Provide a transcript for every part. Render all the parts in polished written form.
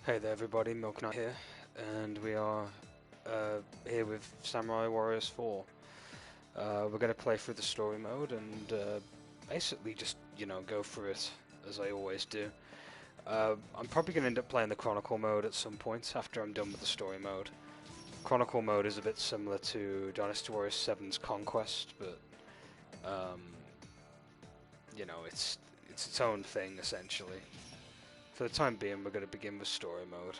Hey there everybody, Milknyte here, and we are here with Samurai Warriors 4. We're going to play through the story mode and basically just, go through it as I always do. I'm probably going to end up playing the Chronicle Mode at some point after I'm done with the story mode. Chronicle Mode is a bit similar to Dynasty Warriors 7's Conquest, but it's its own thing essentially. For the time being, we're going to begin with story mode.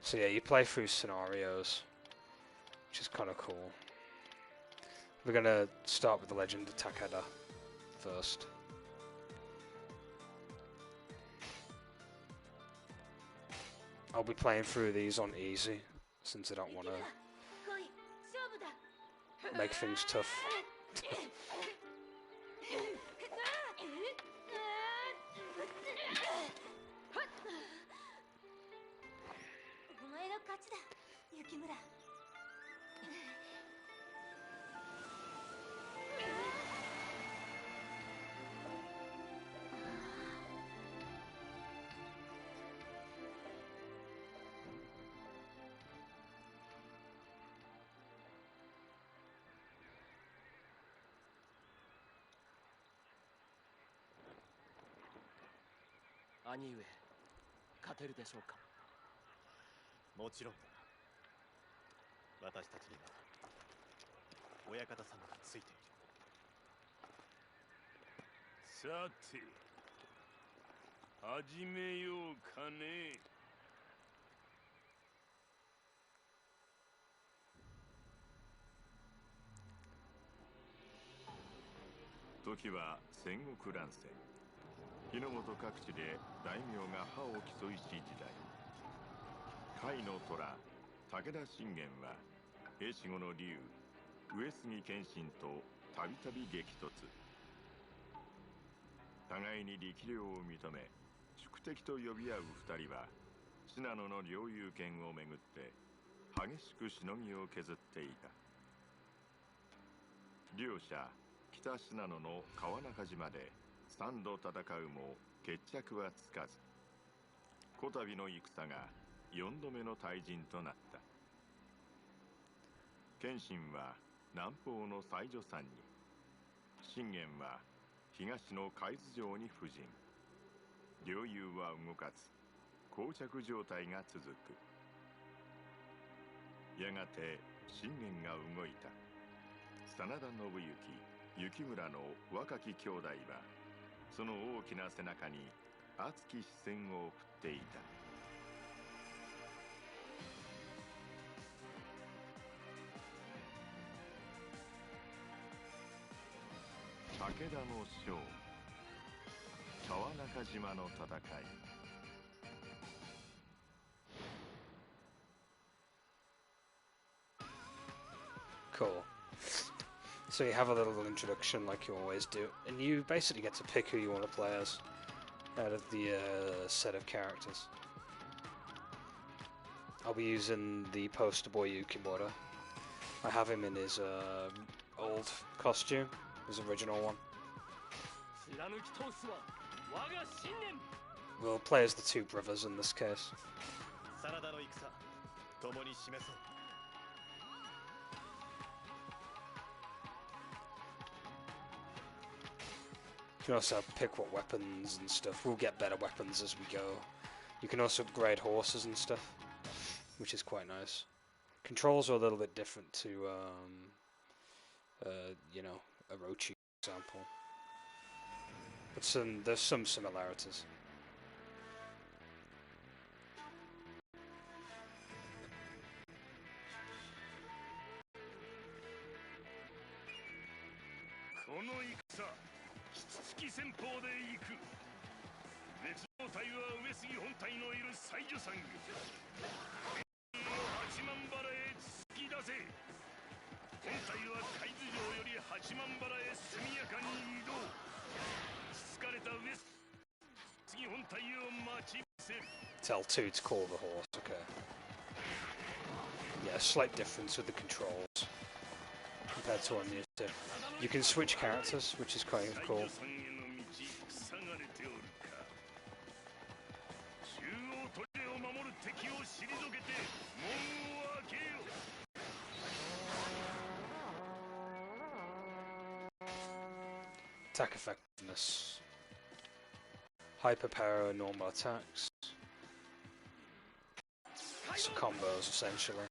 So yeah, you play through scenarios, which is kind of cool. We're going to start with the Legend of Takeda first. I'll be playing through these on easy, since I don't want to make things tough.兄上、勝てるでしょうか。もちろんだ。私たちには親方様がついている。さて、始めようかね。時は戦国乱世。日の本各地で大名が覇を競いし時代。甲斐の虎武田信玄は平子後の龍上杉謙信とたびたび激突。互いに力量を認め宿敵と呼び合う二人は信濃の領有権をめぐって激しくしのぎを削っていた。両者北信濃の川中島で3度戦うも決着はつかず、こたびの戦が4度目の退陣となった。謙信は南方の西女山に、信玄は東の海津城に布陣。領有は動かず、膠着状態が続く。やがて信玄が動いた。真田信行、幸村の若き兄弟はその大きな背中に熱き視線を送っていた。武田の将、川中島の戦い。Cool. So you have a little introduction like you always do, and you basically get to pick who you want to play as out of the set of characters. I'll be using the poster boy Yukimura. I have him in his old costume, his original one. We'll play as the two brothers in this case. You can also pick what weapons and stuff. We'll get better weapons as we go. You can also upgrade horses and stuff, which is quite nice. Controls are a little bit different to, Orochi, for example. But there's some similarities. Tell L2 to call the horse, okay. Yeah, slight difference with the controls compared to what I'm used to. You can switch characters, which is quite cool. 塞がれておるか。中央砦を守る敵を退けて門を開けよ。 Attack effectiveness. Hyper power, normal attacks. So combos essentially.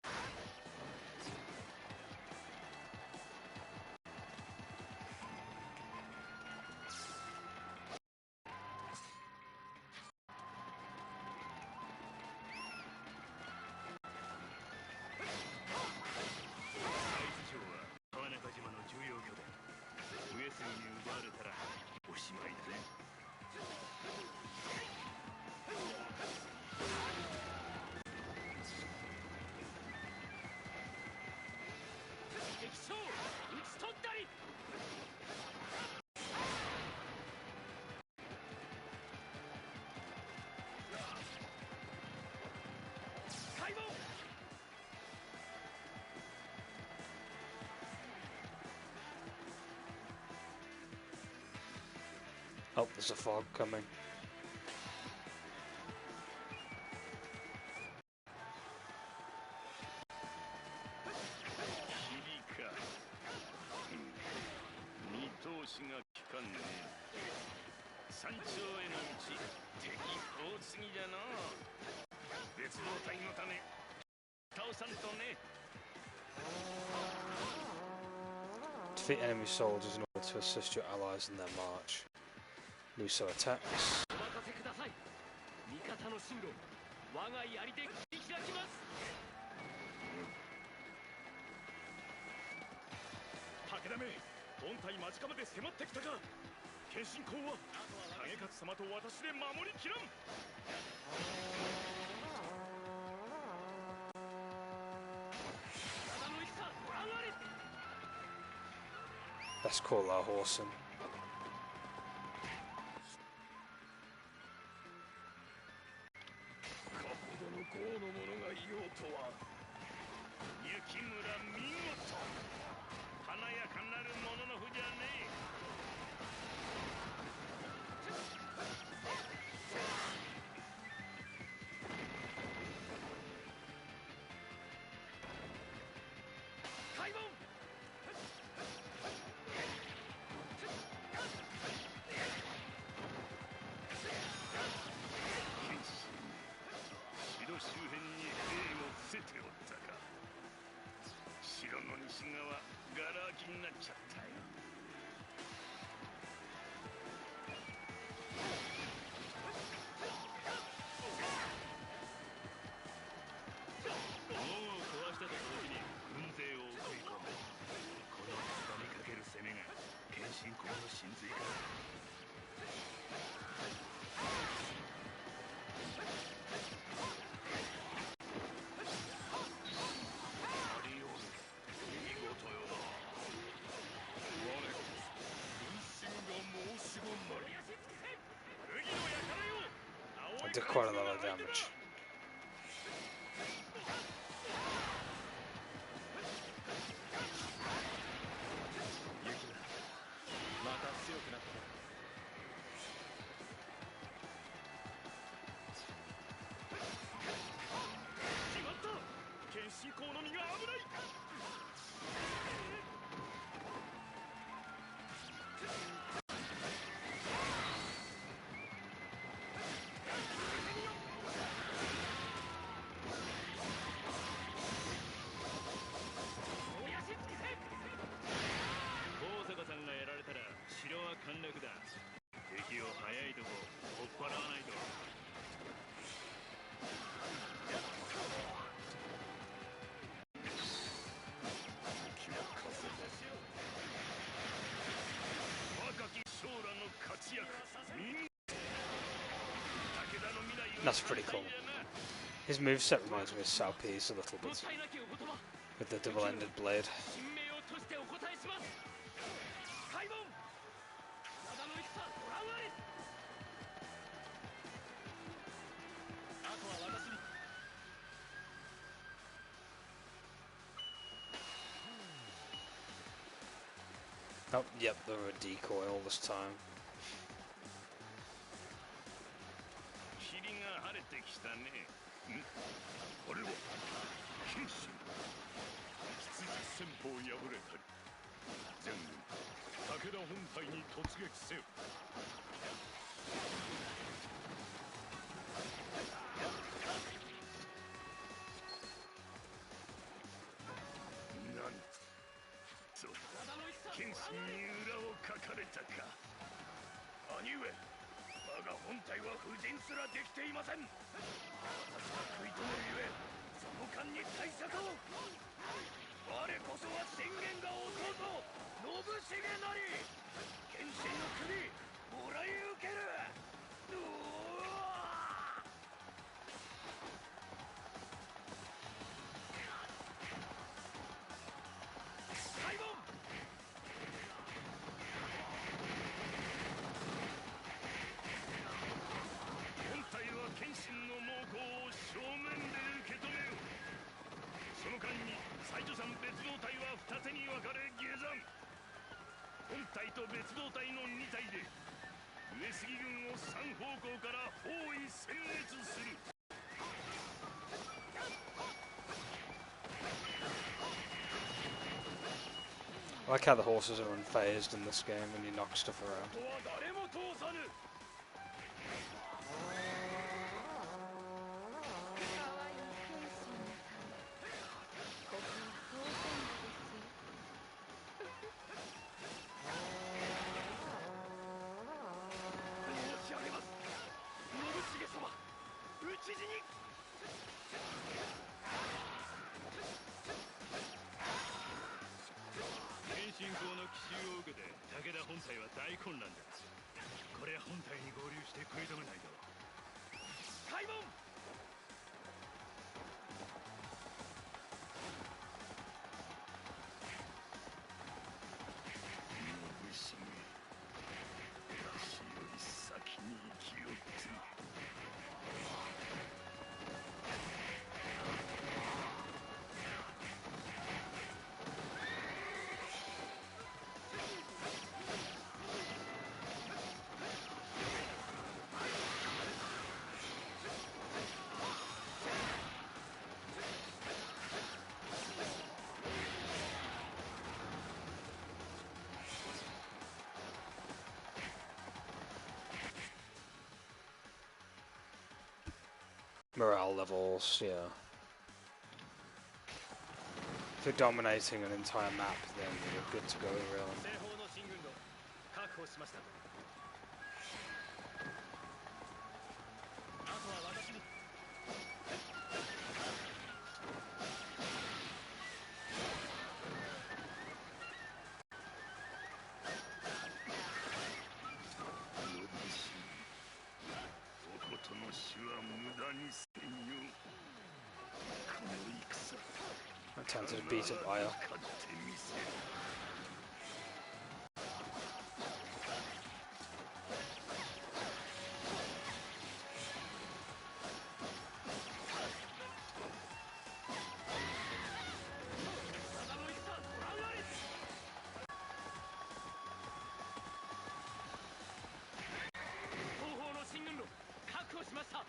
Oh, there's a fog coming. Defeat enemy soldiers in order to assist your allies in their march. Muso attacks. Let's call our horse in. I did quite a lot of damage. That's pretty cool. His moveset reminds me of Salpe's a little bit, with the double-ended blade. Oh, yep, they were a decoy all this time. ってきたね。これは剣士羊戦法破れたり全軍武田本体に突撃せよ。なんと剣心に裏をかかれたか。兄上、我が本体は布陣すらできていません。私が食い止めるゆえその間に対策を。我こそは信玄が弟信繁なり。剣心の首もらい受ける。開門。本体は剣心の猛攻を正面で受け止めよう。その間に西条さん別動隊は二手に分かれ下山。本体と別動隊の2体で上杉軍を3方向から包囲殲滅する。I like how the horses are unfazed in this game when you knock stuff around. ここは誰も通さぬ。申し上げます信繁様、討ち死に。謙信公の奇襲を受けて武田本体は大混乱だ。これは本体に合流して食い止めないと。開門。信繁、私より先に生きよって。Morale levels, yeah. If you're dominating an entire map, then you're good to go, really. 西方の進軍路確保しました。あとは私に。おことの死は無駄にせんよ。この戦 I tend to beat it by 勝ってみせる。後方の進軍路確保しました。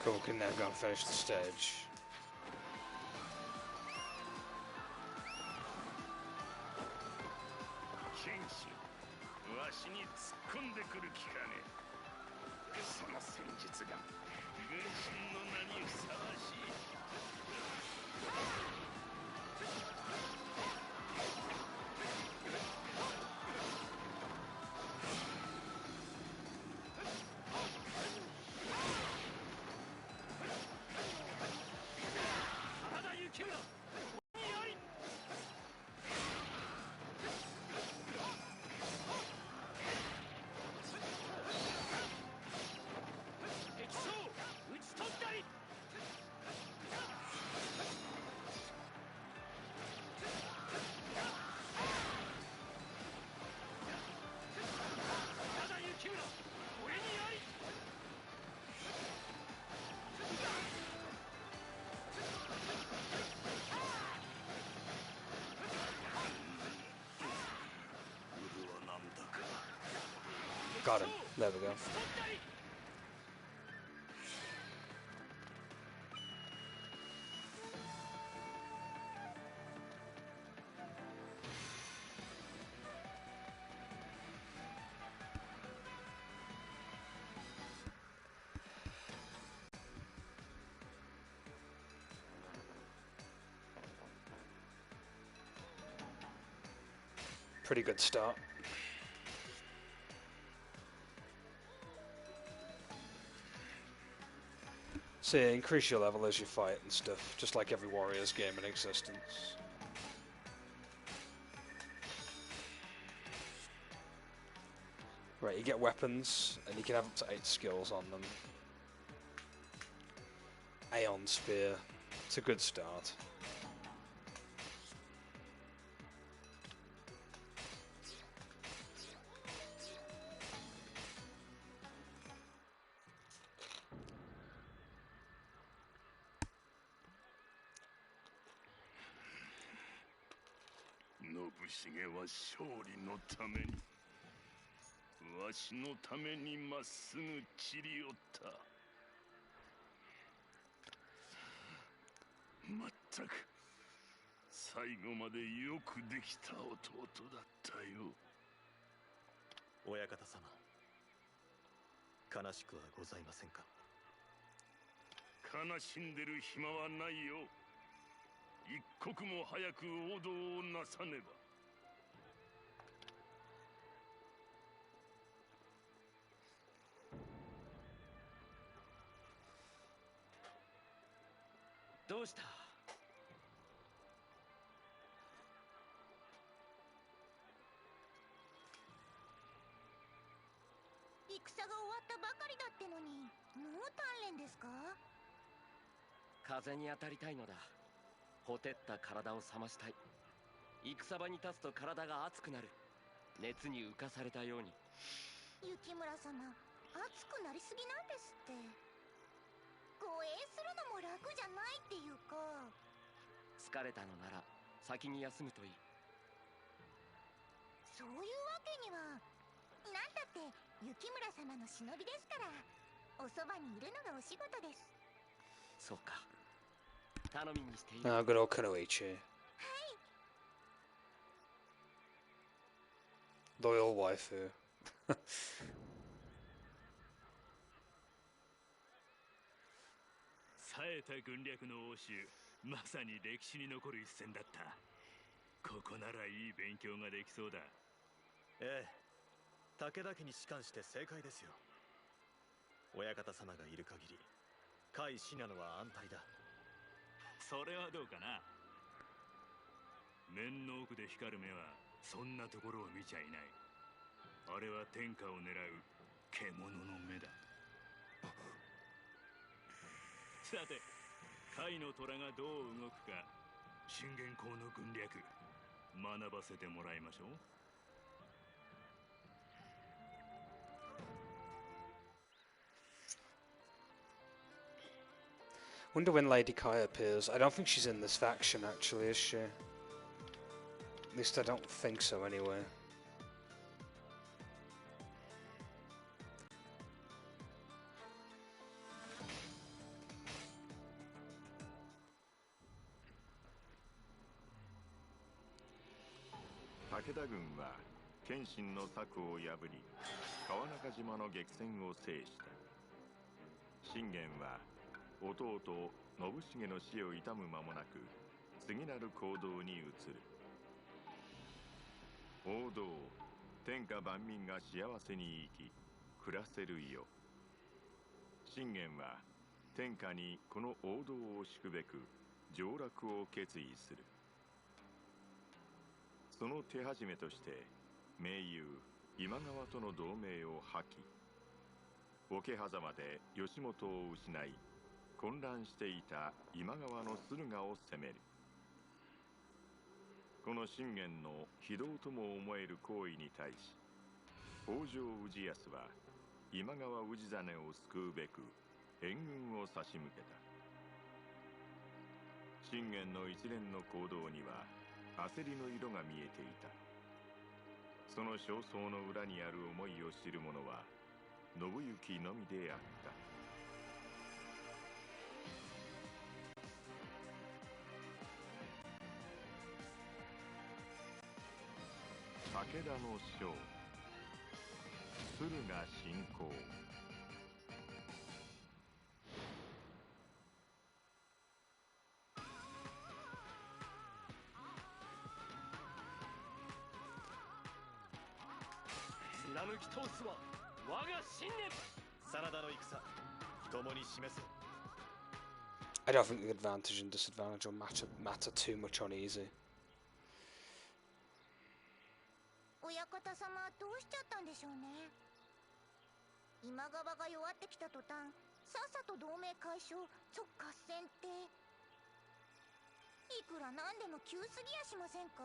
Cool, we can now go and finish the stage. Got him. There we go. Pretty good start. So yeah, increase your level as you fight and stuff, just like every Warriors game in existence. Right, you get weapons, and you can have up to 8 skills on them. Aeon Spear, it's a good start. Ah, good old Kunoichi. Loyal waifu. 冴えた軍略の応酬、まさに歴史に残る一戦だった。ここならいい勉強ができそうだ。ええ、武田家に仕官して正解ですよ。親方様がいる限り、甲斐信濃は安泰だ。それはどうかな。面の奥で光る目はそんなところを見ちゃいない。あれは天下を狙う獣の目だ。さて甲斐の虎がどう動くか信玄公の軍略学ばせてもらいましょう。Wonder when Lady Kai appears. I don't think she's in this faction actually, is she? At least I don't think so anyway. Takeda 軍は謙信の策を破り川中島の激戦を制した。信玄は弟信繁の死を悼む間もなく次なる行動に移る。王道、天下万民が幸せに生き暮らせるよ。信玄は天下にこの王道を敷くべく上洛を決意する。その手始めとして盟友今川との同盟を破棄、桶狭間で義元を失い混乱していた今川の駿河を攻める。この信玄の非道とも思える行為に対し北条氏康は今川氏真を救うべく援軍を差し向けた。信玄の一連の行動には焦りの色が見えていた。その焦燥の裏にある思いを知る者は信行のみであった。武田の将駿河侵攻。貫き通すは我が信念。真田の戦共に示せ。 I don't think the advantage and disadvantage will matter too much on easy. 親方様どうしちゃったんでしょうね。今川が弱ってきた途端さっさと同盟解消即合戦っていくらなんでも急すぎやしませんか。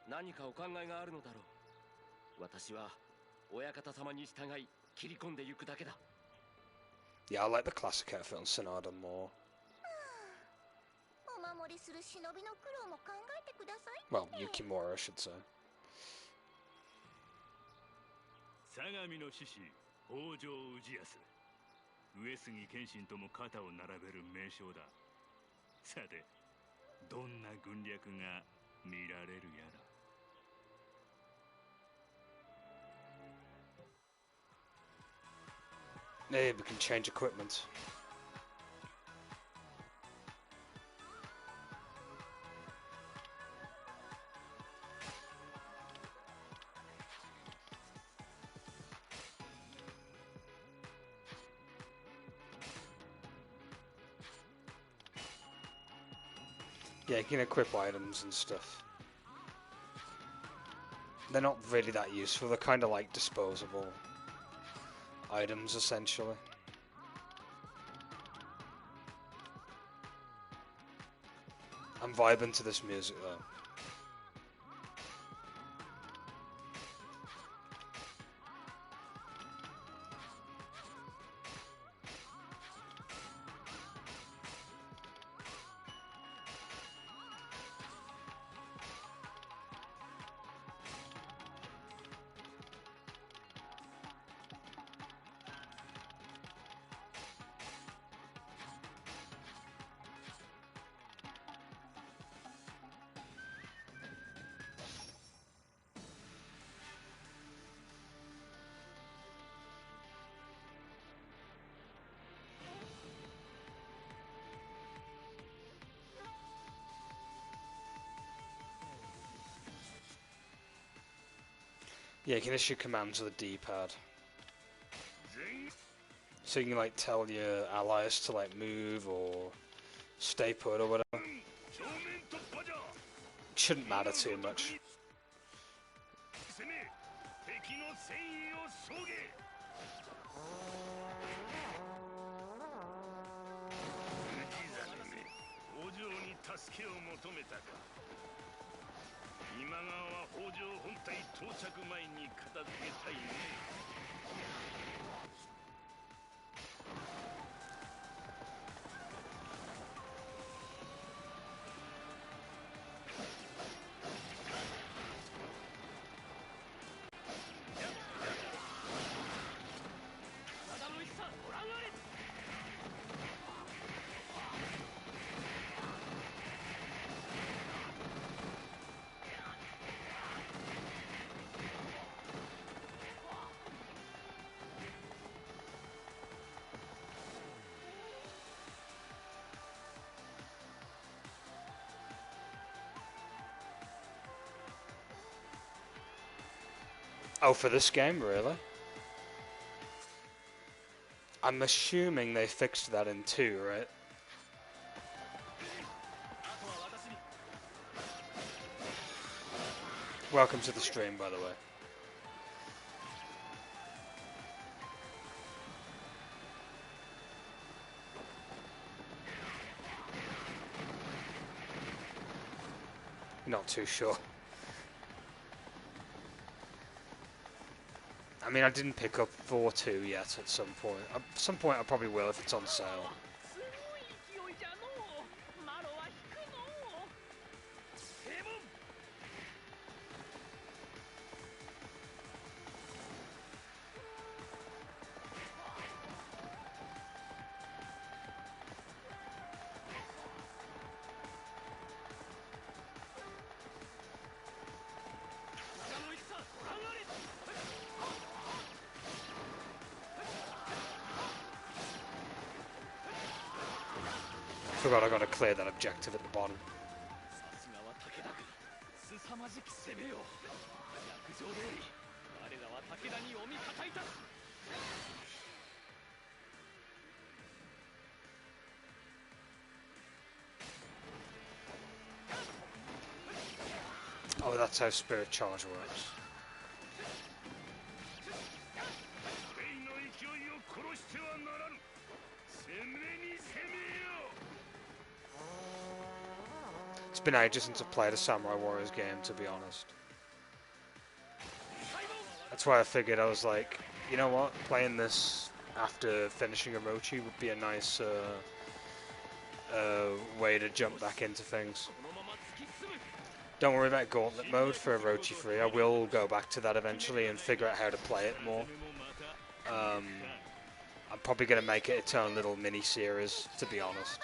何かお考えがあるのだろう。私は親方様に従い切り込んでゆくだけだ。 Yeah, I like the classic outfit on Sonada more. お守りする忍びの苦労も考えてください。 Well, Yukimura, I should say. 相模の志士北条氏康、上杉謙信とも肩を並べる名将だ。さてどんな軍略が見られるやら。 Hey, we can change equipment. Yeah, you can equip items and stuff. They're not really that useful, they're kind of like disposable items, essentially. I'm vibing to this music though. Yeah, you can issue commands with a D-pad. So you can like tell your allies to like move or stay put or whatever. Shouldn't matter too much. Oh, for this game, really? I'm assuming they fixed that in 2, right? Welcome to the stream, by the way. Not too sure. I mean, I didn't pick up 4-2 yet at some point. At some point I probably will if it's on sale. Forgot I gotta clear that objective at the bottom. Oh, that's how Spirit Charge works. It's been ages since I've played a Samurai Warriors game, to be honest. That's why I figured, I was like, you know what, playing this after finishing Orochi would be a nice way to jump back into things. Don't worry about Gauntlet mode for Orochi 3, I will go back to that eventually and figure out how to play it more. I'm probably going to make it its own little mini-series, to be honest.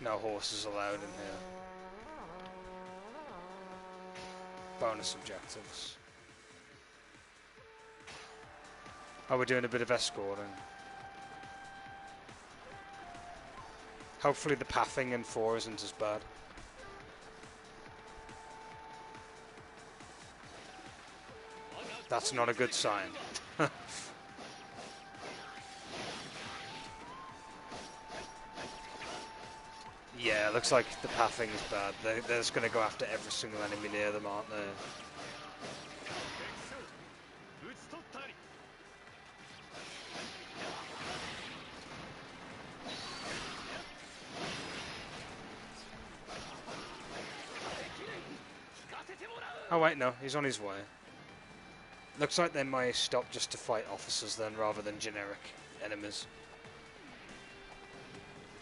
No horses allowed in here. Bonus objectives. Oh, we're doing a bit of escorting. Hopefully the pathing in 4 isn't as bad. That's not a good sign. Yeah, it looks like the pathing is bad. They're just going to go after every single enemy near them, aren't they? Oh wait, no, he's on his way. Looks like they might stop just to fight officers then, rather than generic enemies.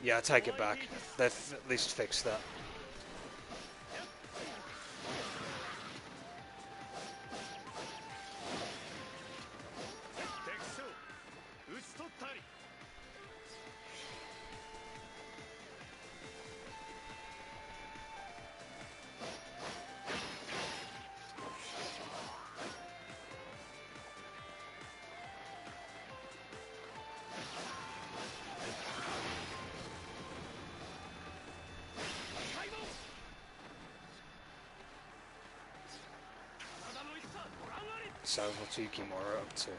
Yeah, I take it back. They've at least fixed that. ourselves what Tsukimura are up to.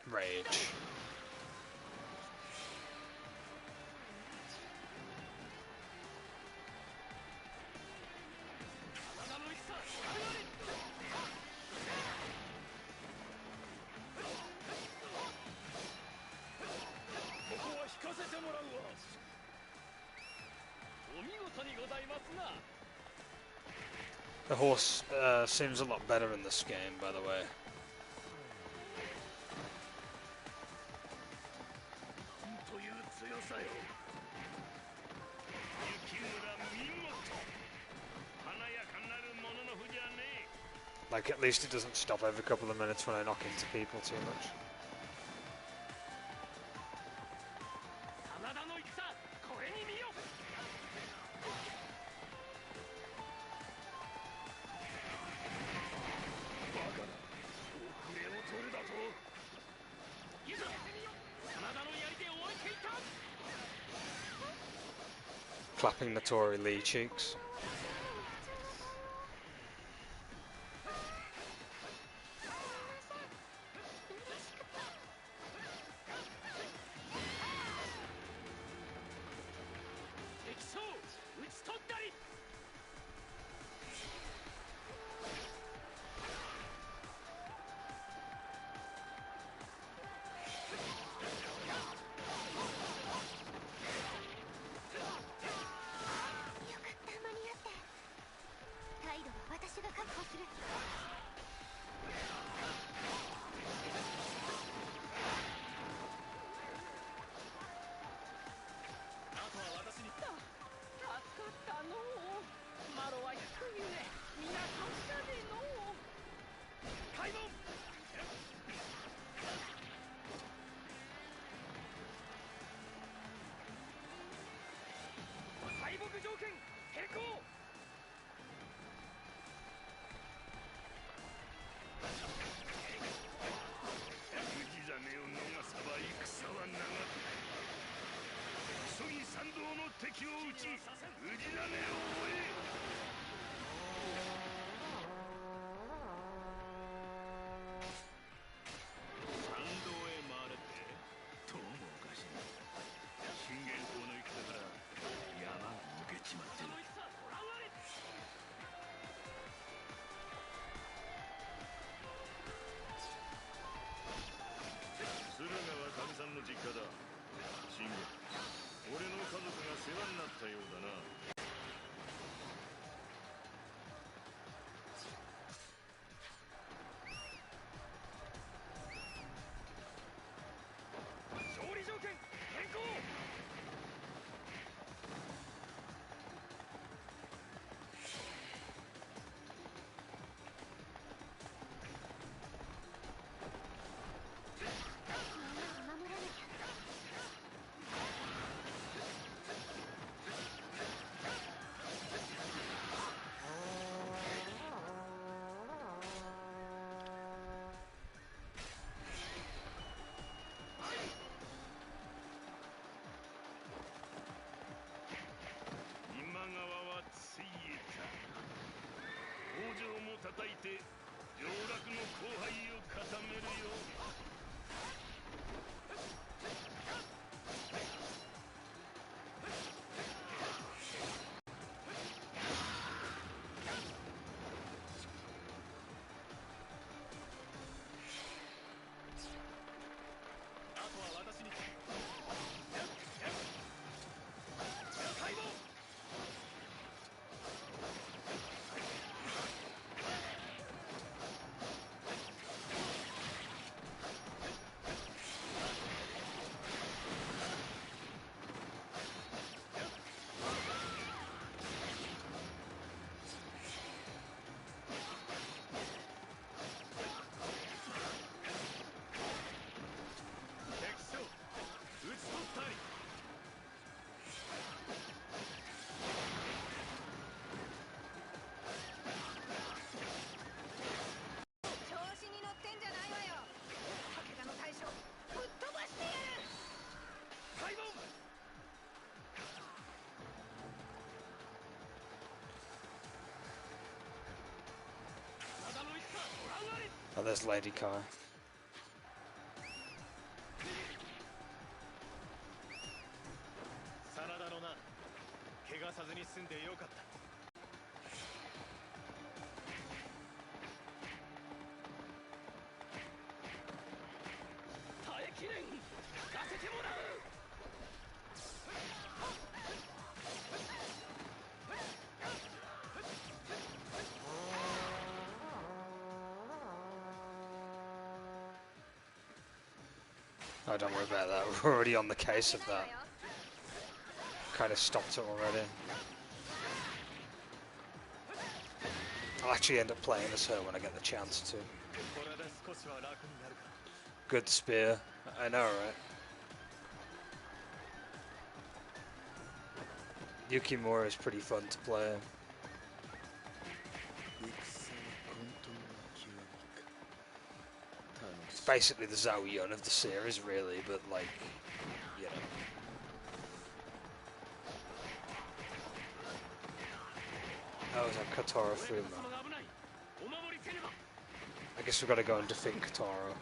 Rage. The horse seems a lot better in this game, by the way. Like, at least it doesn't stop every couple of minutes when I knock into people too much. Clapping the Tory Lee cheeks. Oh, there's Lady Kai. 真田のな、怪我さずに済んでよかった。耐えきれん、行かせてもらう。 Oh, don't worry about that. We're already on the case of that. Kind of stopped it already. I'll actually end up playing as her when I get the chance to. Good spear. I know, right? Yukimura is pretty fun to play. It's basically the Zhao Yun of the series, really, but like, you know. Oh, is that Katara Fuma? I guess we've got to go and defeat Katara.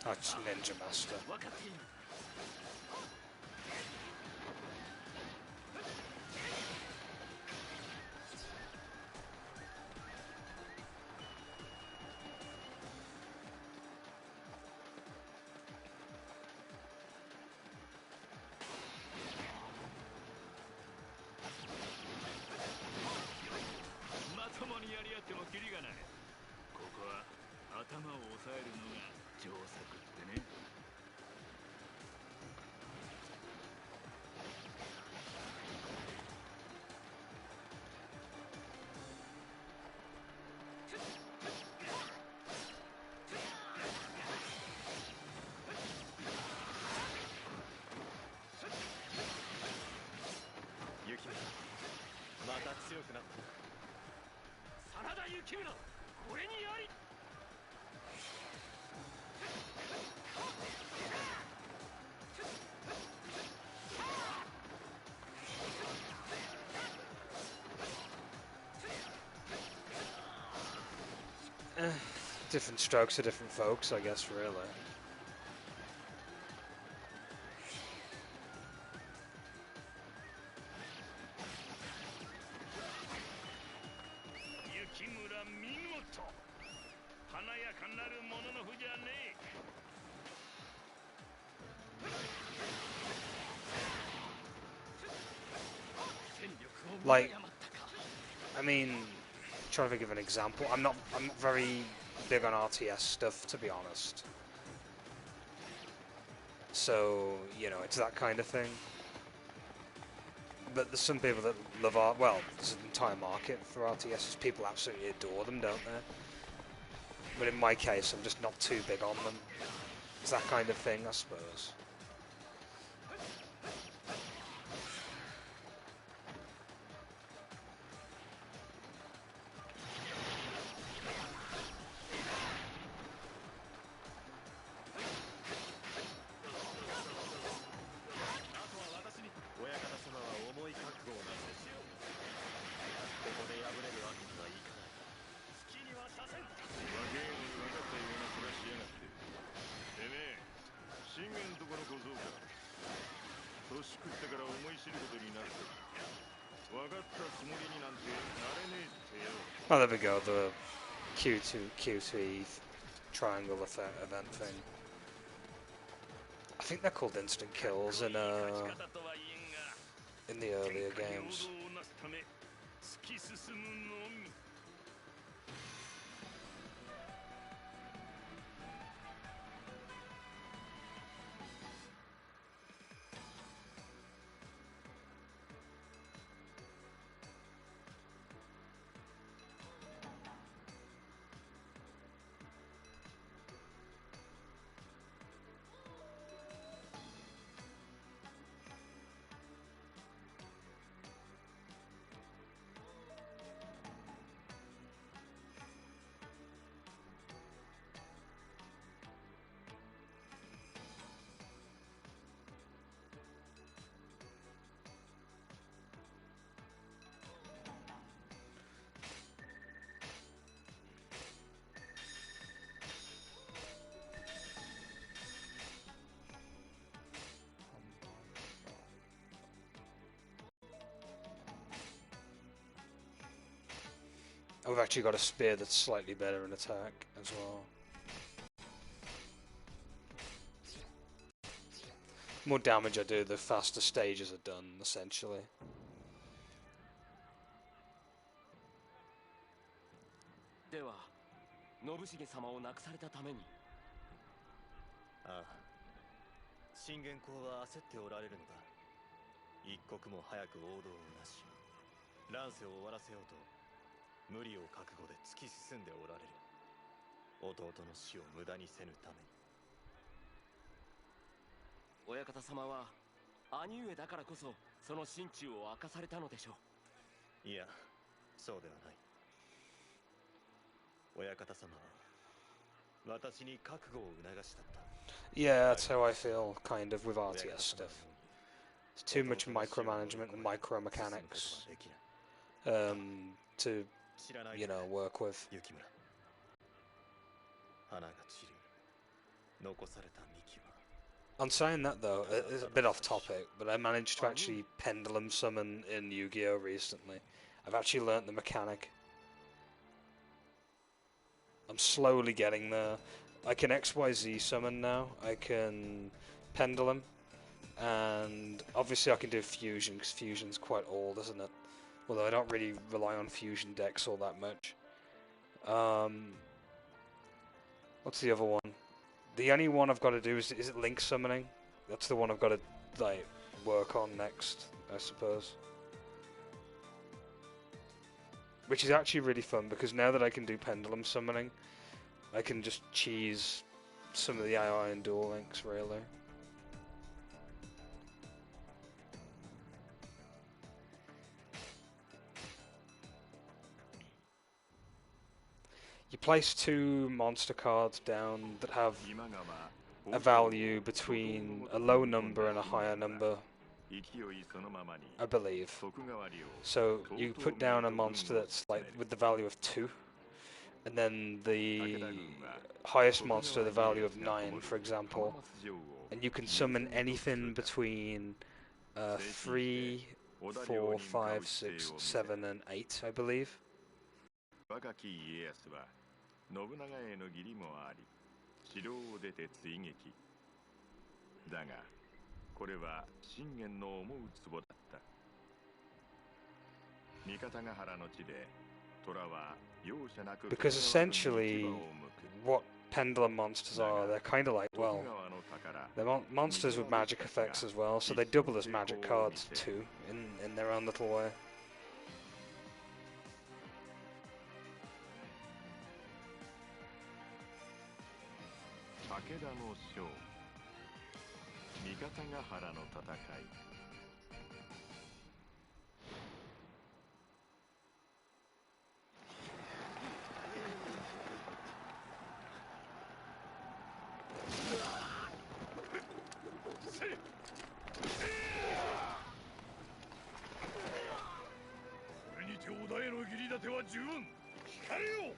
Oh, it's Ninja Master. Different strokes for different folks, I guess, really. Like, I mean, trying to think of an example. I'm not very big on RTS stuff, to be honest. So, you know, it's that kind of thing. But there's some people that love art. Well, there's an entire market for RTSs. People absolutely adore them, don't they? But in my case, I'm just not too big on them. It's that kind of thing, I suppose. Oh, there we go, the Q2 triangle event thing. I think they're called instant kills in the earlier games. We've actually got a spear that's slightly better in attack as well. The more damage I do, the faster stages are done, essentially. では、信繁様を亡くされたために。ああ、信玄公は焦っておられるのだ。一刻も早く王道をなし、乱世を終わらせようと無理を覚悟で突き進んでおられる。弟の死を無駄にせぬために。親方様は兄上だからこそその心中を明かされたのでしょう。いや、そうではない。親方様は私に覚悟を促したった。Yeah, that's how I feel, kind of, with RTS stuff. It's too much micromanagement and micro mechanics to, you know, work with. 雪村、花が散り、残された幹は。 On saying that though, it's a bit off topic, but I managed to actually Pendulum Summon in Yu-Gi-Oh! Recently. I've actually learnt the mechanic. I'm slowly getting there. I can XYZ summon now, I can Pendulum, and obviously I can do Fusion, because Fusion's quite old, isn't it? Although I don't really rely on Fusion decks all that much. What's the other one? The only one I've got to do is it Link Summoning? That's the one I've got to like work on next, I suppose. Which is actually really fun, because now that I can do Pendulum Summoning, I can just cheese some of the AI and Duel Links, really. You place 2 monster cards down that have a value between a low number and a higher number, I believe. So you put down a monster that's like with the value of 2, and then the highest monster the value of 9, for example, and you can summon anything between 3, 4, 5, 6, 7, and 8, I believe. 信長への義理もあり、城を出て追撃。だが、これは信玄の思う壺だった。三方ヶ原の地で、虎は容赦なく。Because essentially, what Pendulum monsters are, they're kind of like, well, they're monsters with magic effects as well, so they double as magic cards too, in their own little way. 武田の将、三方ヶ原の戦い。これにて織田への義理立ては十分。光れよ。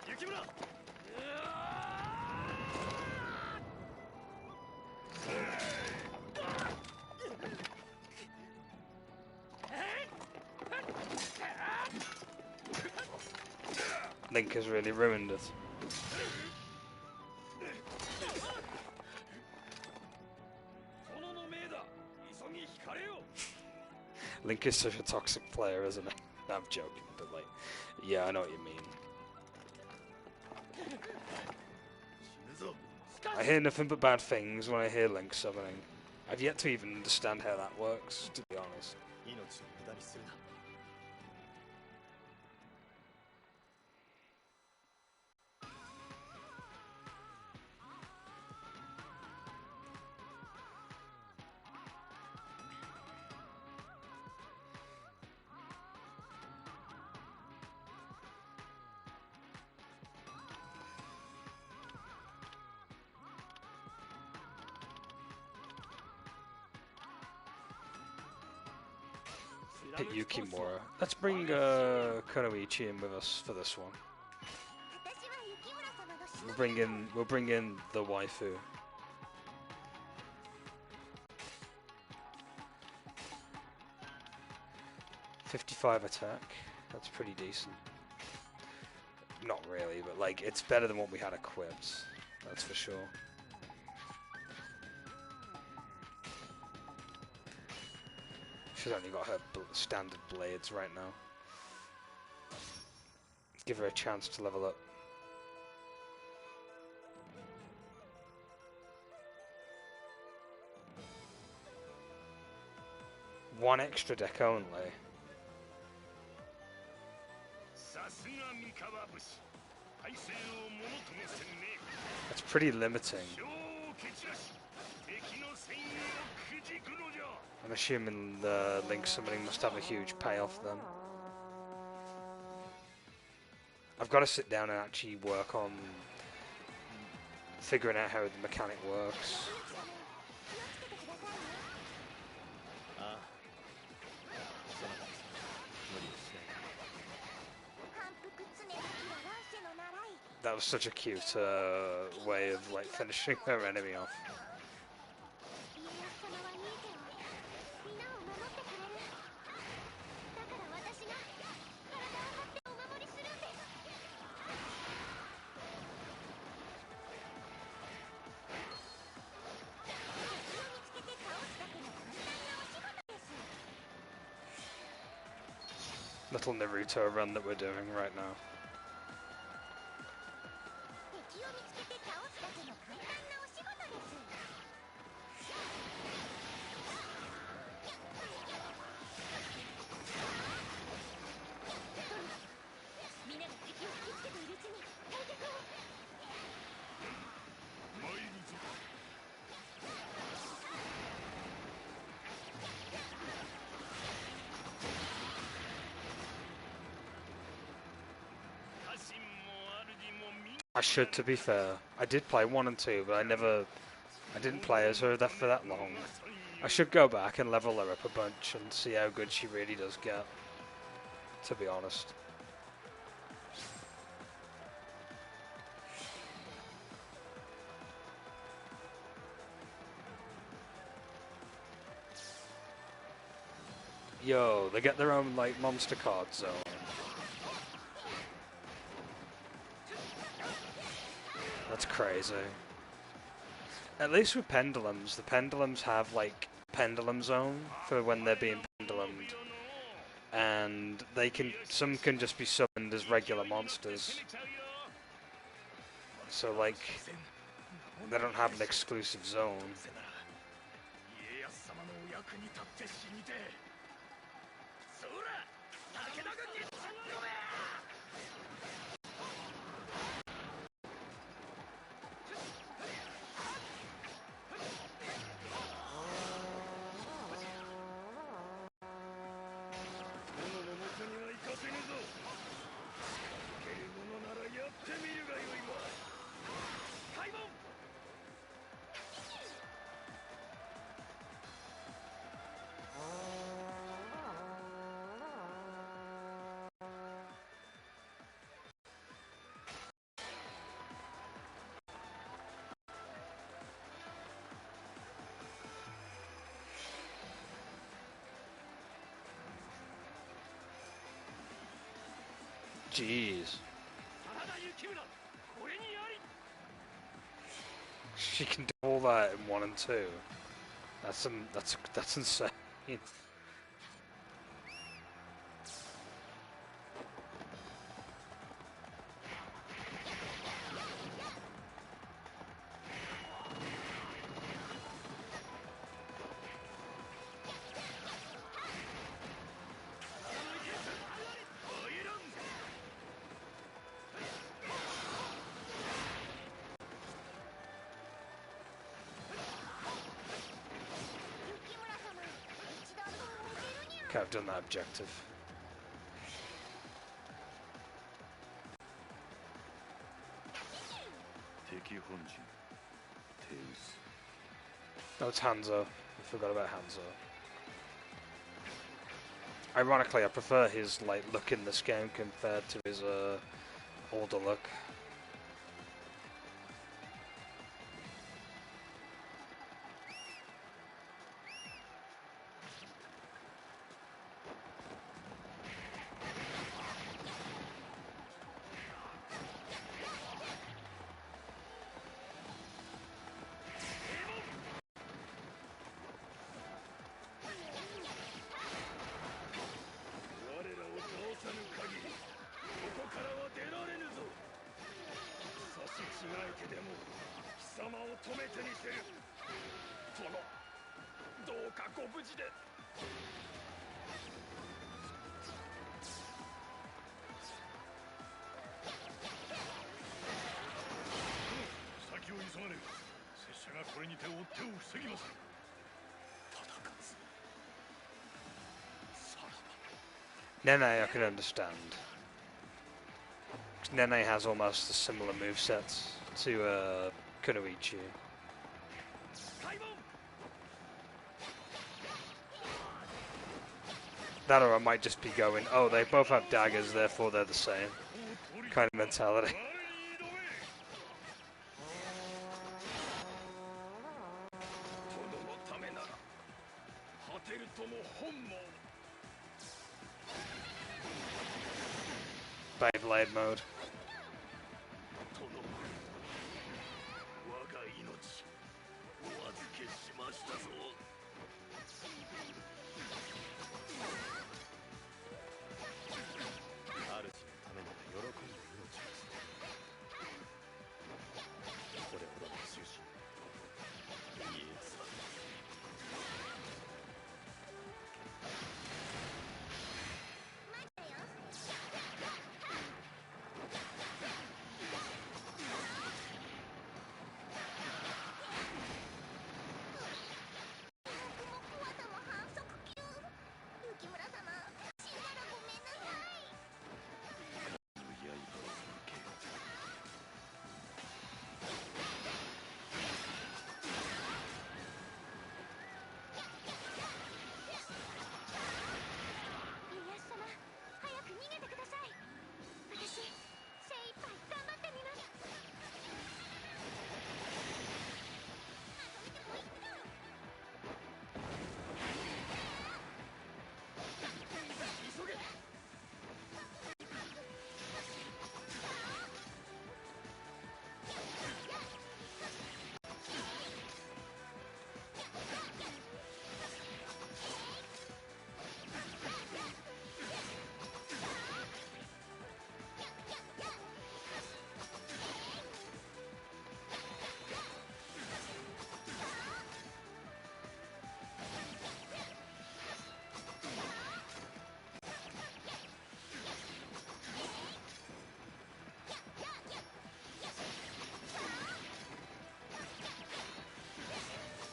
雪村。 Link has really ruined us. Link is such a toxic player, isn't he? I'm joking, but like, yeah, I know what you mean. I hear nothing but bad things when I hear Link summoning. I've yet to even understand how that works, to be honest. Hit Yukimura. Let's bring Kunoichi in with us for this one. We'll bring in the waifu. 55 attack. That's pretty decent. Not really, but like it's better than what we had equipped. That's for sure. She's only got her standard blades right now. Give her a chance to level up. One extra deck only. That's pretty limiting. I'm assuming the Link summoning must have a huge payoff then. I've got to sit down and actually work on figuring out how the mechanic works. That was such a cute way of like finishing her enemy off. Little Naruto run that we're doing right now. I should, to be fair. I did play 1 and 2, but I didn't play as her for that long. I should go back and level her up a bunch and see how good she really does get, to be honest. Yo, they get their own, like, monster card zone. That's crazy. At least with pendulums, the pendulums have like pendulum zone for when they're being pendulumed, and some can just be summoned as regular monsters. So like they don't have an exclusive zone. Jeez. She can do all that in 1 and 2. That's insane. Okay, I've done that objective. Oh, it's Hanzo. I forgot about Hanzo. Ironically, I prefer his like look in this game compared to his older look. けでも貴様を止めてみせる。殿、どうかご無事で。先を急がれ。拙者がこれにて追っ手を防ぎます。ただかつ。さらば。Nene I can understand. Nene has almost a similar moveset to Kunoichi. That or I might just be going, oh, they both have daggers, therefore they're the same kind of mentality. Beyblade mode.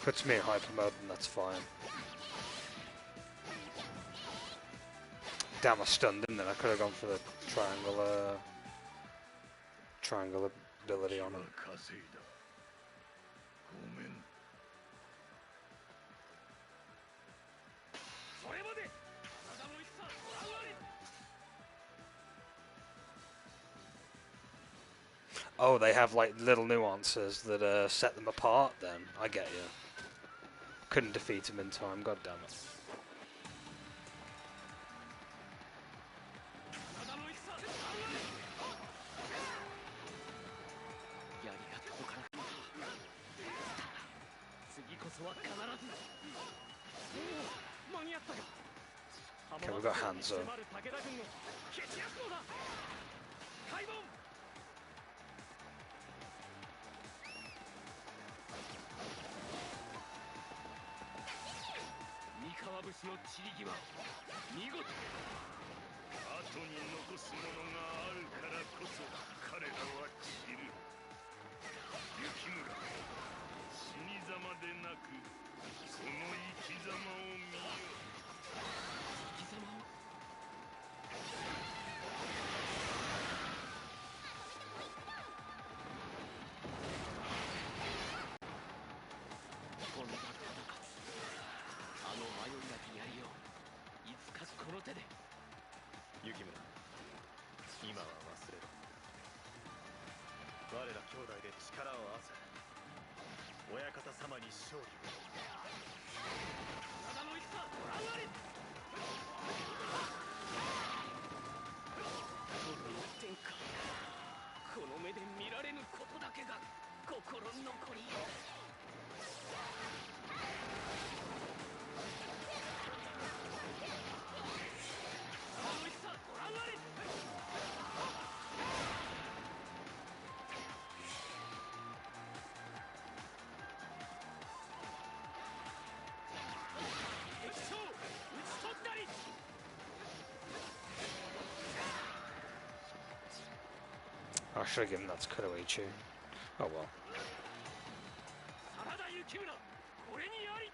Puts me in hyper mode and that's fine. Damn, I stunned him then. I could have gone for the triangle ability on him. Oh, they have like little nuances that set them apart then. I get you. Couldn't defeat him in time, god damn it. Okay, we got Hanzo. I should have given that to Kunoichi. Oh well. 真田幸村これにあり。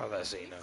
Oh, there's Eno.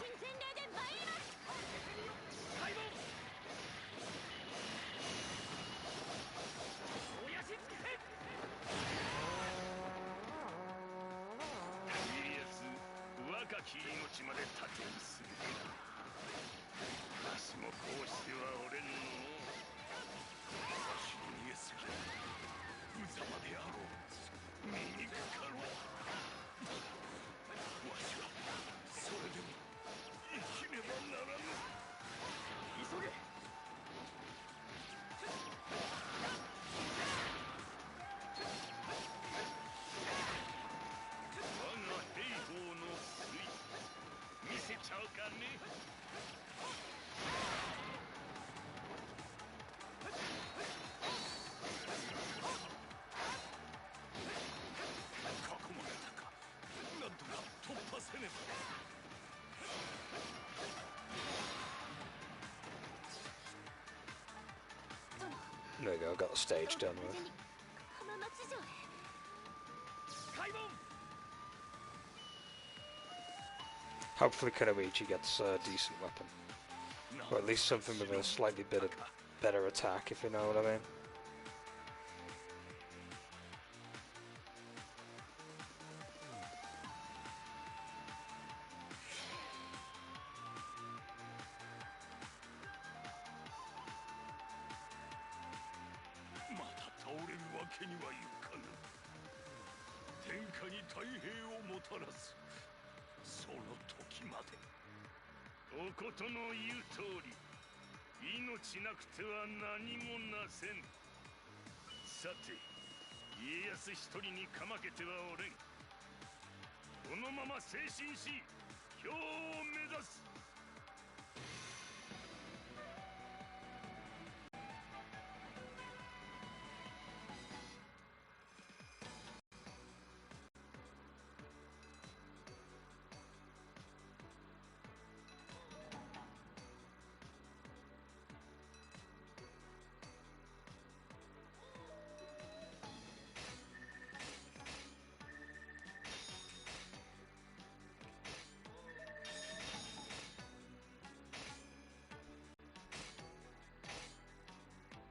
ちゃうかね。囲まれたか。なんとか突破せねば。 There we go, got the stage done with. Hopefully Kunoichi gets a decent weapon. Or at least something with a slightly better attack, if you know what I mean.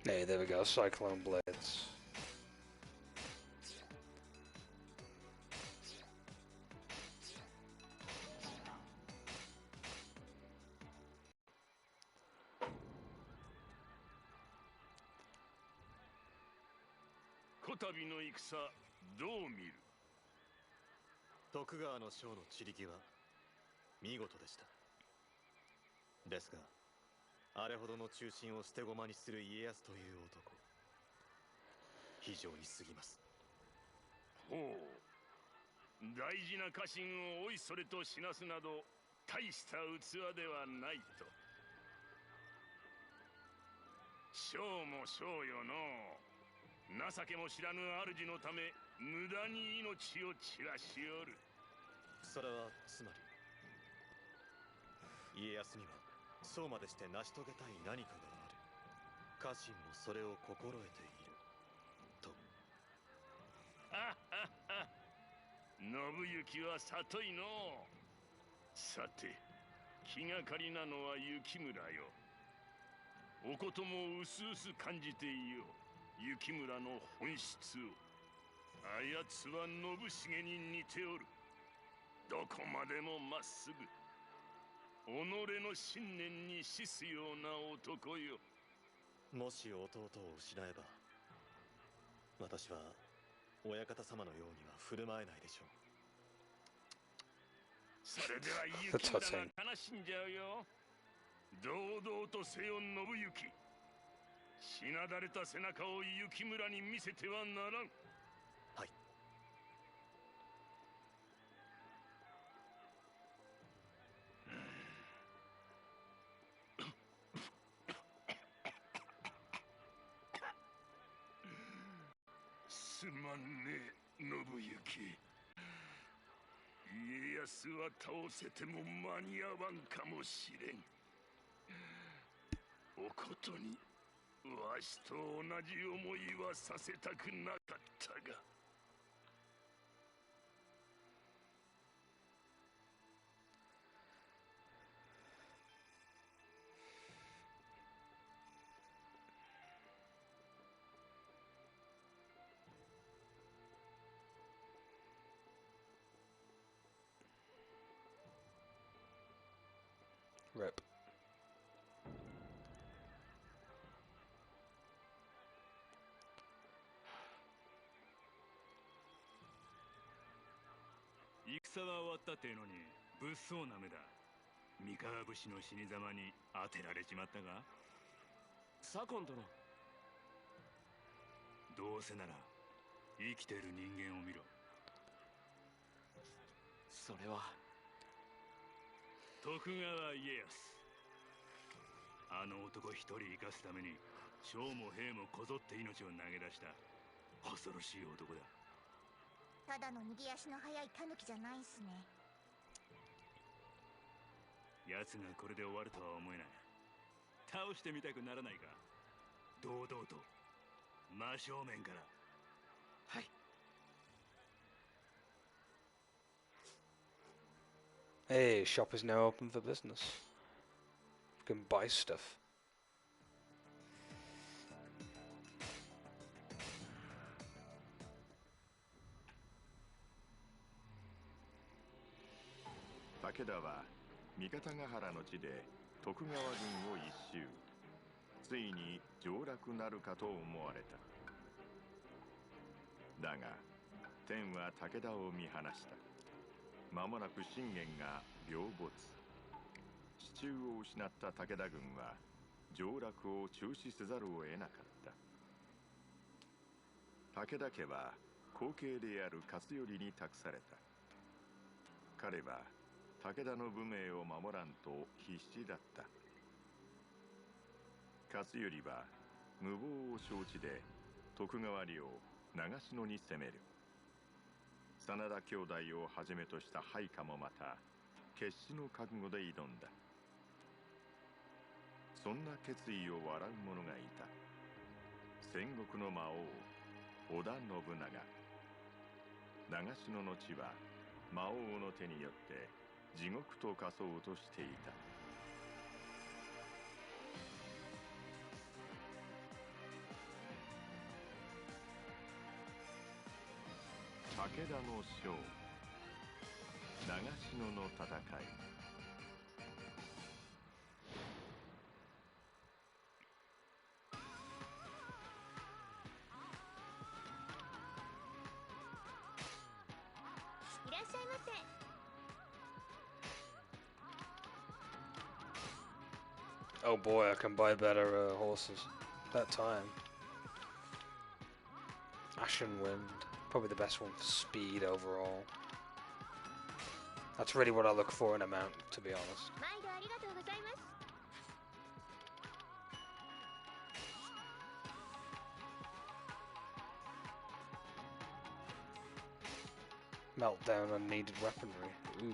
Hey, there we go, Cyclone Blades. Tokugawaの将の地力は見事でした。ですが、あれほどの中心を捨て駒にする家康という男、非常に過ぎます。ほう、大事な家臣をおいそれと死なすなど大した器ではないと。将も将よのう、情けも知らぬ主のため無駄に命を散らしおる。それはつまり家康にはそうまでして成し遂げたい何かがある。家臣もそれを心得ていると。はっはっは、信行は里いのう。さて、気がかりなのは雪村よ。おこともうすうす感じていよう、雪村の本質を。あやつは信繁に似ておる。どこまでもまっすぐ、己の信念に資すような男よ。もし弟を失えば、私は親方様のようには振る舞えないでしょう。それでは雪村が悲しんじゃうよ。堂々とせよ信行。しなだれた背中を雪村に見せてはならん。はい。すまんねえ、信行。家康は倒せても間に合わんかもしれん。おことにわしと同じ思いはさせたくなかったが。Rip. 戦は終わったってのに物騒な目だ。三河武士の死に様に当てられちまったが。左近殿。どうせなら生きてる人間を見ろ。それは徳川家康。あの男一人生かすために将も兵もこぞって命を投げ出した恐ろしい男だ。ただの逃げ足の速いタヌキじゃないっすね。奴がこれで終わるとは思えない。倒してみたくならないか。堂々と真正面から。はい。Hey, shop is now open for business. You can buy stuff. Takeda は三方ヶ原の地で徳川軍を一周。ついに上洛なるかと思われた。だが天は武田を見放した。間もなく信玄が病没。支柱を失った武田軍は上洛を中止せざるを得なかった。武田家は後継である勝頼に託された。彼は武田の武名を守らんと必死だった。勝頼は無謀を承知で徳川領長篠に攻める。真田兄弟をはじめとした配下もまた決死の覚悟で挑んだ。そんな決意を笑う者がいた。戦国の魔王織田信長。長篠の地は魔王の手によって地獄と化そうとしていた。武田の将、長篠の戦い。いらっしゃいませ。Oh boy, I can buy better horses. That time. Action Wind. Probably the best one for speed overall. That's really what I look for in a mount, to be honest. Melt down unneeded weaponry. Ooh.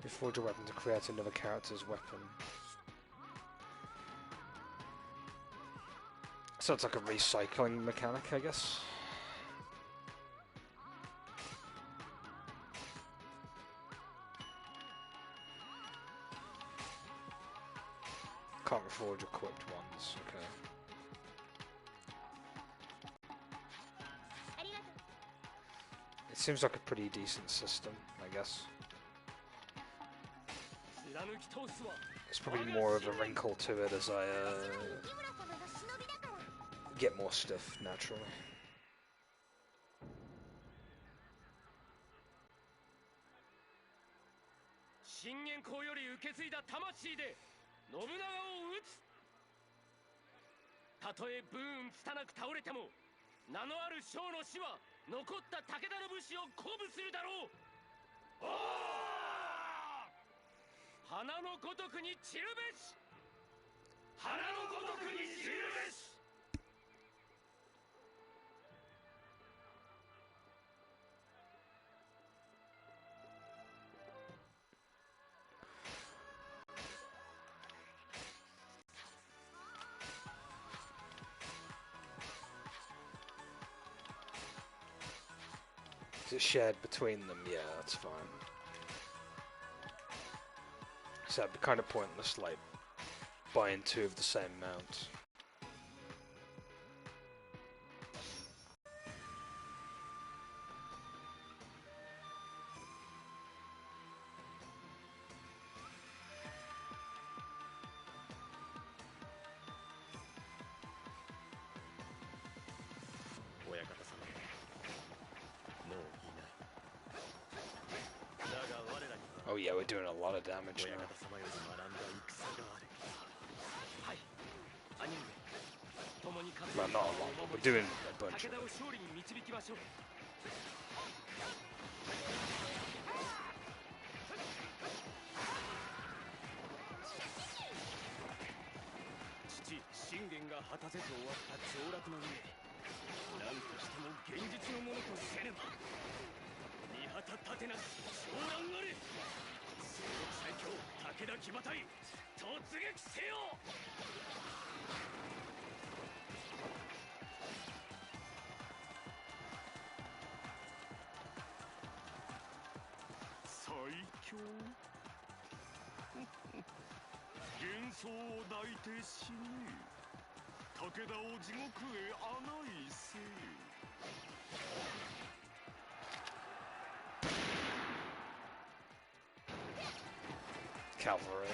You forge a weapon to create another character's weapon. So it's like a recycling mechanic, I guess. Can't reforge equipped ones, okay. It seems like a pretty decent system, I guess. There's probably more of a wrinkle to it as I get more stuff naturally. Is it shared between them? Yeah, that's fine. So it'd be kind of pointless, like, buying two of the same mount. Oh yeah, we're doing a lot of damage now. Well, not a lot, but we're doing a bunch of it. Cavalry.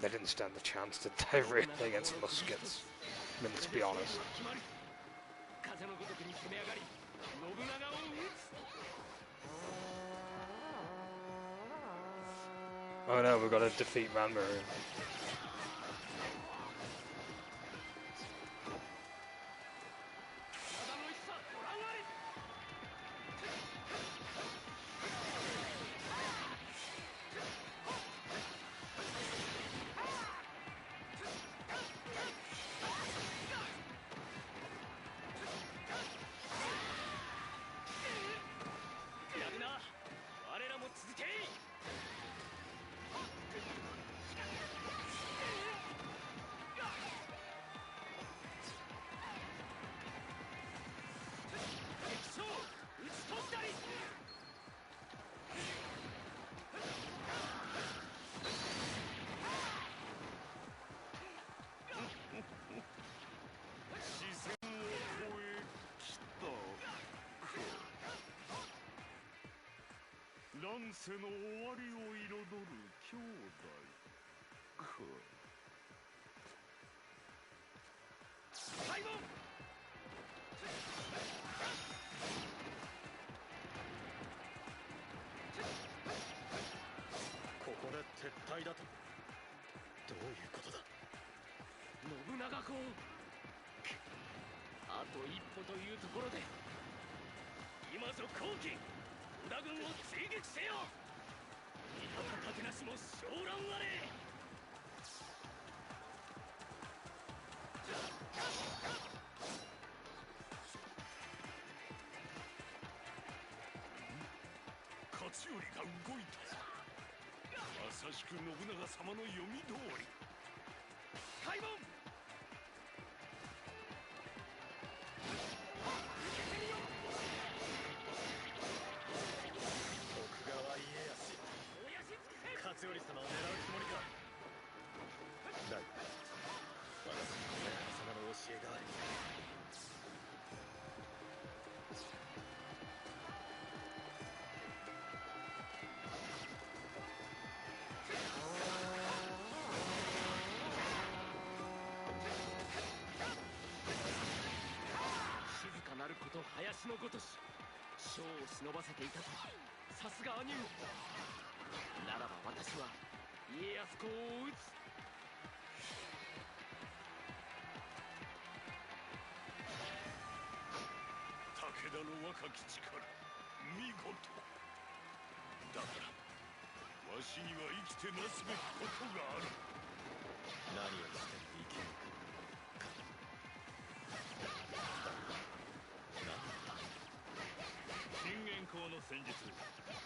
They didn't stand a chance, did they, really, against muskets? I mean, let's be honest. Oh no, we've got to defeat Ranmaru. 世の終わりを彩る兄弟か。開門。ここで撤退だと。どういうことだ。信長公、あと一歩というところで、今ぞ後期織田軍を追撃せよ。味方立てなしも昇乱あれ。勝頼が動いた。まさしく信長様の読み通り。開門。勝頼様を狙うつもりか。だが私に小林様の教えがある。静かなること林のごとし、将を忍ばせていたとはさすが兄上。ならば私は家康公を討つ。武田の若き力、見事だがわしには生きてなすべきことがある。何をしても生き抜く。信玄公の戦術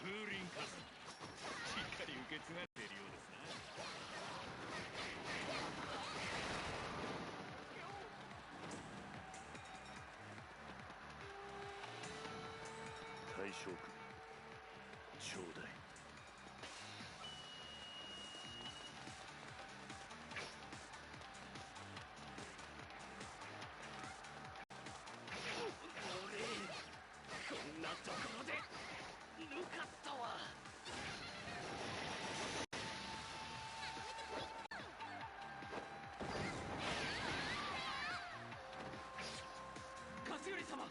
風林火山、しっかり受け継がれているようですな。大将軍ちょうだい。こんなところで抜かったわ。勝頼様。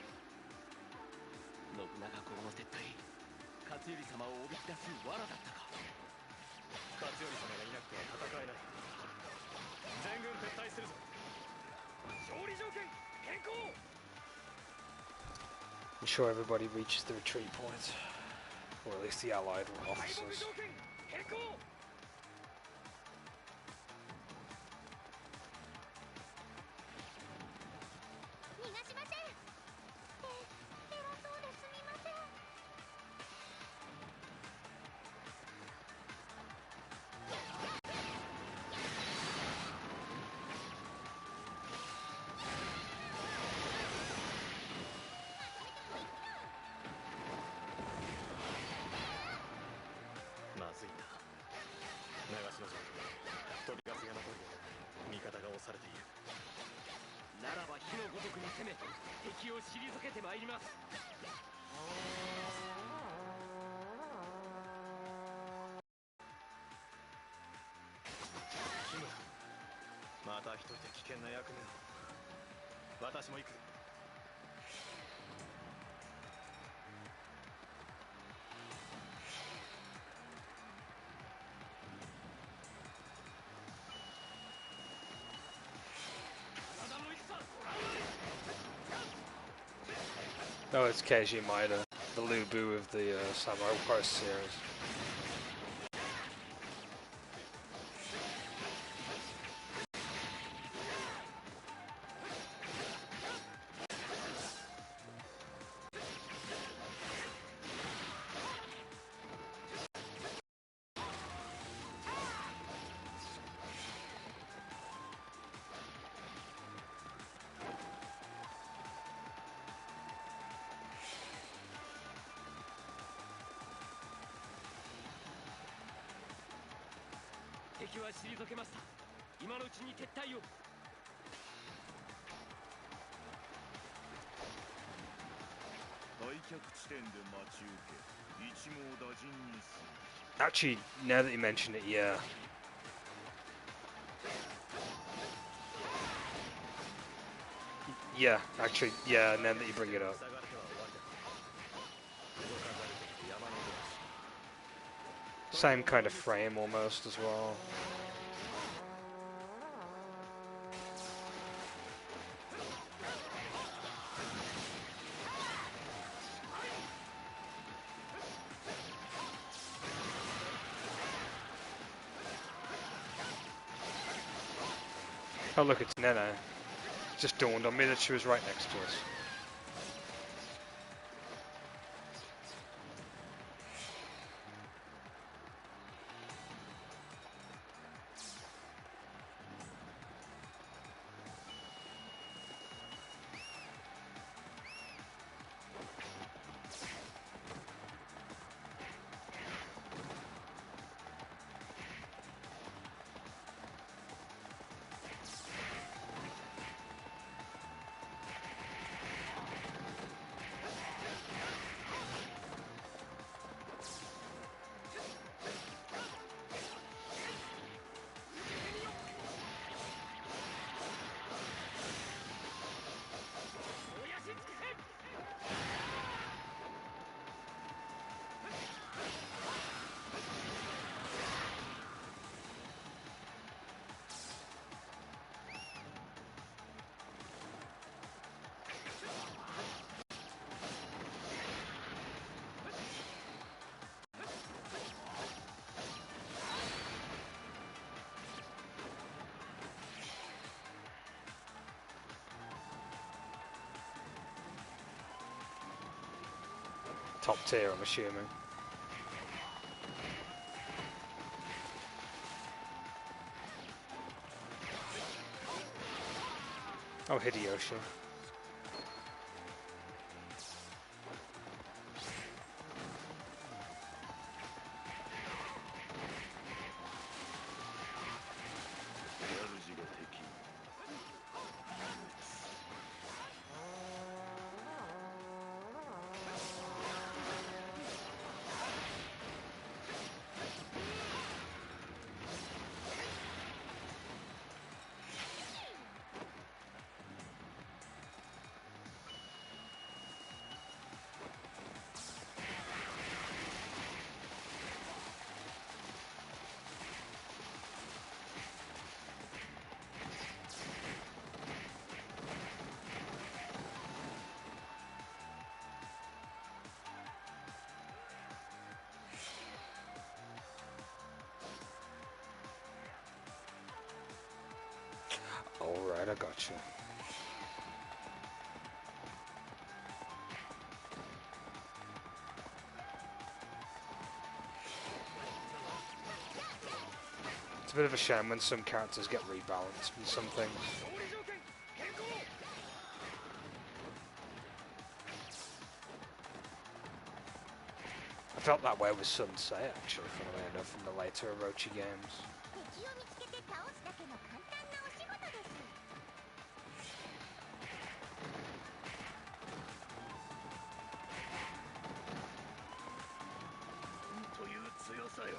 信長公の撤退、勝頼様をおびき出す罠だったか。勝頼様がいなくては戦えない。全軍撤退するぞ。勝利条件変更。Ensure everybody reaches the retreat point, or at least the allied 敗北 officers. 条件変更。逃がしません。偉そうですみません。まずいな。長篠城、飛び出す山通り、味方が押されている。ならば火のごとくに攻め、敵を退けてまいります。キム、また一人で危険な役目を。私も行く。Oh, it's Keiji Maeda, the Lubu of the Samurai Warriors series.敵は退けました。今のうちに撤退を。退却地点で待ち受け。一網打尽にする。 Actually, now that you mention it, yeah. Yeah, actually, yeah, now that you bring it up. Same kind of frame almost as well. Oh look, it's Nene. It just dawned on me that she was right next to us. Top tier, I'm assuming. Oh, Hideyoshi. Alright, I got you. It's a bit of a shame when some characters get rebalanced and some things. I felt that way with Sunsei actually, funnily enough, from the later Orochi games. 敵を見つけて倒すだけの簡単なお仕事です。という強さよ。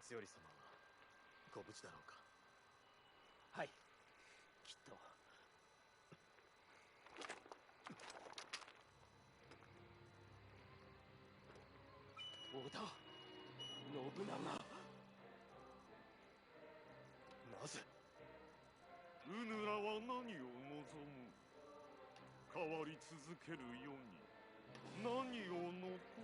勝頼様はご無事だろうか。はい、きっと。織田信長。なぜうぬらは何を望む？変わり続ける世に何を残す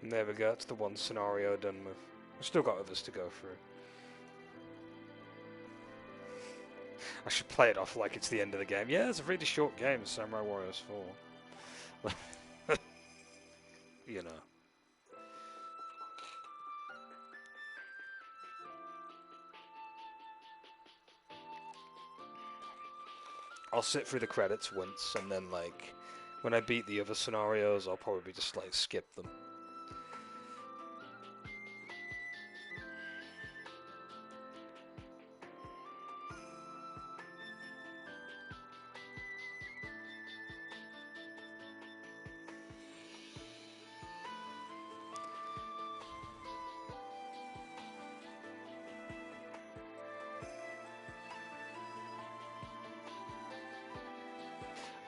？And there we go, it's the one scenario done with. We've still got others to go through. I should play it off like it's the end of the game. Yeah, it's a really short game, Samurai Warriors 4. You know. I'll sit through the credits once, and then, like, when I beat the other scenarios, I'll probably just, like, skip them.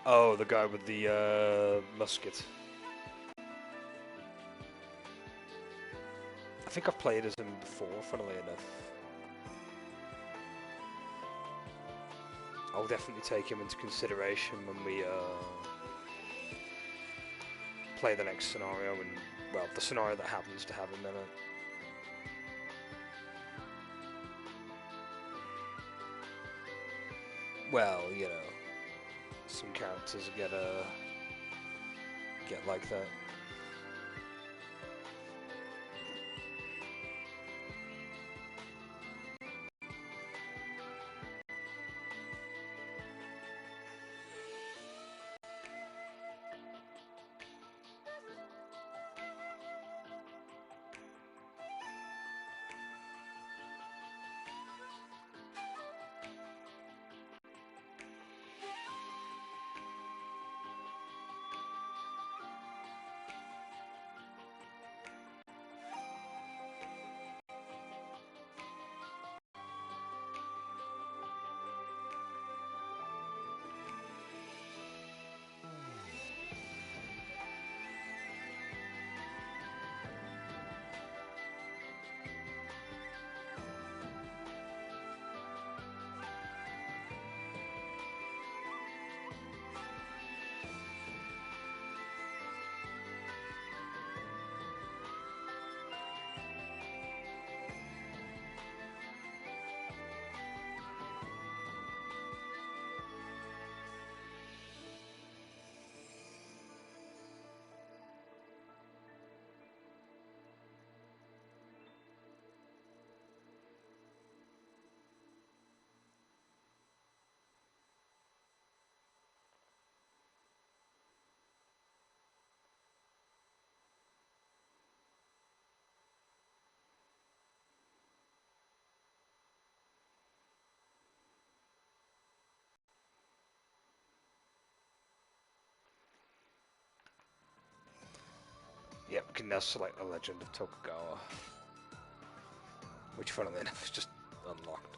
Oh, the guy with the musket. I think I've played as him before, funnily enough. I'll definitely take him into consideration when we play the next scenario, and, well, the scenario that happens to have him in it. Well, you know, some characters get like that. Yep, we can now select the Legend of Tokugawa, which, funnily enough, is just unlocked.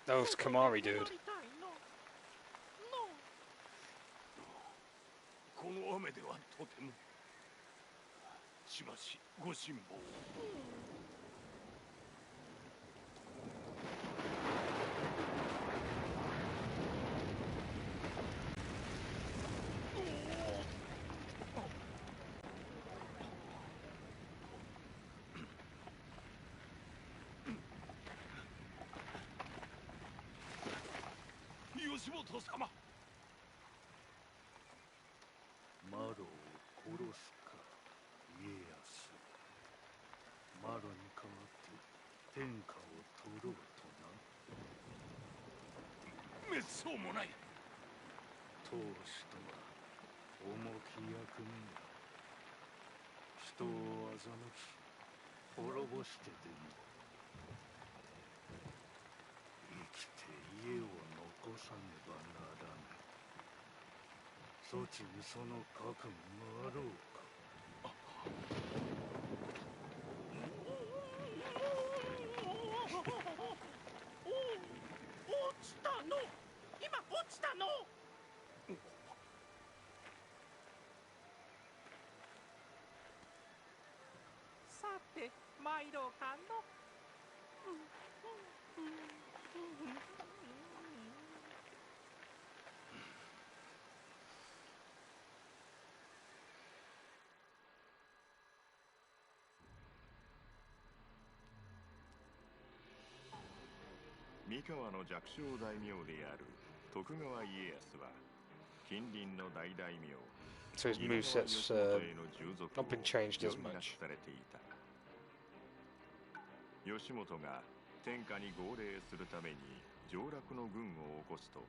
Oh, it's Kamari, dude. この雨ではとても。しばしご辛抱を。吉本様。マロを殺すか、家康。マロに代わって天下を取ろうとな。めっそうもない。当主とは重き役目だ。人を欺き滅ぼしてでも生きて家を残さねばならぬ。そちにその覚悟があろうか。落ちたの。今落ちたの。さて参ろうかの。三河の弱小大名である徳川家康は近隣の大大名 So his 今川 moveset's 義元への従属を not been changed as 余儀な much. くされていた。義元が天下に号令するために上洛の軍を起こすと、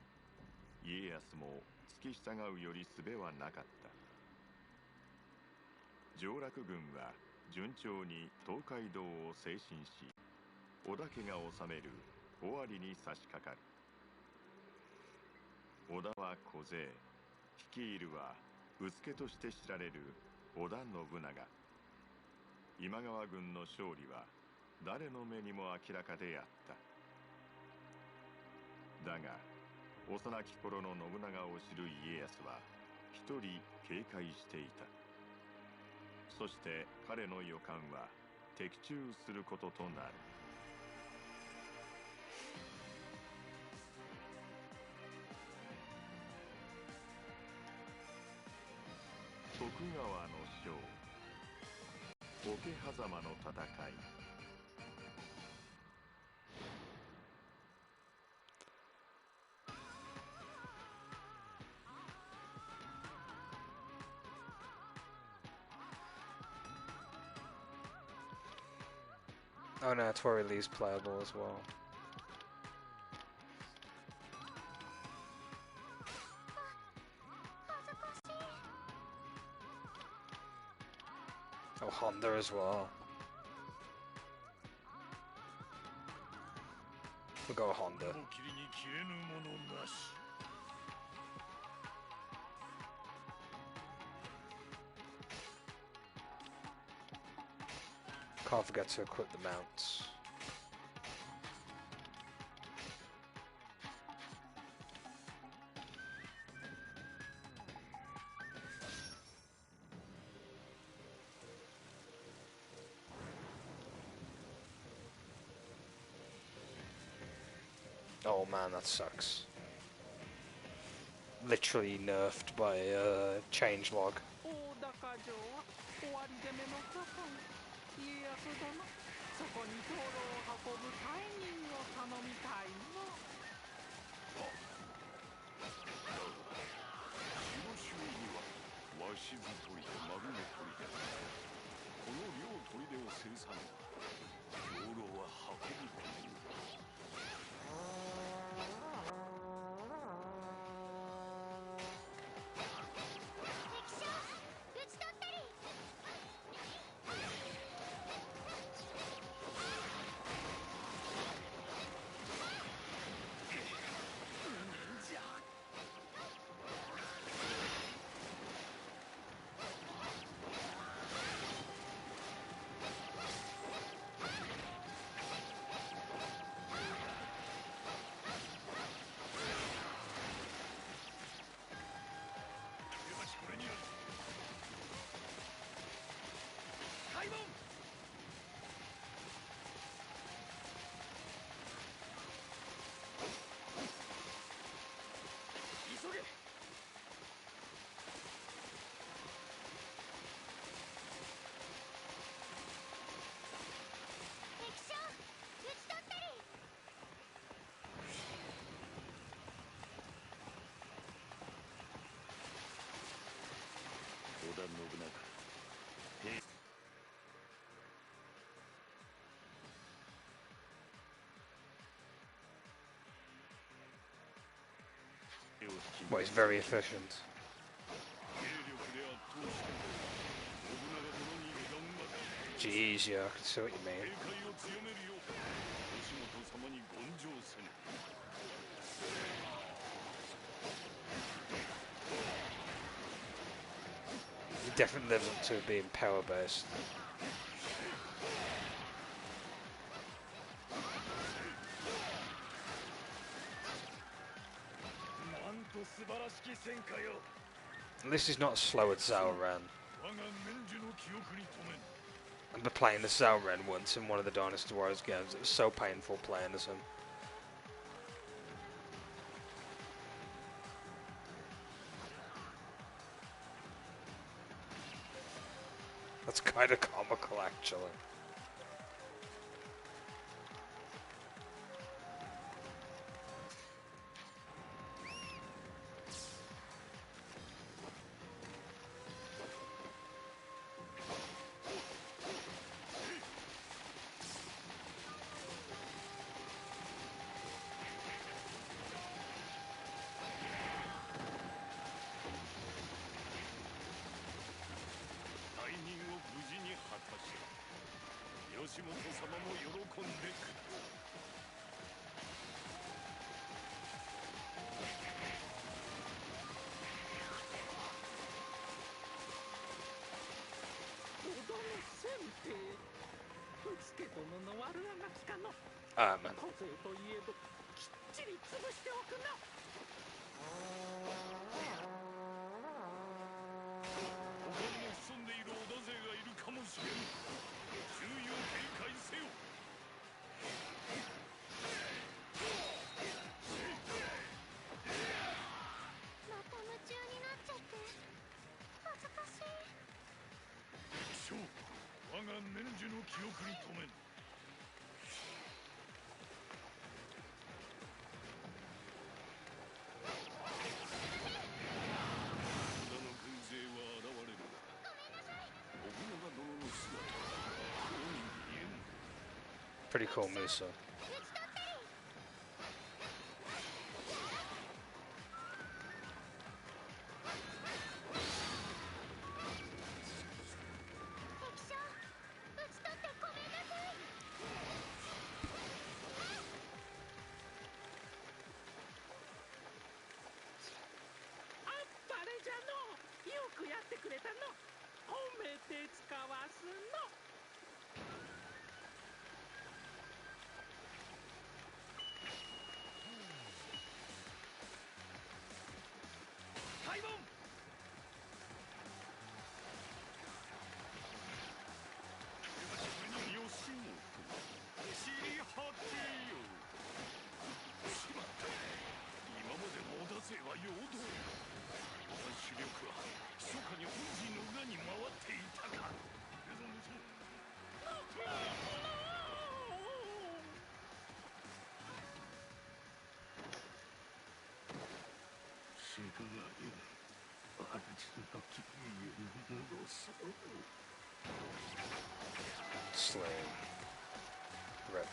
家康も付き従うより術はなかった。上洛軍は順調に東海道を西進し、織田家が治める尾張に差し掛かる。織田は小勢、率いるはうつけとして知られる織田信長。今川軍の勝利は誰の目にも明らかであった。だが幼き頃の信長を知る家康は一人警戒していた。そして彼の予感は的中することとなる。徳川の将、桶狭間の戦い。Oh no, Tori Lee's playable as well. Oh, Honda as well. We'll go Honda. 雲霧に消えぬものなし。Can't forget to equip the mounts. Oh man, that sucks. Literally nerfed by changelog. 大高城は終わり攻めのこと。家康殿、そこに灯籠を運ぶ大人を頼みたいの。広州には鷲津砦、丸根砦。この両砦を制さねば兵糧は運び込めぬ。Well, he's very efficient. Jeez, yeah, I can see what you mean. He definitely lives up to being power-based. At least he's not slow at Zaoran. I remember playing the Zaoran once in one of the Dynasty Warriors games. It was so painful playing as him. That's kind of comical, actually. Ah, man. Pretty cool Musa. Slain. Rip.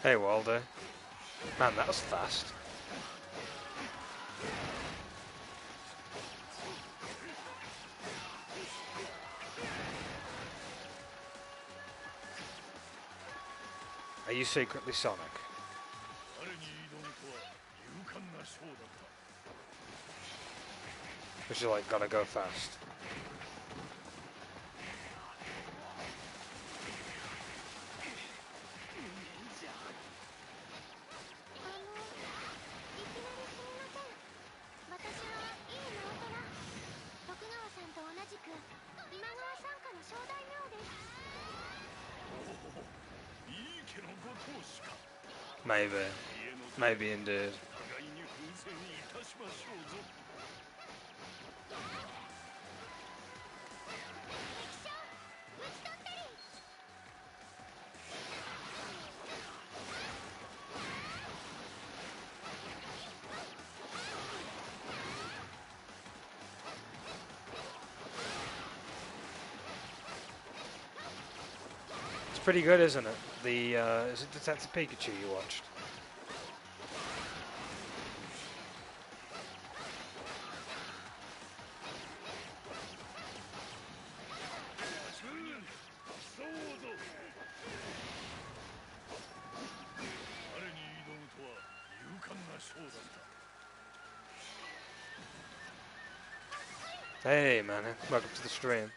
Hey Waldo. Man, that was fast. Are you secretly Sonic? Because you like gotta go fast. Maybe. Maybe indeed. 互いに奮戦いたしましょうぞ。 It's pretty good, isn't it? The is it Detective Pikachu you watched? Hey man, welcome to the stream.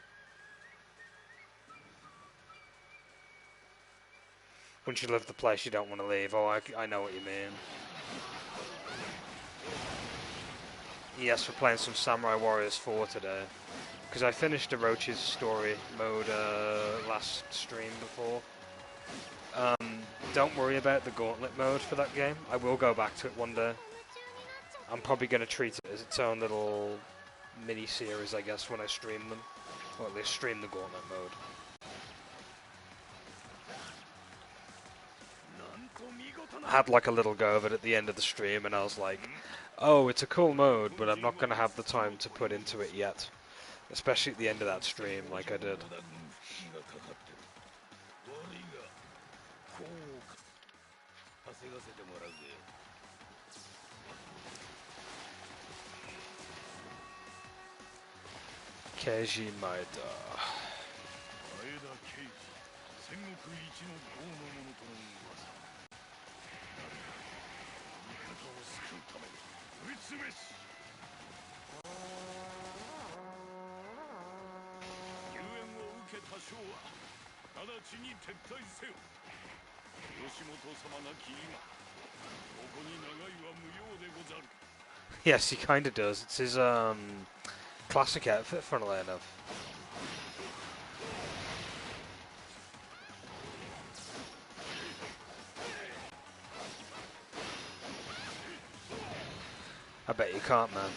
Once you love the place, you don't want to leave. Oh, I know what you mean. Yes, we're playing some Samurai Warriors 4 today. Because I finished Orochi's story mode last stream before. Don't worry about the gauntlet mode for that game. I will go back to it one day. I'm probably going to treat it as its own little mini-series, I guess, when I stream them. Or at least stream the gauntlet mode. I had like a little go of it at the end of the stream and I was like, oh, it's a cool mode, but I'm not going to have the time to put into it yet. Especially at the end of that stream, like I did. Keiji Maeda. 将は直ちに撤退せよ。吉本様なき今ここに長いは無用でござる。 Yes, he kind of does. It's his classic outfit, funnily enough. I bet you can't, man.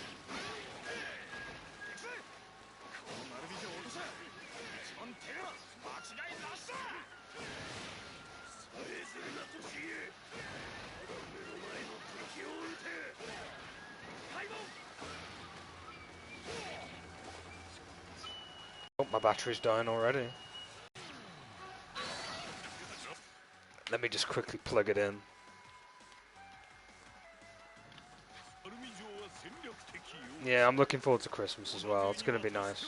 Oh, my battery's dying already. Let me just quickly plug it in. Yeah, I'm looking forward to Christmas as well. It's going to be nice.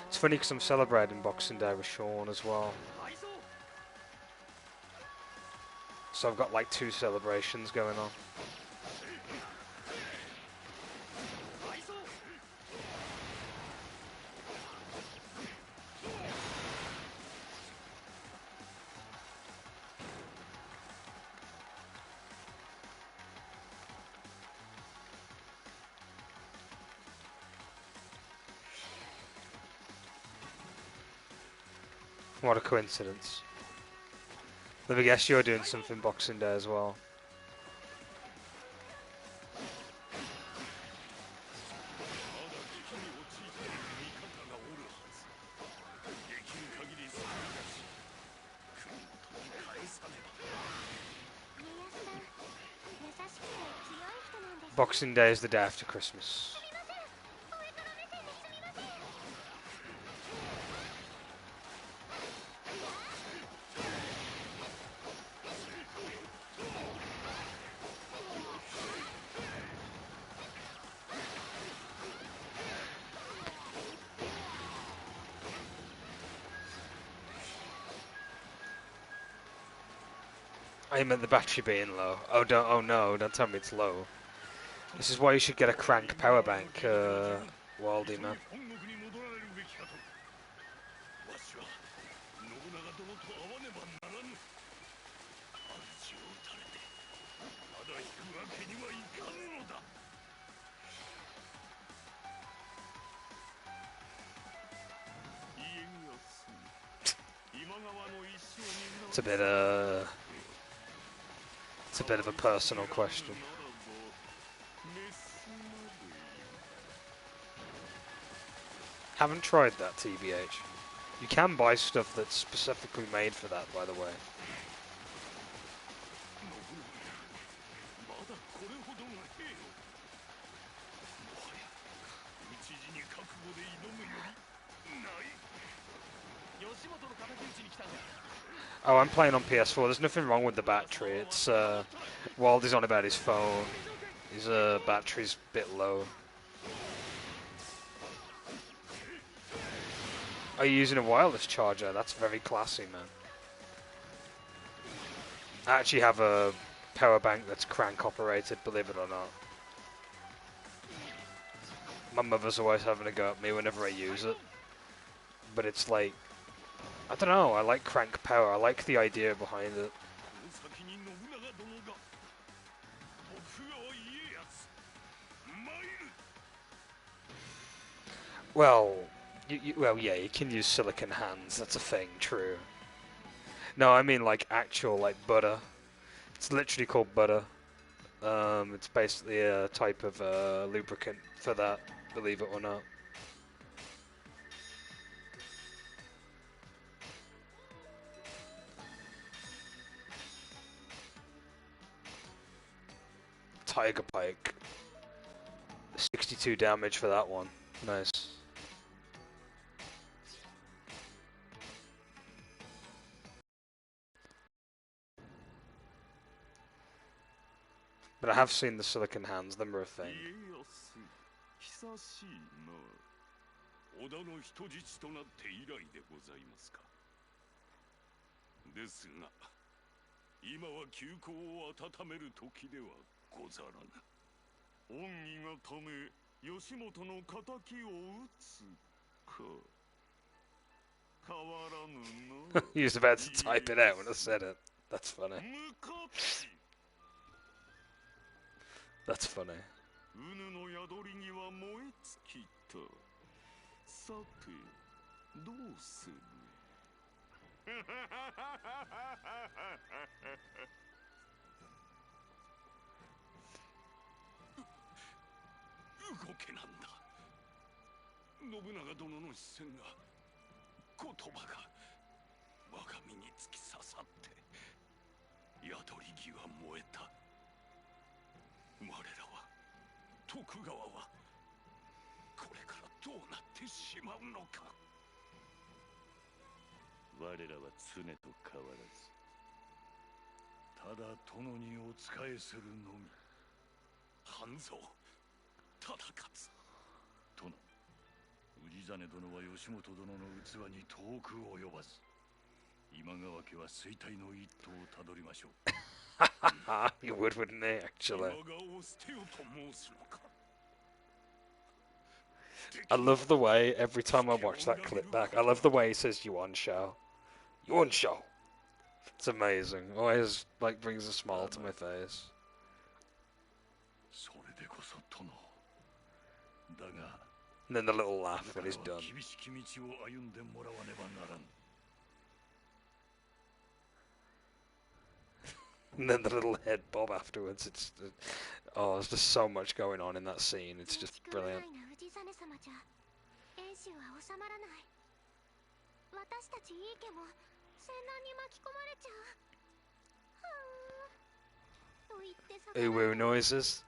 It's funny because I'm celebrating Boxing Day with Sean as well. So I've got like 2 celebrations going on. What a coincidence. Let me guess, you're doing something Boxing Day as well. Boxing Day is the day after Christmas. I meant the battery being low. Oh, no, don't tell me it's low. This is why you should get a crank power bank, Waldy, man. It's a bit it's a bit of a personal question. Haven't tried that, TBH. You can buy stuff that's specifically made for that, by the way. Oh, I'm playing on PS4. There's nothing wrong with the battery. It's Waldy's on about his phone. His battery's a bit low. Are you using a wireless charger? That's very classy, man. I actually have a power bank that's crank operated, believe it or not. My mother's always having a go at me whenever I use it. But it's like, I don't know, I like crank power. I like the idea behind it. Well, well, yeah, you can use silicon hands. That's a thing, true. No, I mean like actual, like butter. It's literally called butter. It's basically a type of lubricant for that, believe it or not. Tiger Pike. 62 damage for that one. Nice. But I have seen the silicon hands, them are a thing. 織田の人質となって以来でございますか。ですが、今は急行を温める時ではござらぬ。恩義がため、義元の仇を討つか。変わらぬな。He was about to type it out when I said it. That's funny. That's funny. うぬの宿りには燃え尽きた。さて、どうする？動けなんだ。信長殿の視線が、言葉が我が身に突き刺さって宿り木は燃えた。我らは徳川はこれからどうなってしまうのか。我らは常と変わらず、ただ殿にお仕えするのみ。半蔵、ただ勝つ。殿、氏真殿は義元殿の器に遠く及ばず、今川家は衰退の一途をたどりましょう。You would, wouldn't he, actually? I love the way, every time I watch that clip back, I love the way he says Yuan Shao. Yuan Shao! It's amazing. Always, like, brings a smile to my face. And then the little laugh when he's done. And then the little head bob afterwards. It's oh, there's just so much going on in that scene. It's just brilliant. Ooh noises.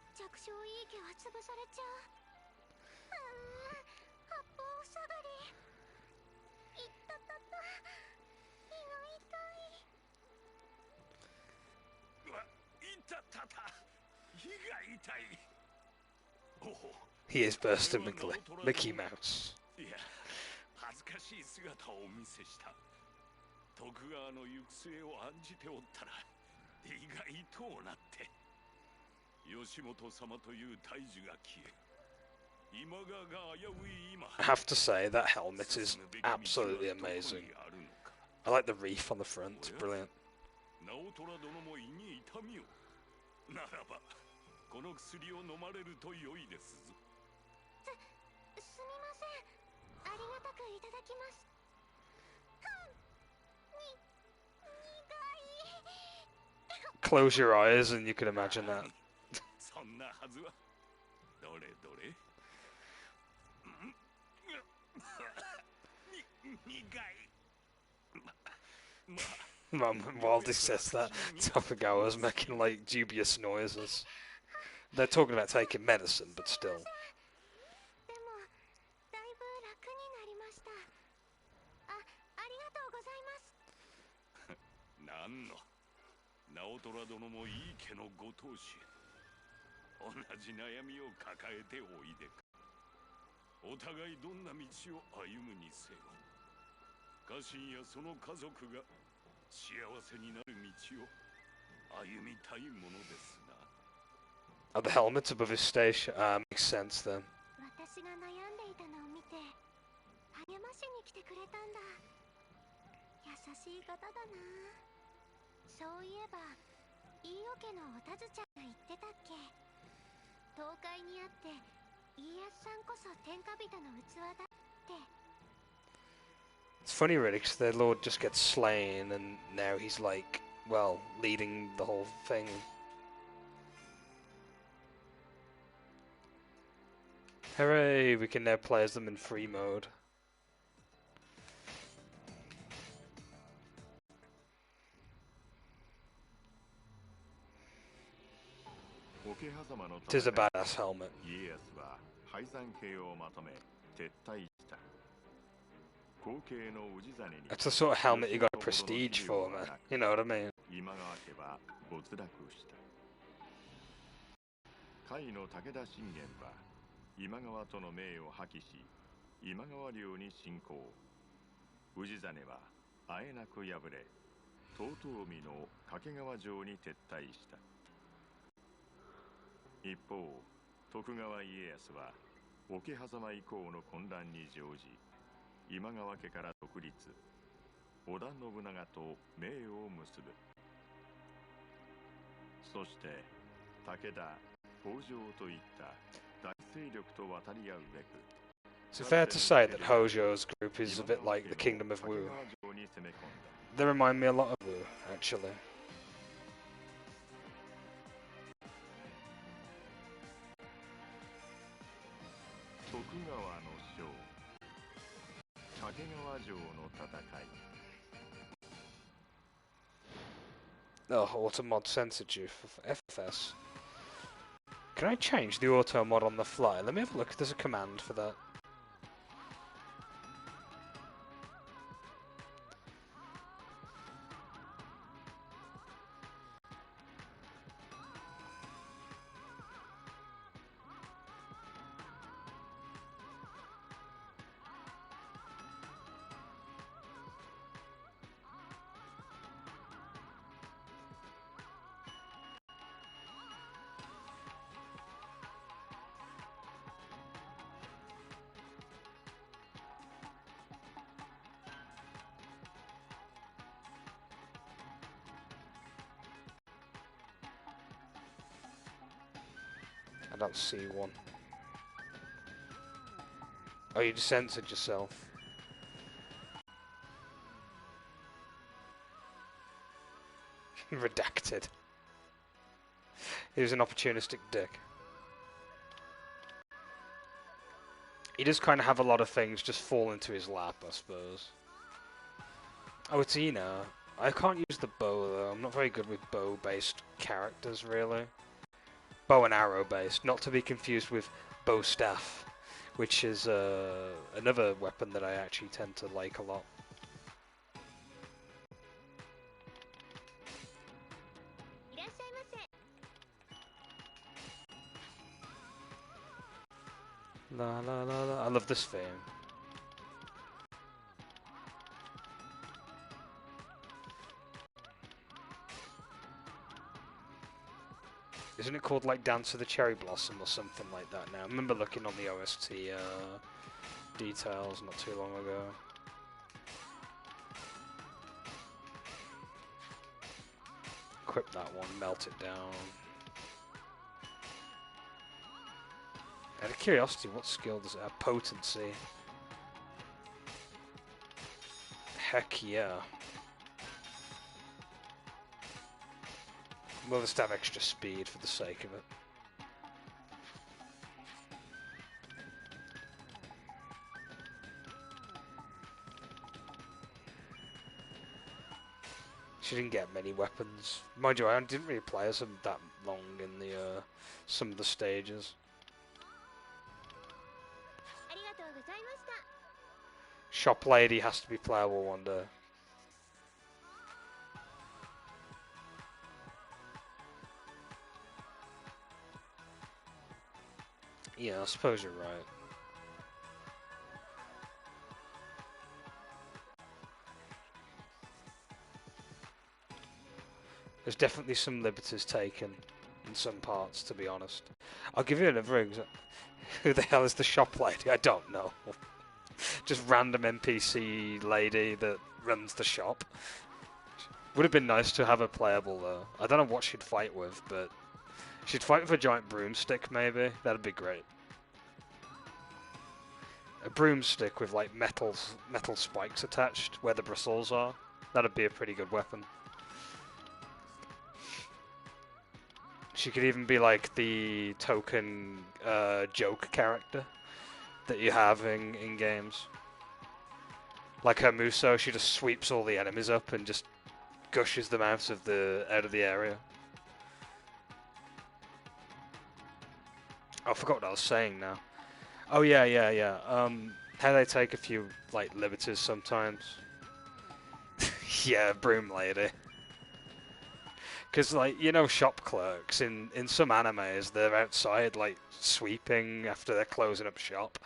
He is bursting with Mickey Mouse. 恥ずかしい姿をお見せした。徳川の行く末を案じておったら、意外となって。義元様という大樹が消え、今川が危うい今。I have to say that helmet is absolutely amazing. I like the reef on the front. It's brilliant. 直虎殿も胃に痛みを。ならば、この薬を飲まれると良いですぞ。すみません。ありがたくいただきます。に Close your eyes and you can imagine that. そんなはずは。どれどれ。苦い。While he says that, Tokugawa's making like dubious noises. They're talking about taking medicine, but still. でもだいぶ楽になりました。ありがとうございます。なんの。直虎殿もいい家のご当主。同じ悩みを抱えておいでか。お互いどんな道を歩むにせよ。家臣やその家族が幸せになる道を歩みたいものですな。Oh, the helmet's above his station. Makes sense then. 私が悩んでいたのを見て励ましに来てくれたんだ。優しい方だな。そういえば飯尾家のおたずちゃんが言ってたっけ。東海にあって家康さんこそ天下人の器だって。 It's funny really, because their lord just gets slain and now he's like, well, leading the whole thing. Hooray, we can now play as them in free mode. It is a badass helmet. It's the sort of helmet you got prestige for, man. You know what I mean? 甲斐の武田信玄は今川との盟を破棄し今川領に侵攻。氏真はあえなく敗れ遠江の掛川城に撤退した。一方徳川家康は桶狭間以降の混乱に乗じ今川家から独立、織田信長と盟を結ぶ。そして武田、北条といった大勢力と渡り合うべく。 Is it fair to say that Hojo's group is a bit like the Kingdom of Wu? They remind me a lot of Wu, actually. 徳川の将、掛川城の戦い。 Oh, auto mod censored for FFS. Can I change the auto mod on the fly? Let me have a look if there's a command for that. I don't see one. Oh, you just censored yourself. Redacted. He was an opportunistic dick. He does kind of have a lot of things just fall into his lap, I suppose. Oh, it's Ina. I can't use the bow, though. I'm not very good with bow-based characters, really. Bow and arrow based, not to be confused with bow staff, which is another weapon that I actually tend to like a lot. La la la la. I love this theme. Isn't it called like Dance of the Cherry Blossom or something like that now? I remember looking on the OST details not too long ago. Equip that one, melt it down. Out of curiosity, what skill does it have? Potency. Heck yeah. We'll just have extra speed for the sake of it. She didn't get many weapons. Mind you, I didn't really play as that long in the some of the stages. Shop Lady has to be playable one day. Yeah, I suppose you're right. There's definitely some liberties taken in some parts, to be honest. I'll give you another example. Who the hell is the shop lady? I don't know. Just random NPC lady that runs the shop. Would have been nice to have her playable though. I don't know what she'd fight with, but she'd fight with a giant broomstick maybe. That'd be great. A broomstick with like metal spikes attached where the bristles are. That'd be a pretty good weapon. She could even be like the token joke character that you have in games. Like her Muso, she just sweeps all the enemies up and just gushes them out of the area. Oh, I forgot what I was saying now. Oh yeah. How they take a few like liberties sometimes. Yeah, broom lady. Because, like, you know, shop clerks in some animes, they're outside, like, sweeping after they're closing up shop.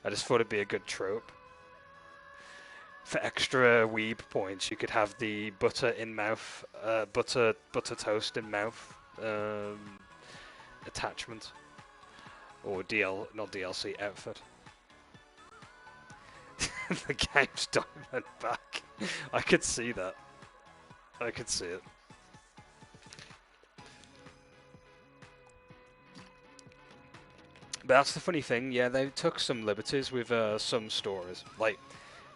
I just thought it'd be a good trope. For extra weeb points, you could have the butter in mouth, butter toast in mouth attachment, or not DLC outfit. The game's diamond back. I could see that. I could see it. But that's the funny thing, yeah, they took some liberties with some stories. Like,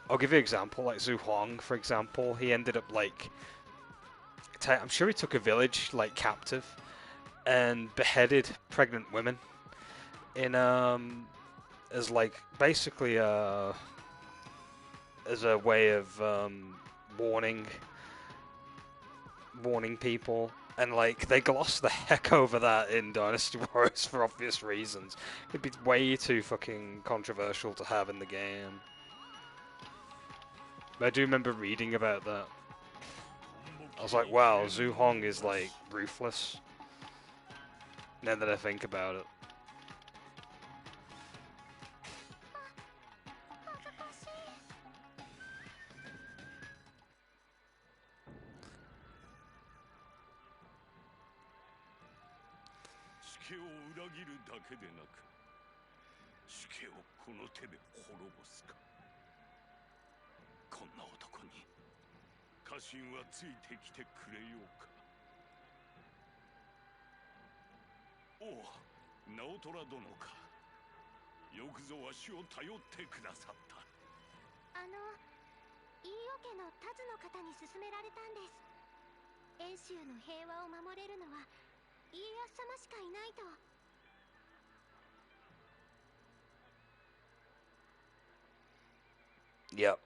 I'll give you an example, like Zhu Huang, for example, he ended up, like, I'm sure he took a village, like, captive, and beheaded pregnant women in, as, like, basically, as a way of, warning people. And, like, they glossed the heck over that in Dynasty Warriors for obvious reasons. It'd be way too fucking controversial to have in the game. But I do remember reading about that. I was like, wow, Zhu Hong is, like, ruthless. Now that I think about it. Yep.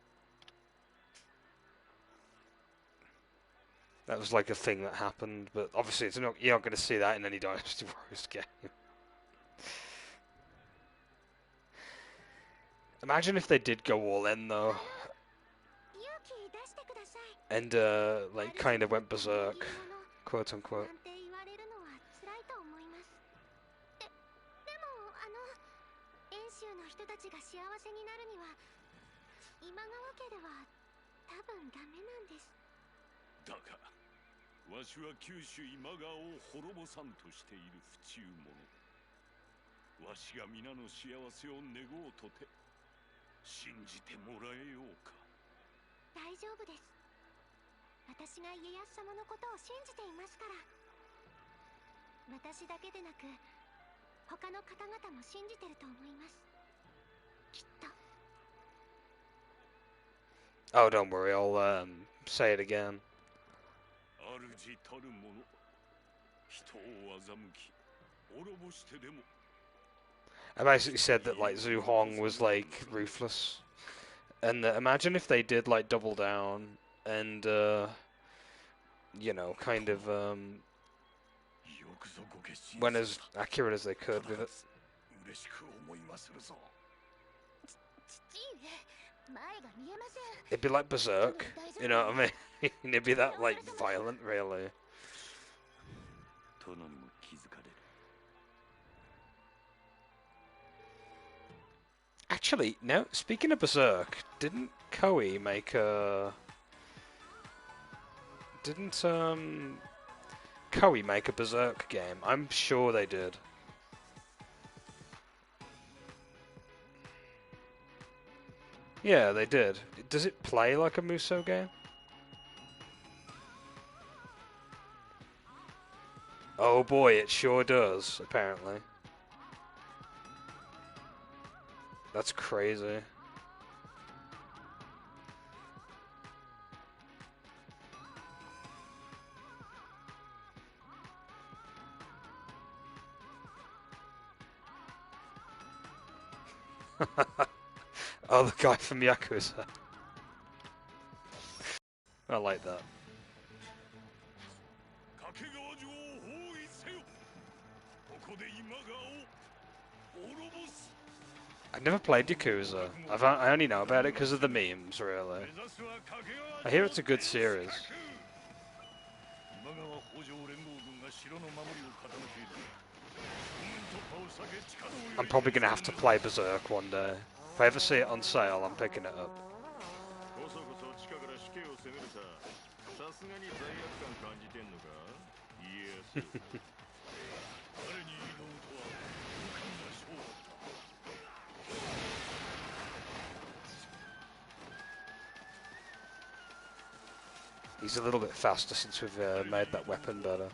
That was like a thing that happened, but obviously it's not, you're not going to see that in any Dynasty Warriors game. Imagine if they did go all in though. And like kind of went berserk, quote unquote. Oh, don't worry, I'll say it again. I basically said that like Zhu Hong was like ruthless, and imagine if they did like double down and you know, kind of went as accurate as they could with it. It'd be like Berserk, you know what I mean? It'd be that like violent, really. Actually, no. Speaking of Berserk, didn't Koei make a? Didn't Koei make a Berserk game? I'm sure they did. Yeah, they did. Does it play like a Musou game? Oh boy, it sure does, apparently. That's crazy. Oh, the guy from Yakuza. I like that. I've never played Yakuza. I only know about it because of the memes, really. I hear it's a good series. I'm probably going to have to play Berserk one day. If I ever see it on sale, I'm picking it up. He's a little bit faster since we've made that weapon better.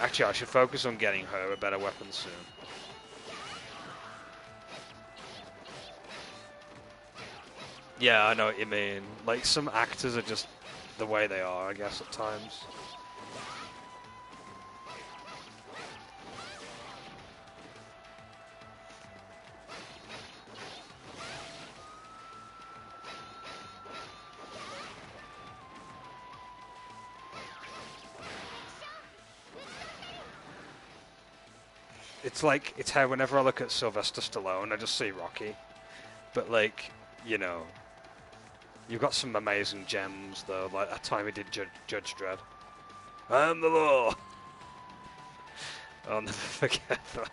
Actually, I should focus on getting her a better weapon soon. Yeah, I know what you mean. Like, some actors are just the way they are, I guess, at times. It's like, it's how whenever I look at Sylvester Stallone, I just see Rocky. But, like, you know, you've got some amazing gems, though. Like that time he did Judge Dredd. I am the law! I'll never forget that.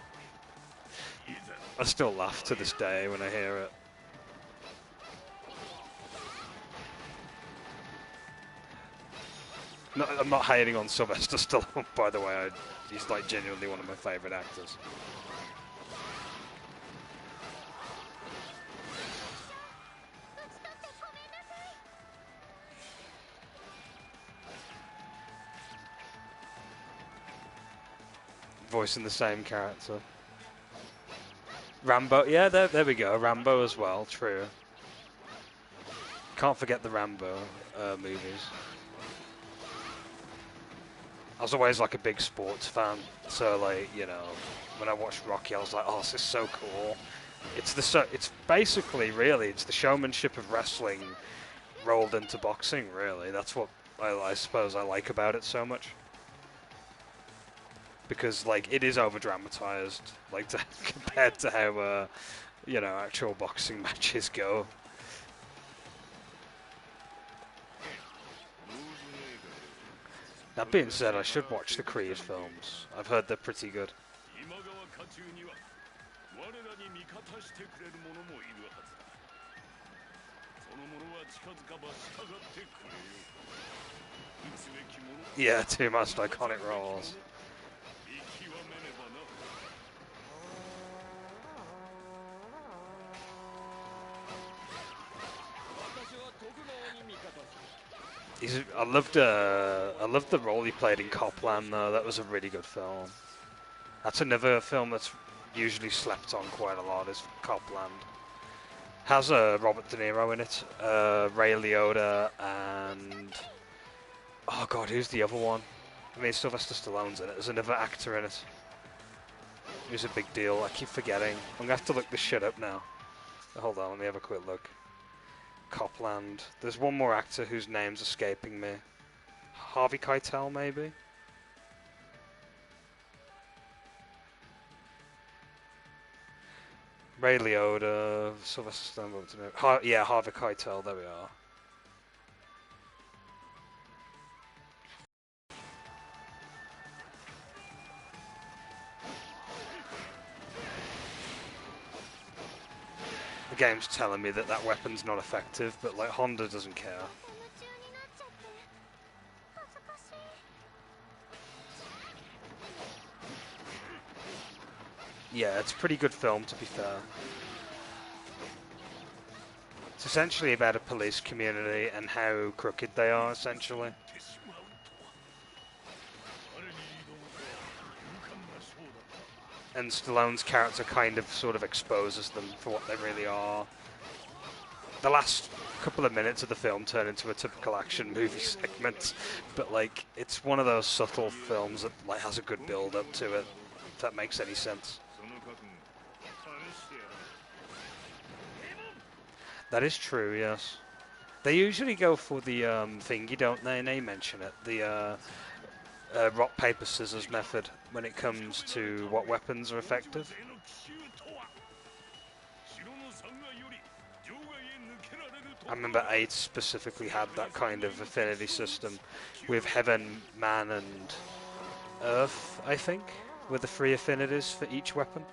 I still laugh to this day when I hear it. No, I'm not hating on Sylvester Stallone, by the way. He's like genuinely one of my favourite actors. Voicing the same character. Rambo, yeah, there we go. Rambo as well, true. Can't forget the Rambo movies. I was always like a big sports fan, so like, you know, when I watched Rocky, I was like, oh, this is so cool. It's basically, really, it's the showmanship of wrestling rolled into boxing, really. That's what I suppose I like about it so much. Because, like, it is over-dramatized, like, compared to how, you know, actual boxing matches go. That being said, I should watch the Creed films. I've heard they're pretty good. Yeah, two most iconic roles. I loved the role he played in Copland, though. That was a really good film. That's another film that's usually slept on quite a lot, is Copland. Has Robert De Niro in it, Ray Liotta, and Oh god, who's the other one? I mean, Sylvester Stallone's in it. There's another actor in it. Who's a big deal. I keep forgetting. I'm gonna have to look this shit up now. Hold on, let me have a quick look. Copland. There's one more actor whose name's escaping me. Harvey Keitel, maybe? Ray Liotta, Sylvester Stallone. Yeah, Harvey Keitel, there we are. The game's telling me that that weapon's not effective, but like Honda doesn't care. 夢中になっちゃって恥ずかしい。 Yeah, it's a pretty good film, to be fair. It's essentially about a police community and how crooked they are, essentially. And Stallone's character kind of sort of exposes them for what they really are. The last couple of minutes of the film turn into a typical action movie segment, but like it's one of those subtle films that like has a good build up to it, if that makes any sense. That is true, yes. They usually go for the thingy, don't they? And they mention it, the rock, paper, scissors method when it comes to what weapons are effective. I remember 8 specifically had that kind of affinity system with Heaven, Man and Earth, I think, with the 3 affinities for each weapon.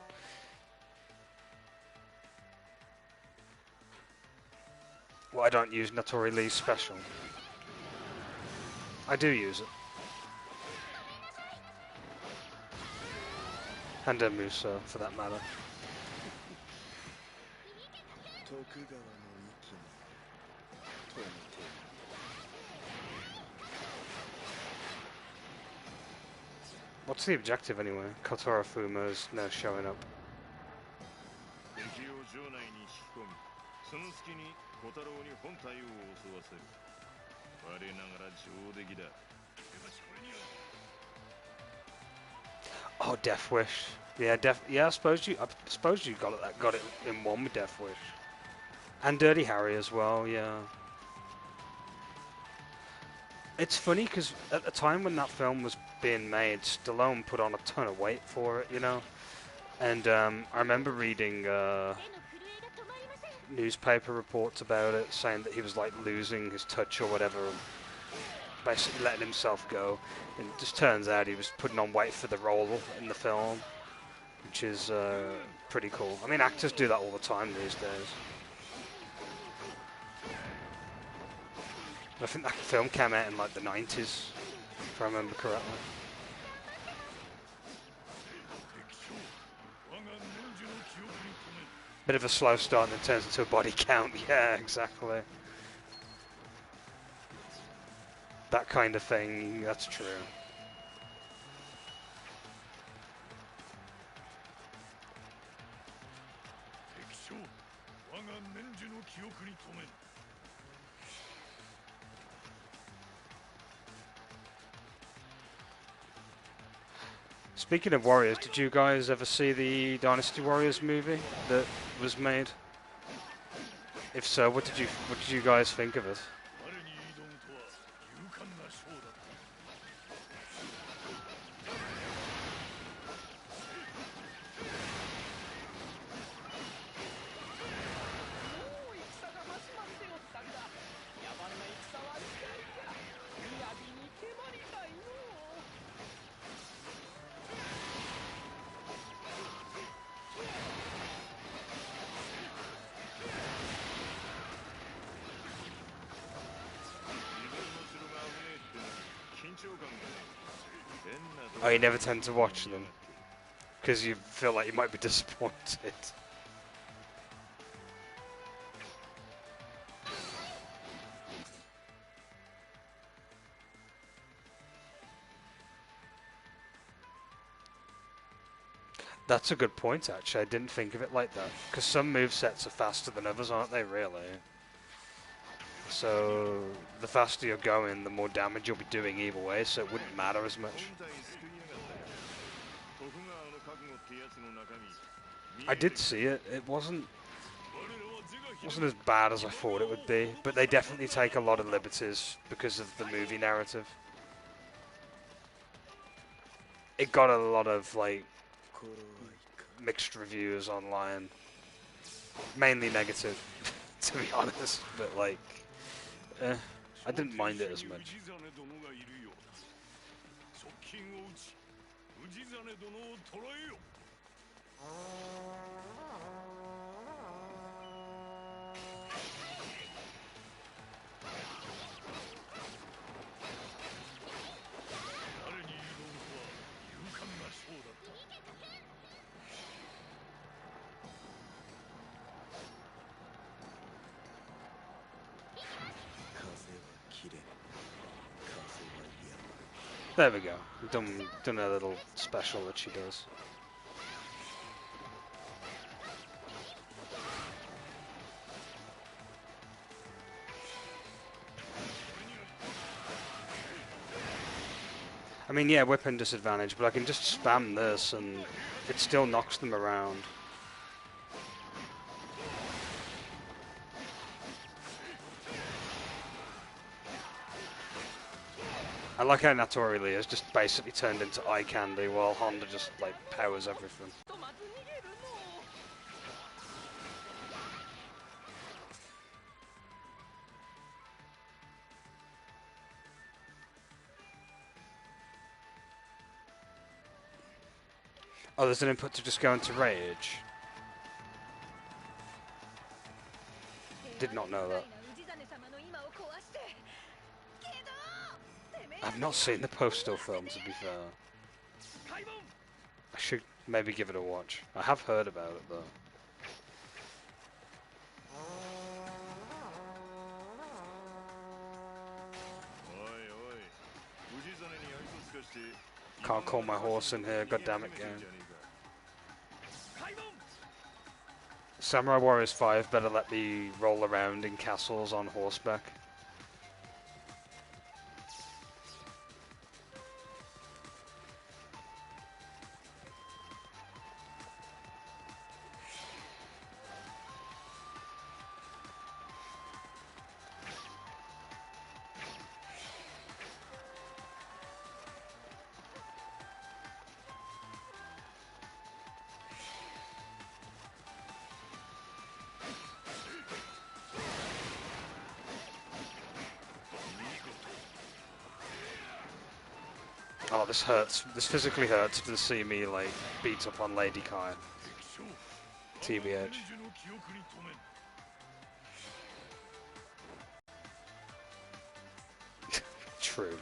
Well, I don't use Natori Lee's special. I do use it. And Musa, for that matter. What's the objective anyway? Kotora Fuma's now showing up. Oh, Death Wish. Yeah, I suppose you got it in one with Death Wish. And Dirty Harry as well, yeah. It's funny because at the time when that film was being made, Stallone put on a ton of weight for it, you know. And I remember reading newspaper reports about it, saying that he was like losing his touch or whatever, and basically letting himself go. And it just turns out he was putting on weight for the role in the film, which is pretty cool. I mean, actors do that all the time these days. I think that film came out in like the 90s, if I remember correctly. Bit of a slow start and it turns into a body count. Yeah, exactly. That kind of thing, that's true. Speaking of Warriors, did you guys ever see the Dynasty Warriors movie that was made? If so, what did you guys think of it? Oh, you never tend to watch them because you feel like you might be disappointed. That's a good point, actually. I didn't think of it like that. Because some movesets are faster than others, aren't they, really? So the faster you're going, the more damage you'll be doing either way, so it wouldn't matter as much. I did see it. It wasn't as bad as I thought it would be, but they definitely take a lot of liberties because of the movie narrative. It got a lot of like mixed reviews online, mainly negative, to be honest. But like, I didn't mind it as much. 綺麗、風は嫌がる。 There we go. Done a little special that she does. I mean, yeah, weapon disadvantage, but I can just spam this and it still knocks them around. I like how Natori has just basically turned into eye candy while Honda just like powers everything. Oh, there's an input to just go into rage. Did not know that. I've not seen the Postal film, to be fair. I should maybe give it a watch. I have heard about it, though. Can't call my horse in here, goddammit game. Samurai Warriors 5 better let me roll around in castles on horseback. Oh, this hurts. This physically hurts to see me, like, beat up on Lady Kai. TBH. True.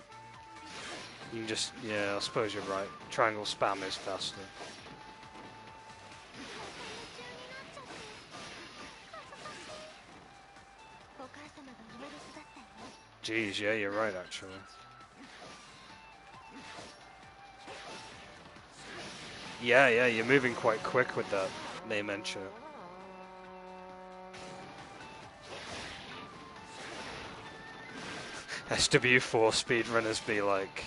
You can just, yeah, I suppose you're right. Triangle spam is faster. Jeez, yeah, you're right, actually. Yeah, you're moving quite quick with that name entry. SW4 speedrunners be like...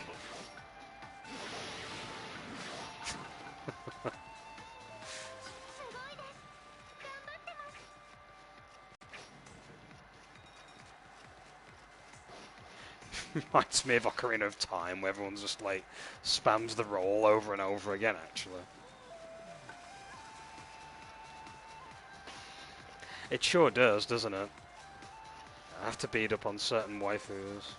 Reminds me of Ocarina of Time, where everyone's just like spams the roll over and over again, actually. It sure does, doesn't it? I have to beat up on certain waifus.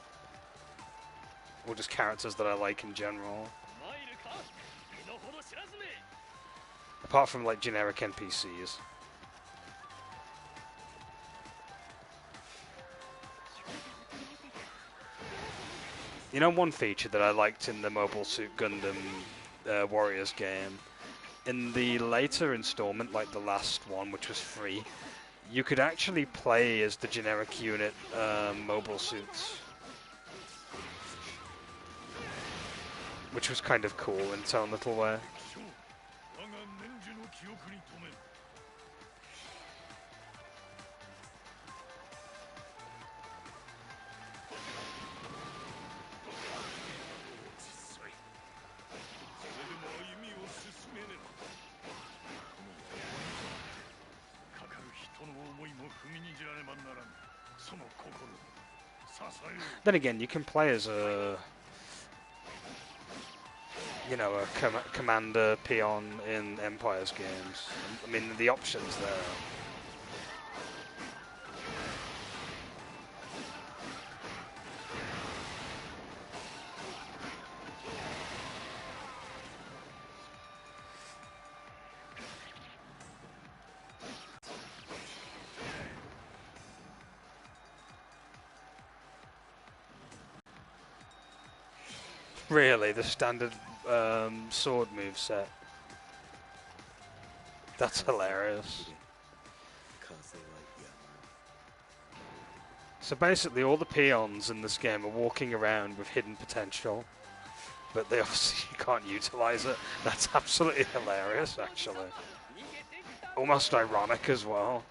Or just characters that I like in general. Apart from like generic NPCs. You know one feature that I liked in the Mobile Suit Gundam Warriors game? In the later installment, like the last one, which was free, you could actually play as the generic unit mobile suits. Which was kind of cool in its own little way. Then again, you can play as a, you know, a commander peon in Empire's games. I mean, the options there. Really, the standard sword move set. That's hilarious. So basically, all the peons in this game are walking around with hidden potential, but they obviously can't utilize it. That's absolutely hilarious, actually. Almost ironic as well.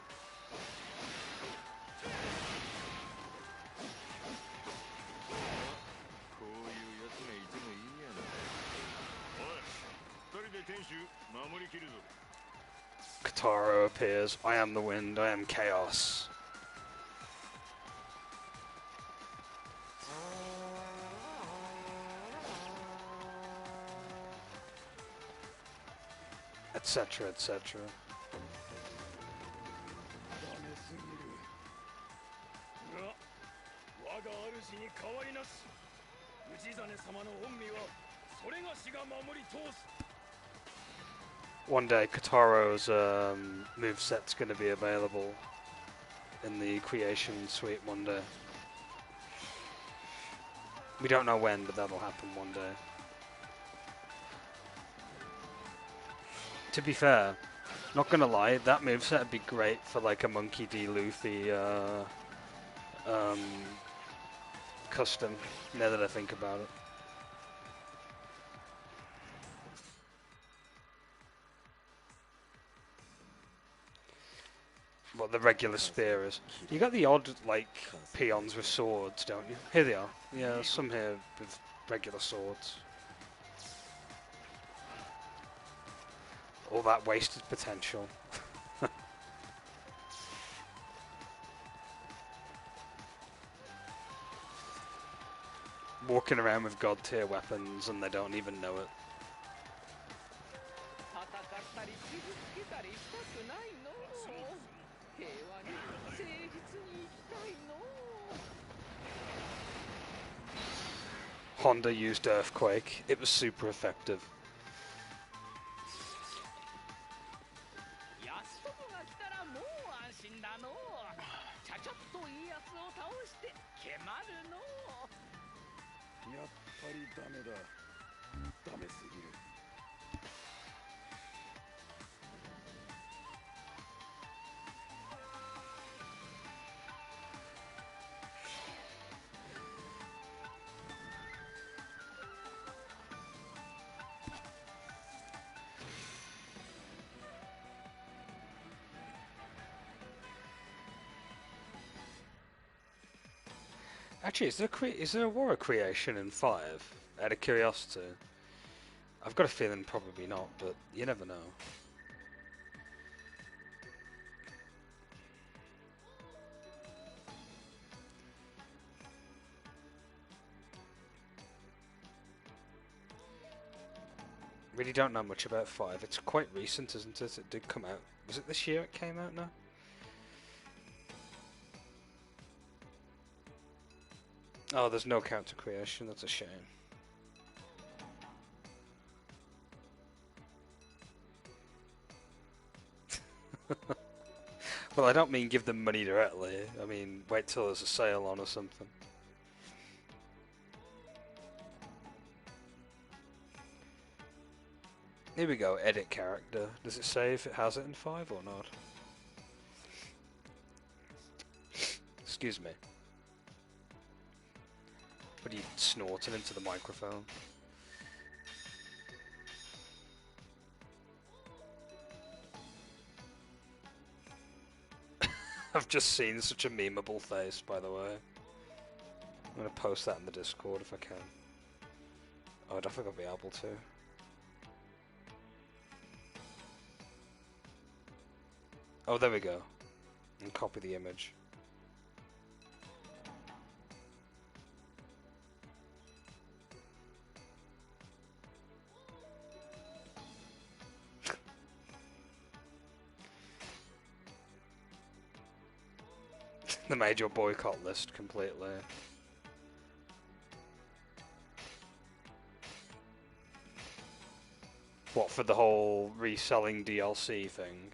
Kataro appears. I am the wind, I am chaos. Etc, etc. One day, Kataro's moveset's going to be available in the Creation Suite one day. We don't know when, but that'll happen one day. To be fair, not gonna lie, that moveset would be great for like a Monkey D. Luffy custom, now that I think about it. What the regular spear is. You got the odd, like, peons with swords, don't you? Here they are. Yeah, there's some here with regular swords. All that wasted potential. Walking around with god tier weapons and they don't even know it. Honda used Earthquake. It was super effective. Actually, is there a Warrior Creation in 5? Out of curiosity. I've got a feeling probably not, but you never know. Really don't know much about 5. It's quite recent, isn't it? It did come out. Was it this year it came out now? Oh, there's no counter creation. That's a shame. Well, I don't mean give them money directly. I mean, wait till there's a sale on or something. Here we go, edit character. Does it say if it has it in 5 or not? Excuse me. But he snorted into the microphone. I've just seen such a memeable face, by the way. I'm gonna post that in the Discord if I can. Oh, I don't think I'll be able to. Oh, there we go. And copy the image. They made your boycott list completely. What, for the whole reselling DLC thing?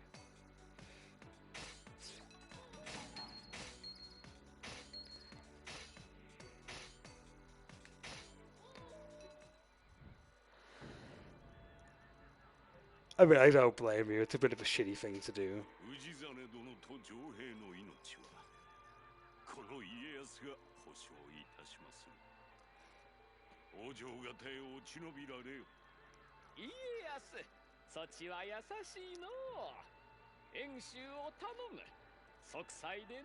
I mean, I don't blame you. It's a bit of a shitty thing to do. 氏真殿と城兵の命はこの家康が保証いたします。北条が手を落ち延びられよ。家康、そちは優しいのう。演習を頼む。息災で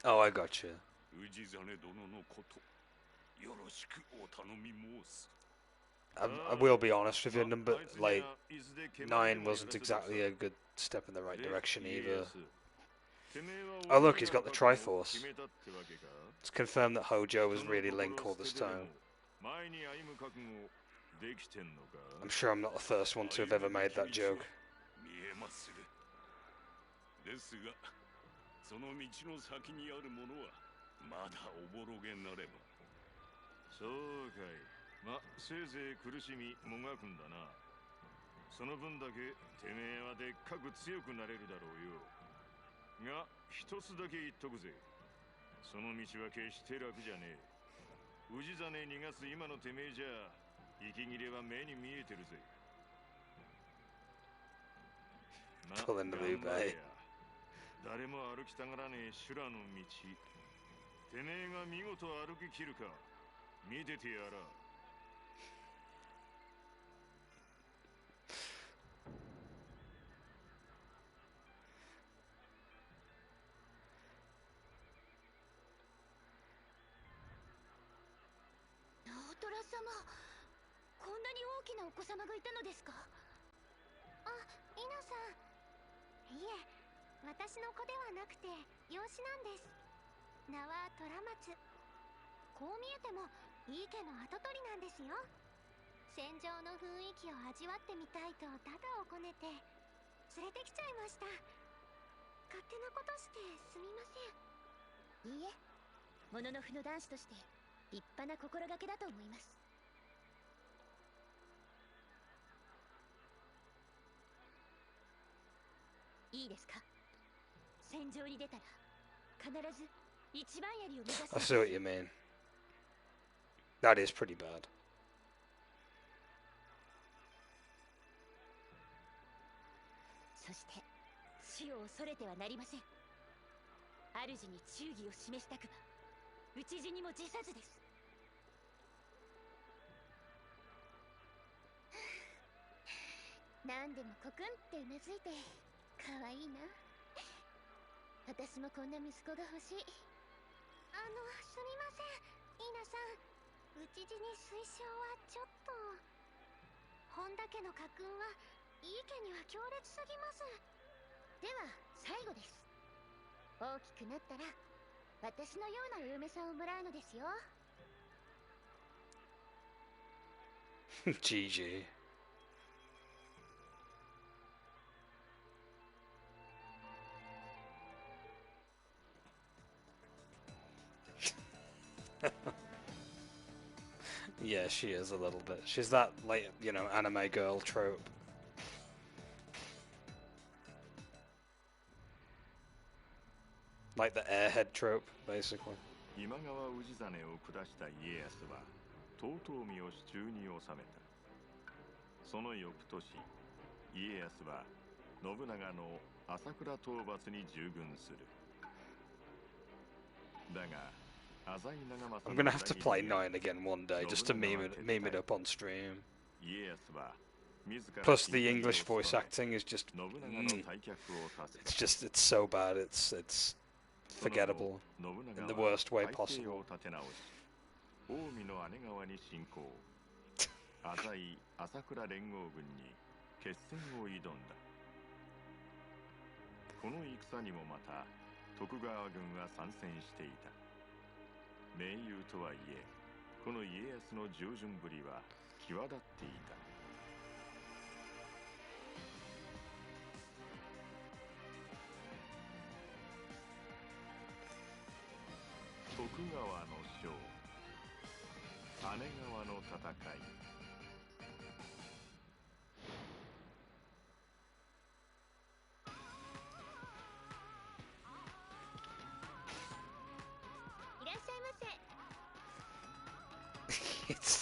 な。Oh, I got you. 氏真殿のこと、よろしくお頼み申す。I will be honest with you, number like 9 wasn't exactly a good step in the right direction either. Oh look, he's got the Triforce. It's confirmed that Hojo was really Link all this time. I'm sure I'm not the first one to have ever made that joke. ですが、その道の先にあるものはまだおぼろげなれば。そうかい。ま、せいぜい苦しみもがくんだな。その分だけてめえはでっかく強くなれるだろうよ。が、一つだけ言っとくぜ。その道は決して楽じゃねえ。氏真逃がす今のてめえじゃ、息切れは目に見えてるぜ。ま、頑張れや。誰も歩きたがらねえ修羅の道。てめえが見事歩き切るか、見ててやら。トラ様、こんなに大きなお子様がいたのですか？あ、イナさん。いえ、私の子ではなくて養子なんです。名は虎松。こう見えても井伊家の跡取りなんですよ。戦場の雰囲気を味わってみたいとダダをこねて連れてきちゃいました。勝手なことしてすみません。いいえ、もののふの男子として立派な心がけだと思います。いいですか？戦場に出たら必ず一番槍を目指す。 I see what you mean. That is pretty bad. そして死を恐れてはなりません。主に忠義を示したくば討ち死にも辞さずです。何でもコクンってうなずいて可愛いな。私もこんな息子が欲しい。すみません、イーナさん。討ち死に推奨はちょっと。本田家の家訓は井伊家には強烈すぎます。では最後です。大きくなったら私のようなお嫁さんをもらうのですよ。GG. Yeah, she is a little bit. She's that, like, you know, anime girl trope. Like the airhead trope, basically. 今川氏真を下した家康は遠江を手中に収めた。その翌年、家康は信長の朝倉討伐に従軍する。だが I'm gonna have to play 9 again one day just to meme it up on stream. Plus the English voice acting is just it's so bad, it's forgettable in the worst way possible. 近江の姉川に侵攻。浅井朝倉連合軍に決戦を挑んだ。この戦にもまた徳川軍は参戦していた。盟友とはいえ、この家康の従順ぶりは際立っていた。徳川の将姉川の戦い。いらっしゃいませ。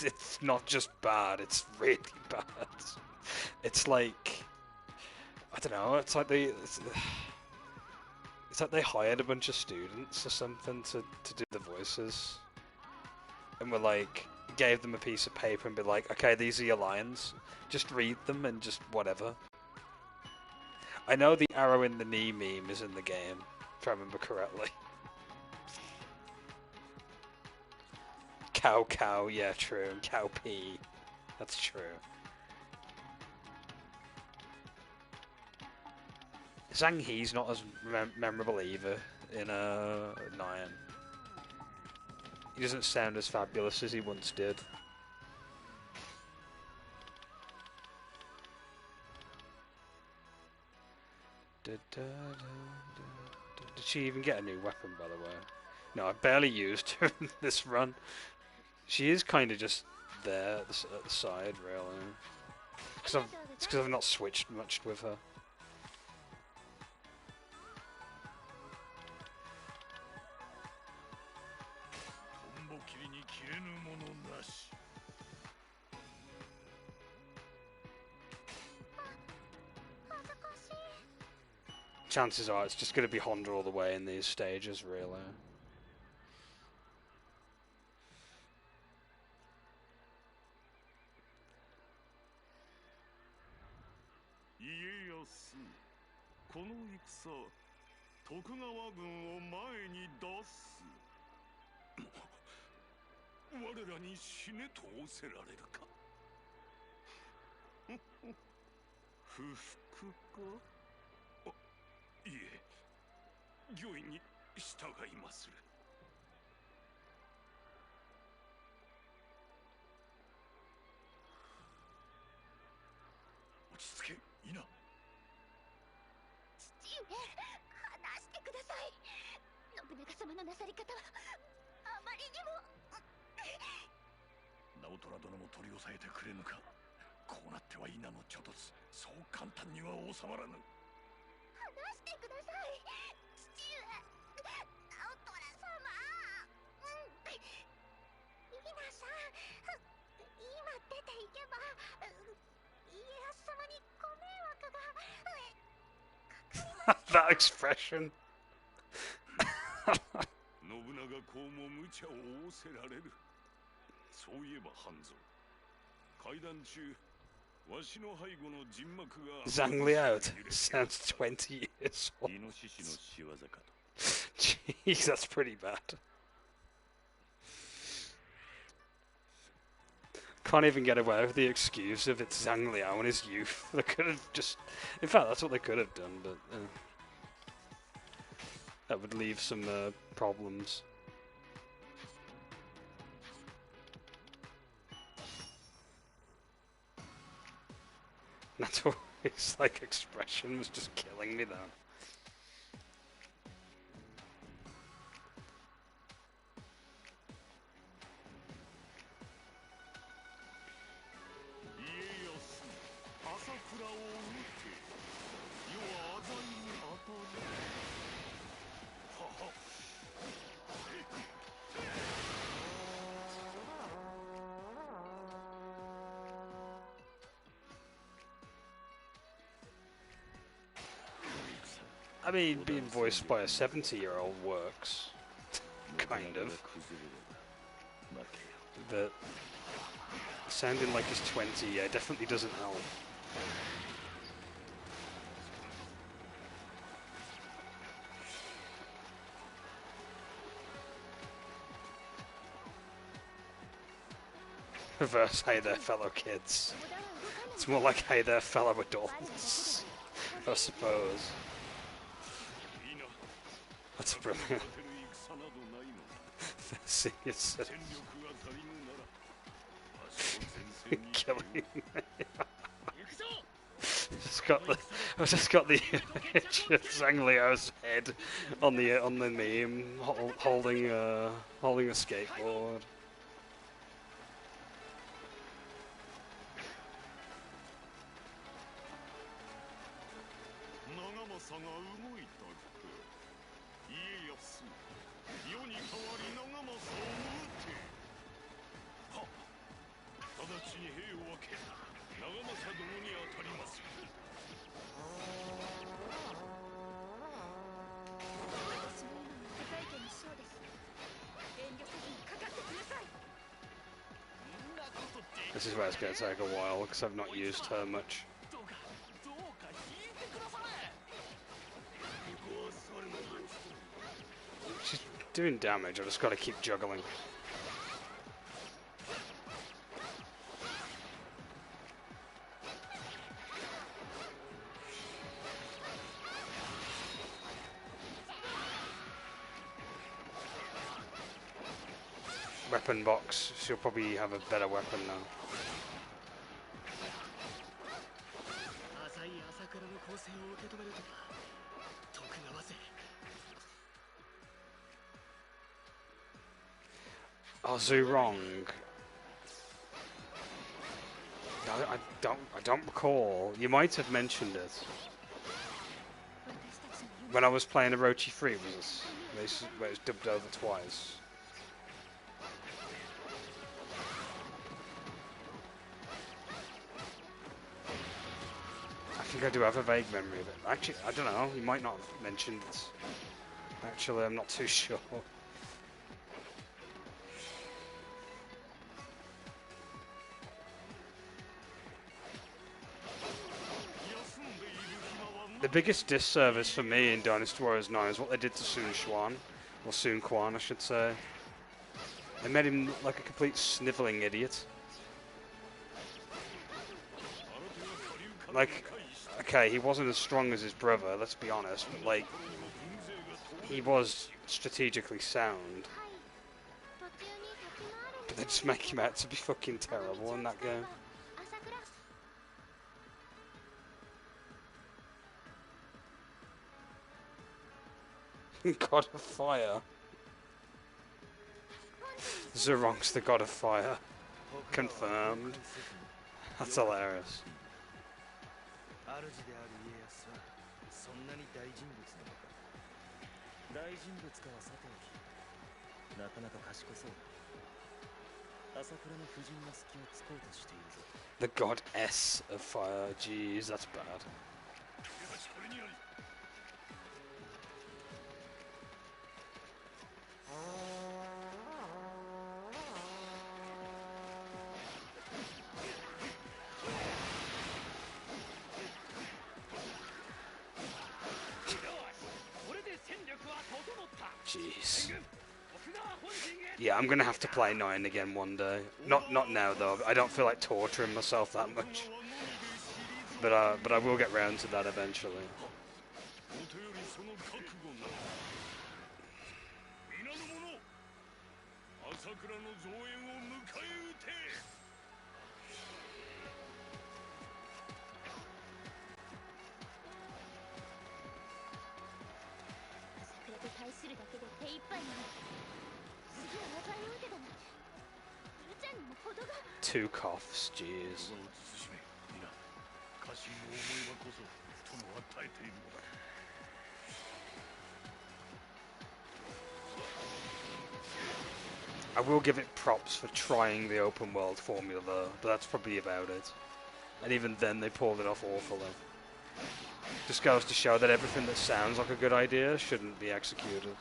It's not just bad, it's really bad. It's like, I don't know, it's like it's like they hired a bunch of students or something to do the voices, and were like, gave them a piece of paper and be like, okay, these are your lines, just read them and just whatever. I know the arrow in the knee meme is in the game, if I remember correctly. Cow cow, yeah, true, and cow pee, that's true. Zhang He's not as memorable either in 9. He doesn't sound as fabulous as he once did. Did she even get a new weapon, by the way? No, I barely used her in this run. She is kind of just there at the side, really. It's because I've not switched much with her. Chances are it's just going to be Honda all the way in these stages, really. That expression. Zhang Liao sounds 20 years old. Jeez, that's pretty bad. Can't even get away with the excuse of it's Zhang Liao in his youth. They could have just... In fact, that's what they could have done, but... that would leave some problems. That's what his like expression was just killing me though. I mean, being voiced by a 70-year-old works, kind of, but sounding like he's 20, yeah, definitely doesn't help. Reverse, hey there, fellow kids. It's more like, hey there, fellow adults, I suppose. That's brilliant. Killing me. I've just got the image of Zanglio's head on the meme, holding a skateboard. 'This is where it's going to take a while, because I've not used her much. She's doing damage, I just got to keep juggling. Weapon box, she'll probably have a better weapon now. Oh, Zurong. I don't recall. You might have mentioned it when I was playing Orochi 3. Was this where it was dubbed over twice? I think I do have a vague memory of it. Actually, I don't know. You might not have mentioned it. Actually, I'm not too sure. The biggest disservice for me in Dynasty Warriors 9 is what they did to Sun Quan, or Sun Quan, I should say. They made him look like a complete snivelling idiot. Like, okay, he wasn't as strong as his brother, let's be honest, but like, he was strategically sound. But they just make him out to be fucking terrible in that game. God of Fire. Zurong's the God of Fire. Confirmed. That's hilarious. The Goddess of Fire. Jeez, that's bad. Jeez. Yeah, I'm gonna have to play 9 again one day. Not now though. I don't feel like torturing myself that much. But I will get round to that eventually. Two coughs, jeez. I will give it props for trying the open world formula though, but that's probably about it. And even then they pulled it off awfully. Just goes to show that everything that sounds like a good idea shouldn't be executed.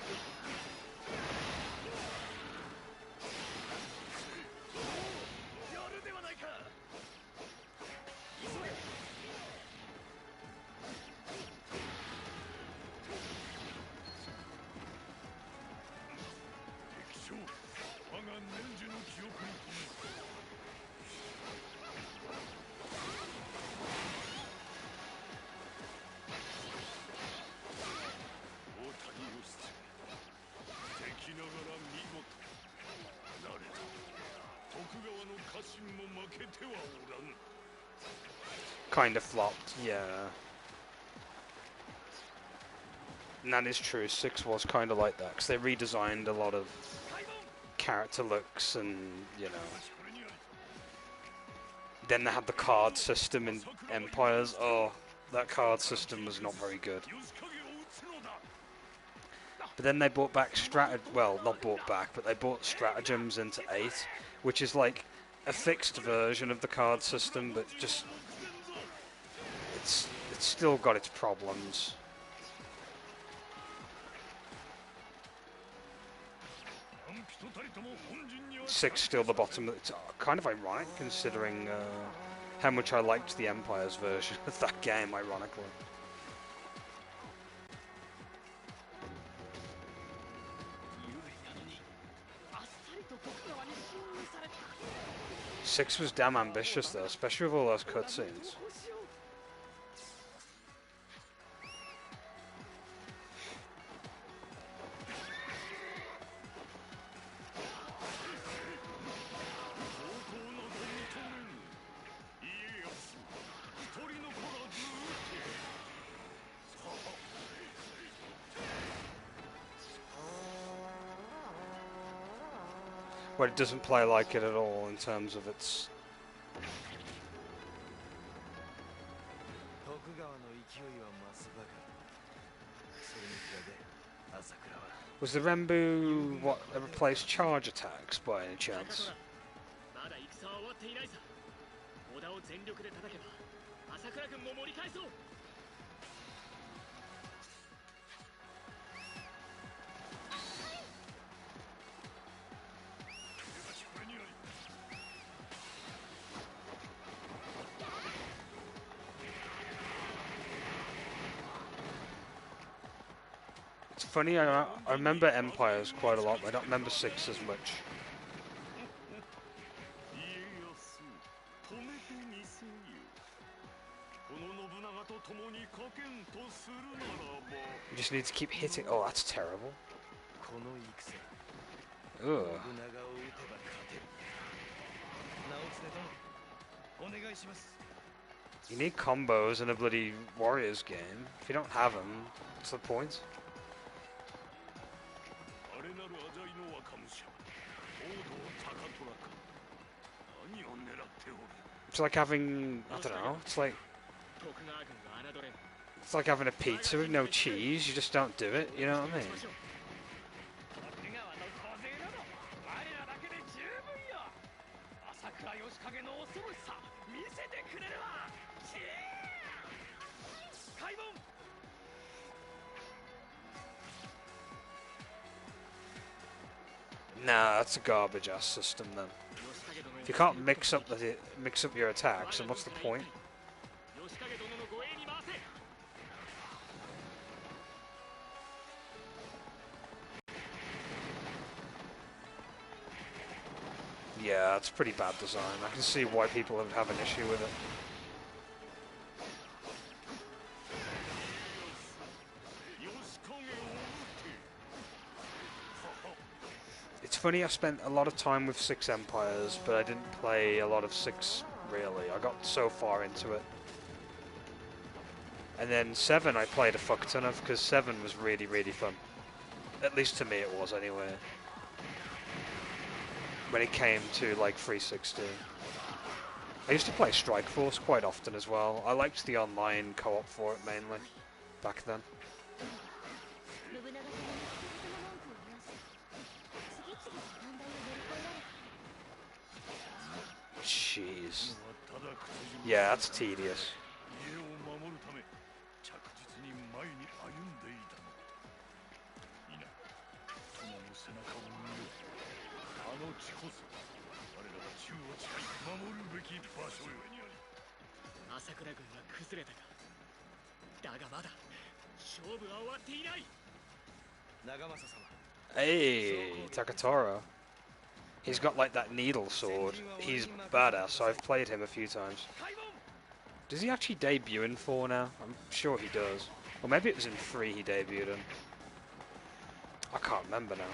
kind of flopped. Yeah. And that is true. 6 was kind of like that because they redesigned a lot of character looks, and you know. Then they had the card system in Empires. Oh, that card system was not very good. But then they brought back well, not brought back, but they brought stratagems into 8, which is like a fixed version of the card system, but just it's still got its problems. 6 still the bottom. It's kind of ironic considering how much I liked the Empire's version of that game, ironically. Six was damn ambitious though, especially with all those cutscenes. But it doesn't play like it at all in terms of its... Was the Renbu what replaced charge attacks by any chance? It's funny, I remember Empires quite a lot, but I don't remember 6 as much. You just need to keep hitting. Oh, that's terrible. Ugh. You need combos in a bloody Warriors game. If you don't have them, what's the point? It's like having, I don't know, it's like having a pizza with no cheese, you just don't do it, you know what I mean? Nah, that's a garbage ass system then. If you can't mix up your attacks, then what's the point? Yeah, it's pretty bad design. I can see why people would have an issue with it. It's funny, I spent a lot of time with 6 Empires, but I didn't play a lot of 6 really. I got so far into it. And then 7 I played a fuck ton of, because 7 was really, really fun. At least to me it was anyway. When it came to like 360. I used to play Strike Force quite often as well. I liked the online co-op for it mainly, back then. Jeez. Yeah, that's tedious. Hey, Takatoro. He's got like that needle sword. He's badass. I've played him a few times. Does he actually debut in 4 now? I'm sure he does. Or maybe it was in 3 he debuted in. I can't remember now.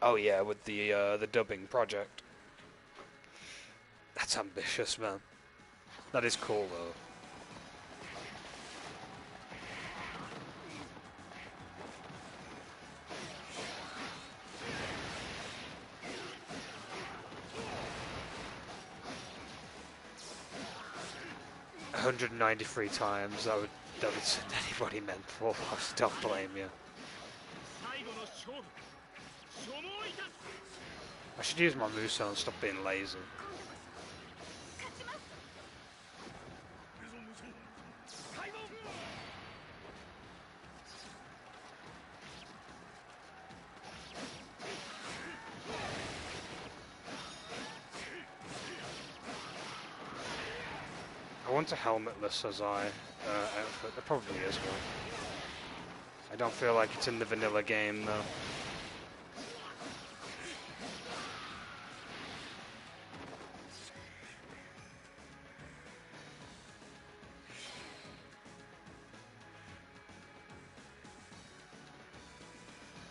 Oh yeah, with the dubbing project. That's ambitious, man. That is cool though. $193 times. That would send anybody mental. I don't blame you. I should use my Muso and stop being lazy. I want a helmetless Azai outfit. There probably is one. I don't feel like it's in the vanilla game though.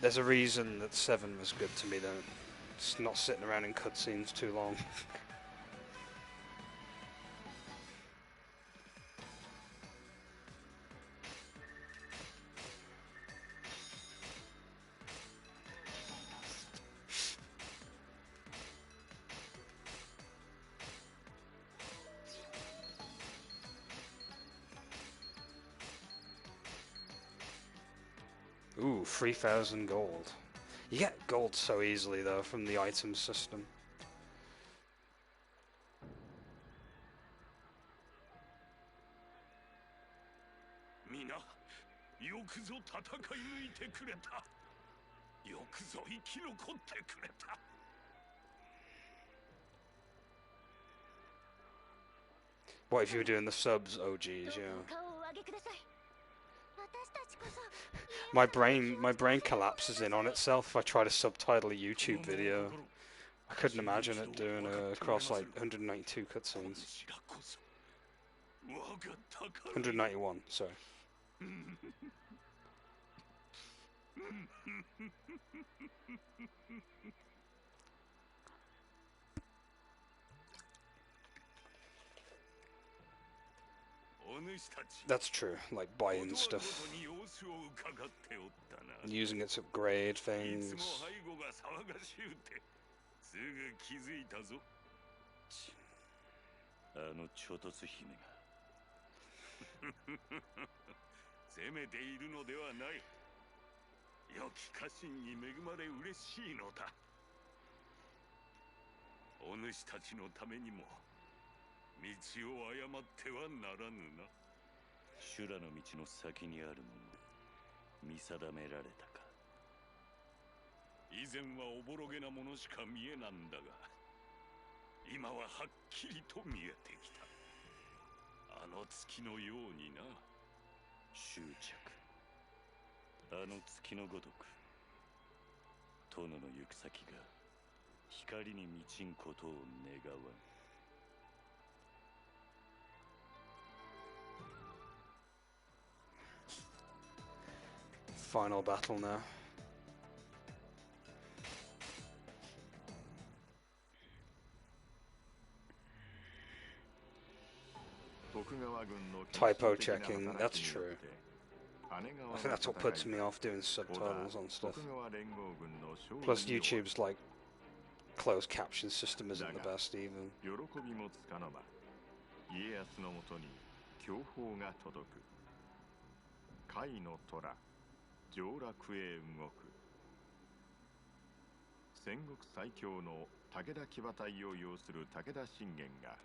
There's a reason that 7 was good to me though. It's not sitting around in cutscenes too long. Ooh, 3,000 gold. You get gold so easily though from the item system. Mina, よくぞ戦い抜いてくれた。よくぞ生き残ってくれた。What if you were doing the subs, OGs, yeah. My brain collapses in on itself if I try to subtitle a YouTube video. I couldn't imagine it doing across like 192 cutscenes. 191, sorry. That's true, like buying stuff. Using it to upgrade things. あの衝突姫が責めているのではない。良き家臣に恵まれ嬉しいのだ。お主たちのためにも道を誤ってはならぬな。修羅の道の先にあるもの見定められたか。以前はおぼろげなものしか見えなんだが、今ははっきりと見えてきた。あの月のようにな。執着。あの月のごとく、殿の行く先が光に満ちんことを願わん。Final battle now. Typo checking, that's true. I think that's what puts me off doing subtitles on stuff. Plus YouTube's like closed caption system isn't the best even. 上洛へ動く。戦国最強の武田騎馬隊を擁する武田信玄が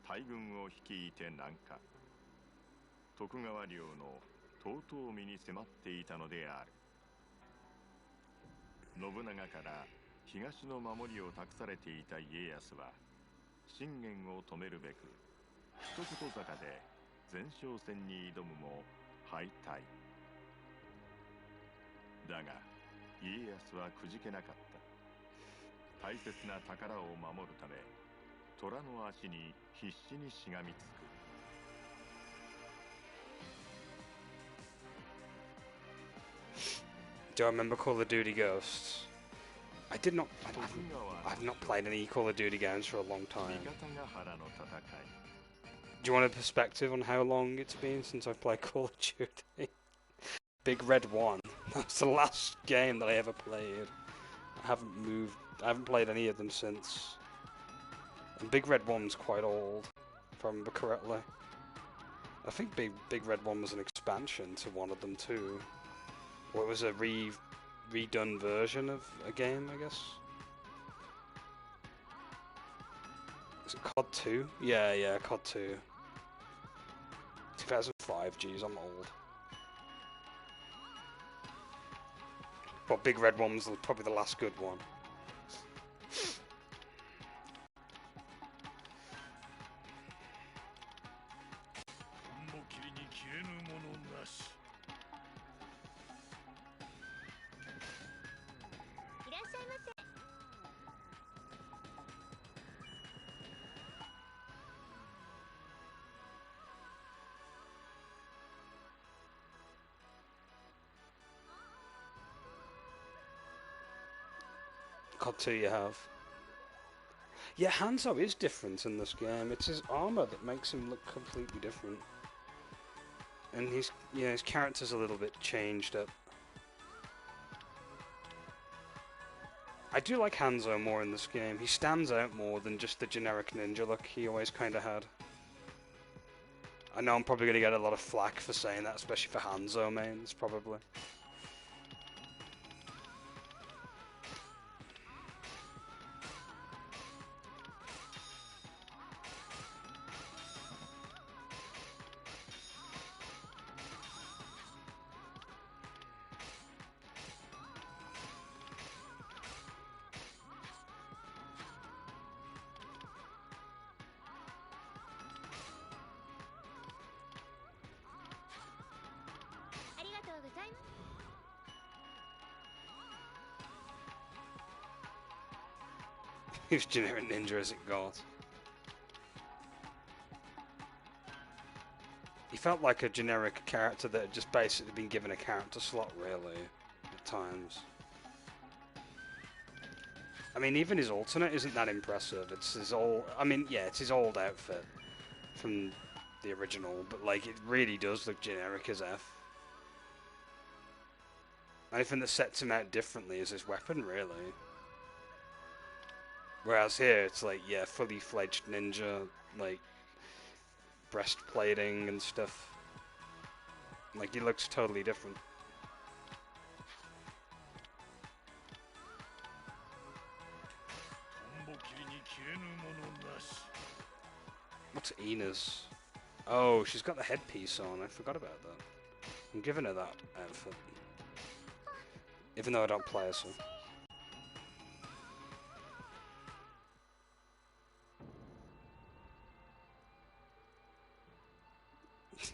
大軍を率いて南下。徳川領の遠江に迫っていたのである。信長から東の守りを託されていた家康は信玄を止めるべく一言坂で前哨戦に挑むも敗退。だが家康はくじけなかった。大切な宝を守るため虎の足に必死にしがみつく。Do I remember Call of Duty Ghosts? I did not. I've not played any Call of Duty games for a long time. Do you want a perspective on how long it's been since I've played Call of Duty? Big Red 1. That's the last game that I ever played. I haven't played any of them since. And Big Red 1's quite old, if I remember correctly. I think Big Red 1 was an expansion to one of them too. Or it was a redone version of a game, I guess. Is it COD 2? Yeah, COD 2. 2005, jeez, I'm old. But Big Red 1 was probably the last good one. COD 2 you have. Yeah, Hanzo is different in this game. It's his armor that makes him look completely different. And his character's a little bit changed up. I do like Hanzo more in this game. He stands out more than just the generic ninja look he always kind of had. I know I'm probably going to get a lot of flack for saying that, especially for Hanzo mains, probably. He's generic ninja as it got. He felt like a generic character that had just basically been given a character slot, really, at times. I mean, even his alternate isn't that impressive. It's his old... I mean, yeah, it's his old outfit from the original, but, like, it really does look generic as F. The only thing that sets him out differently is his weapon, really. Whereas here, it's like, yeah, fully fledged ninja, like, breastplating and stuff. Like, he looks totally different. What's Ina's? Oh, she's got the headpiece on. I forgot about that. I'm giving her that outfit. Even though I don't play as her.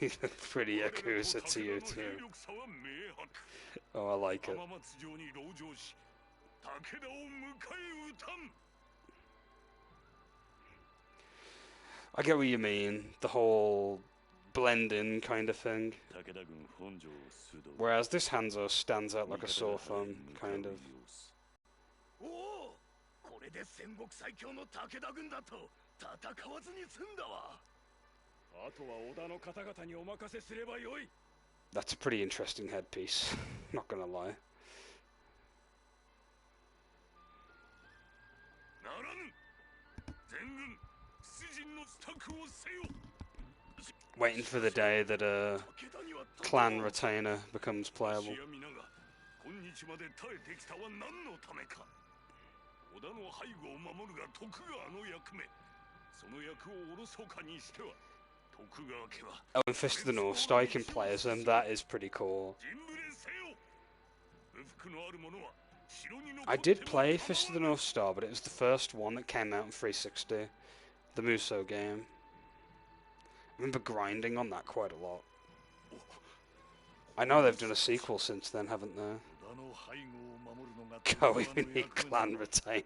You look pretty Yakuza to you too. Oh, I like it. I get what you mean. The whole blend-in kind of thing. Whereas this Hanzo stands out like a sore thumb, kind of. That's a pretty interesting headpiece, not gonna lie. Waiting for the day that a clan retainer becomes playable. Oh, and Fist of the North Star, you can play as them. That is pretty cool. I did play Fist of the North Star, but it was the first one that came out in 360. The Muso game. I remember grinding on that quite a lot. I know they've done a sequel since then, haven't they? God, we need clan retainer.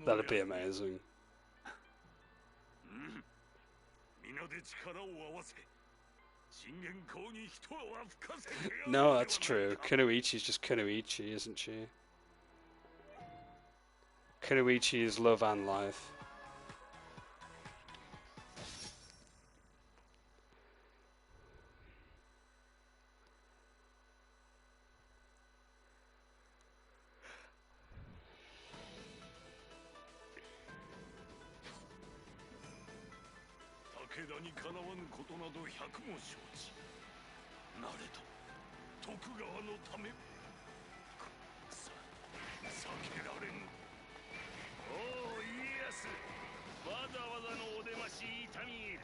That'd be amazing. No, that's true. Kunoichi's just Kunoichi, isn't she? Kunoichi is love and life. Tokugawaのため避けられぬ。おお家康、わざわざのお出まし痛み入る。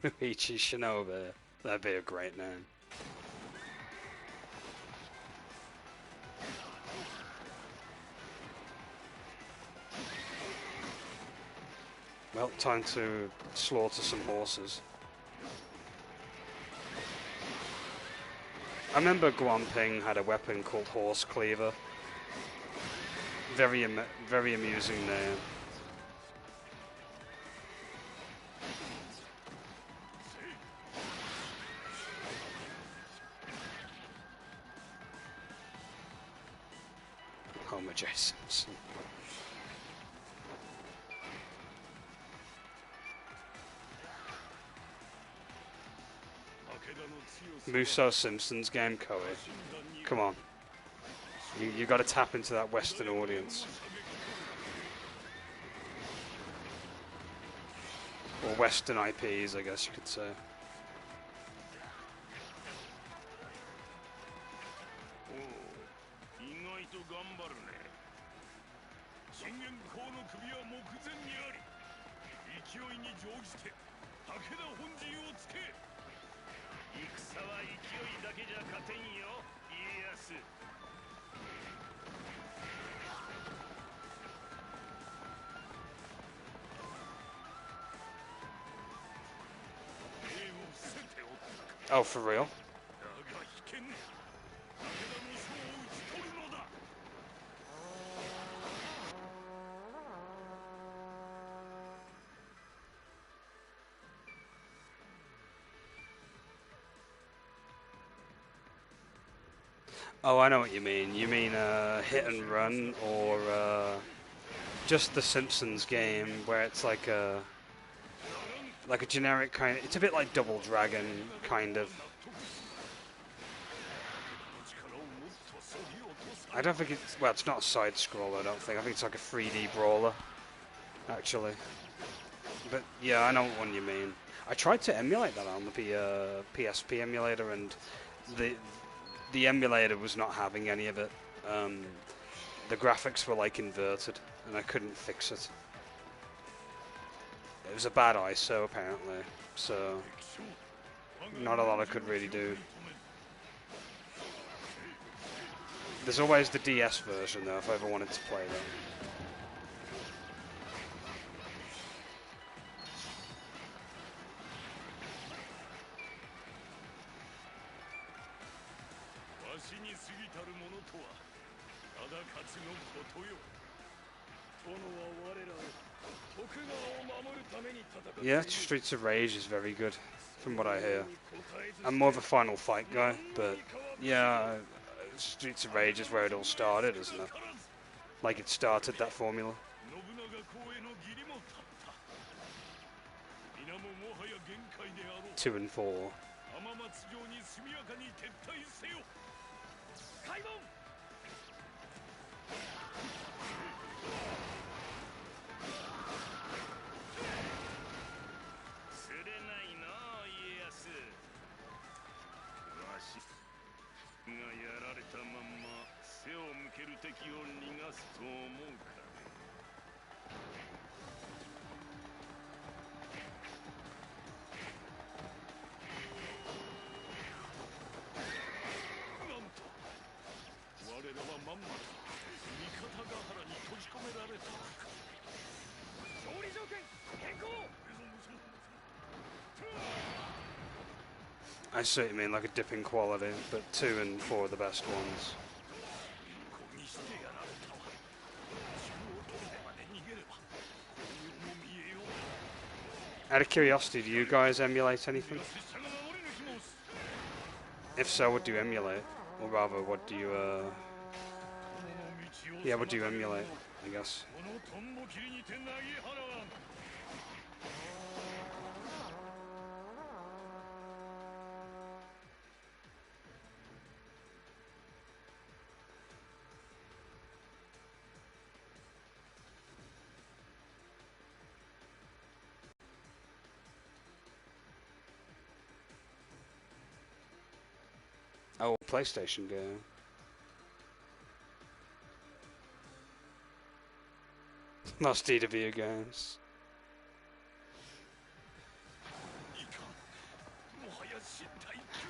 Kunoichi Shinobi. That'd be a great name. Well, time to slaughter some horses. I remember Guanping had a weapon called Horse Cleaver. Very amusing name. Homer J. Simpson. Muso Simpson's game, Koei. Come on. You got to tap into that Western audience. Or Western IPs, I guess you could say. Oh, for real? Oh, I know what you mean. You mean hit and run, or just the Simpsons game, where it's like a generic kind of... It's a bit like Double Dragon, kind of. I don't think it's... Well, it's not a side-scroller, I don't think. I think it's like a 3D brawler, actually. But, yeah, I know what one you mean. I tried to emulate that on the PSP emulator, and the emulator was not having any of it. The graphics were, like, inverted, and I couldn't fix it. It was a bad ISO, apparently, so not a lot I could really do. There's always the DS version, though, if I ever wanted to play that. Yeah, Streets of Rage is very good, from what I hear. I'm more of a Final Fight guy, but yeah, Streets of Rage is where it all started, isn't it? Like it started that formula. 2 and 4. I see what you mean, like a dip in quality, but 2 and 4 are the best ones. Out of curiosity, do you guys emulate anything? If so, what do you emulate? Or rather, what do you, yeah, what do you emulate, I guess? Oh, PlayStation game. Lost D to video games.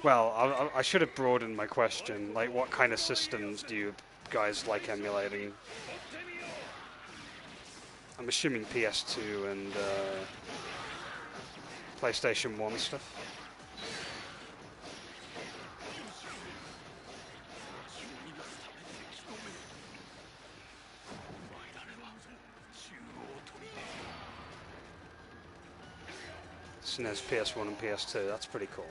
Well, I should have broadened my question. Like, what kind of systems do you guys like emulating? I'm assuming PS2 and PlayStation 1 stuff. SNES, PS1 and PS2, that's pretty cool.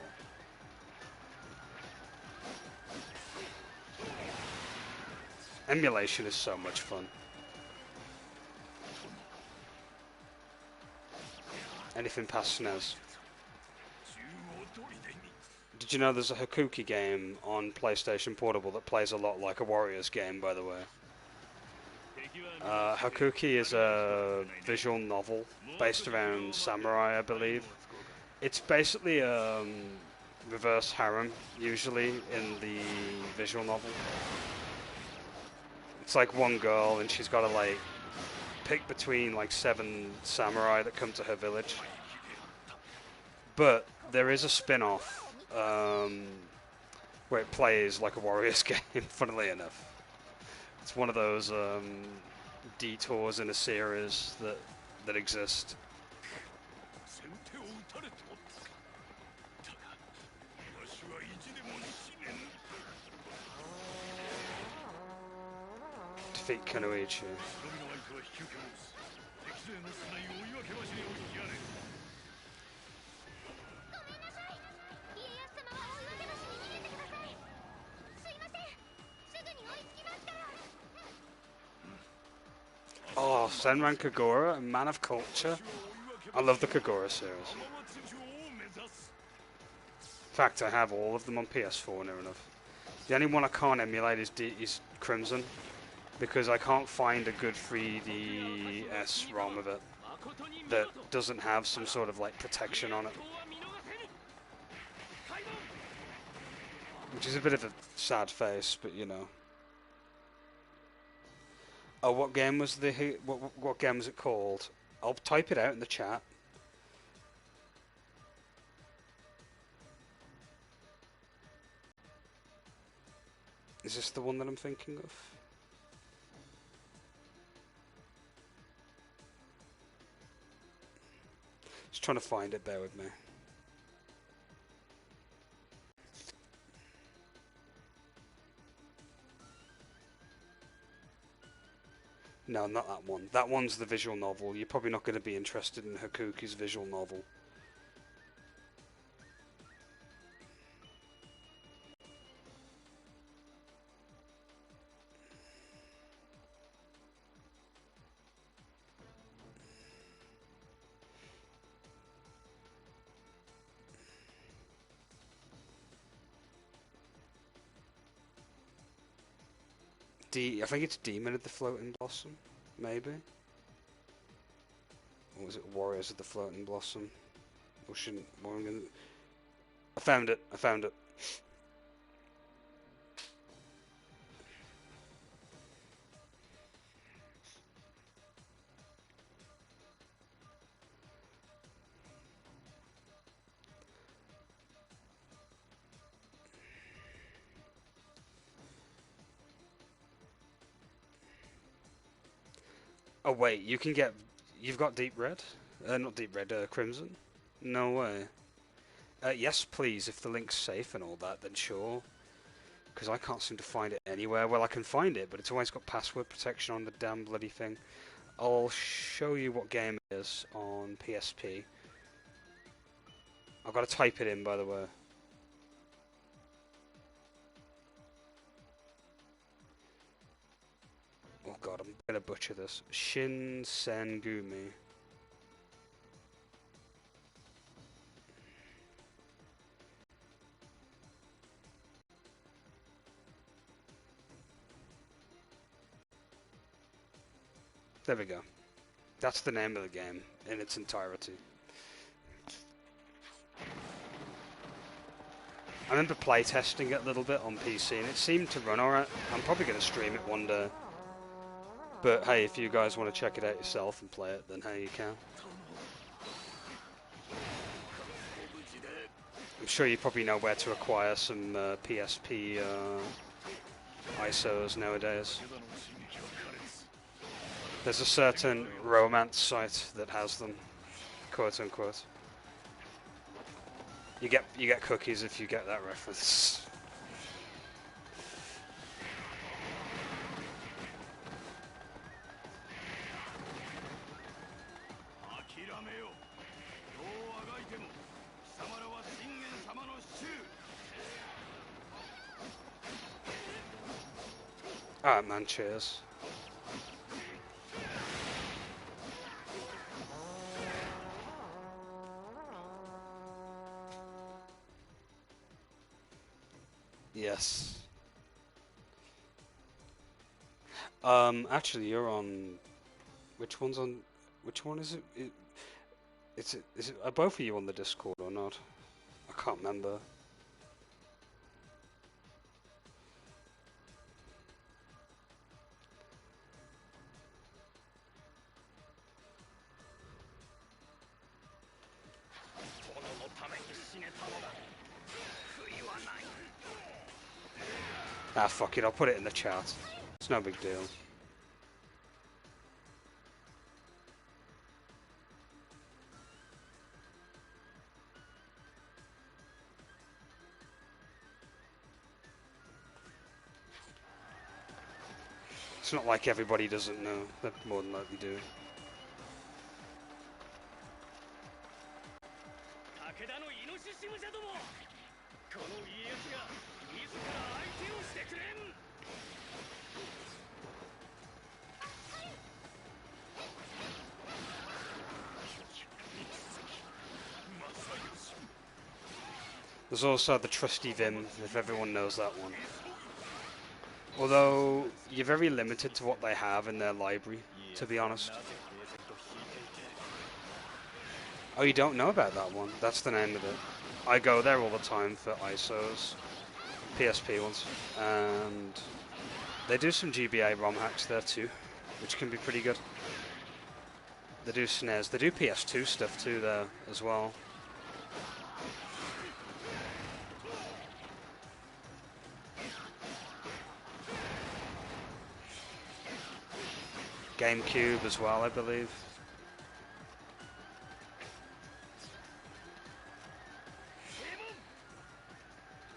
Emulation is so much fun. Anything past SNES. Did you know there's a Hakuki game on PlayStation Portable that plays a lot like a Warriors game, by the way? Hakuki is a visual novel based around samurai, I believe. It's basically reverse harem, usually, in the visual novel. It's like one girl, and she's got to, like, pick between, like, 7 samurai that come to her village. But there is a spin-off where it plays like a Warriors game, funnily enough. It's one of those detours in a series that exist. Defeat Kunoichi. Oh, Senran Kagura, Man of Culture. I love the Kagura series. In fact, I have all of them on PS4 near enough. The only one I can't emulate is Crimson, because I can't find a good 3DS ROM of it that doesn't have some sort of like protection on it. Which is a bit of a sad face, but you know. Oh, what game was what game was it called? I'll type it out in the chat. Is this the one that I'm thinking of? Just trying to find it, bear with me. No, not that one. That one's the visual novel. You're probably not going to be interested in Hakuki's visual novel. I think it's Demon of the Floating Blossom, maybe? Or was it Warriors of the Floating Blossom? Or shouldn't... I found it, I found it. Oh wait, you've got Deep Red? Not Deep Red, Crimson? No way. Yes, please. If the link's safe and all that, then sure. Because I can't seem to find it anywhere. Well, I can find it, but it's always got password protection on the damn bloody thing. I'll show you what game it is on PSP. I've got to type it in, by the way. Oh god, I'm gonna butcher this. Shinsengumi. There we go. That's the name of the game in its entirety. I remember playtesting it a little bit on PC and it seemed to run alright. I'm probably going to stream it one day. But hey, if you guys want to check it out yourself and play it, then hey, you can. I'm sure you probably know where to acquire some PSP ISOs nowadays. There's a certain romance site that has them, quote unquote. You get cookies if you get that reference. Alright man, cheers. Yes. Actually, you're on. Which one's on? Which one is it? Is it? Are both of you on the Discord or not? I can't remember. Ah, fuck it, I'll put it in the chat. It's no big deal. It's not like everybody doesn't know. They more than likely do. There's also the trusty Vim, if everyone knows that one. Although, you're very limited to what they have in their library, to be honest. Oh, you don't know about that one? That's the name of it. I go there all the time for ISOs, PSP ones, and they do some GBA ROM hacks there too, which can be pretty good. They do SNES, they do PS2 stuff too there as well. GameCube as well, I believe.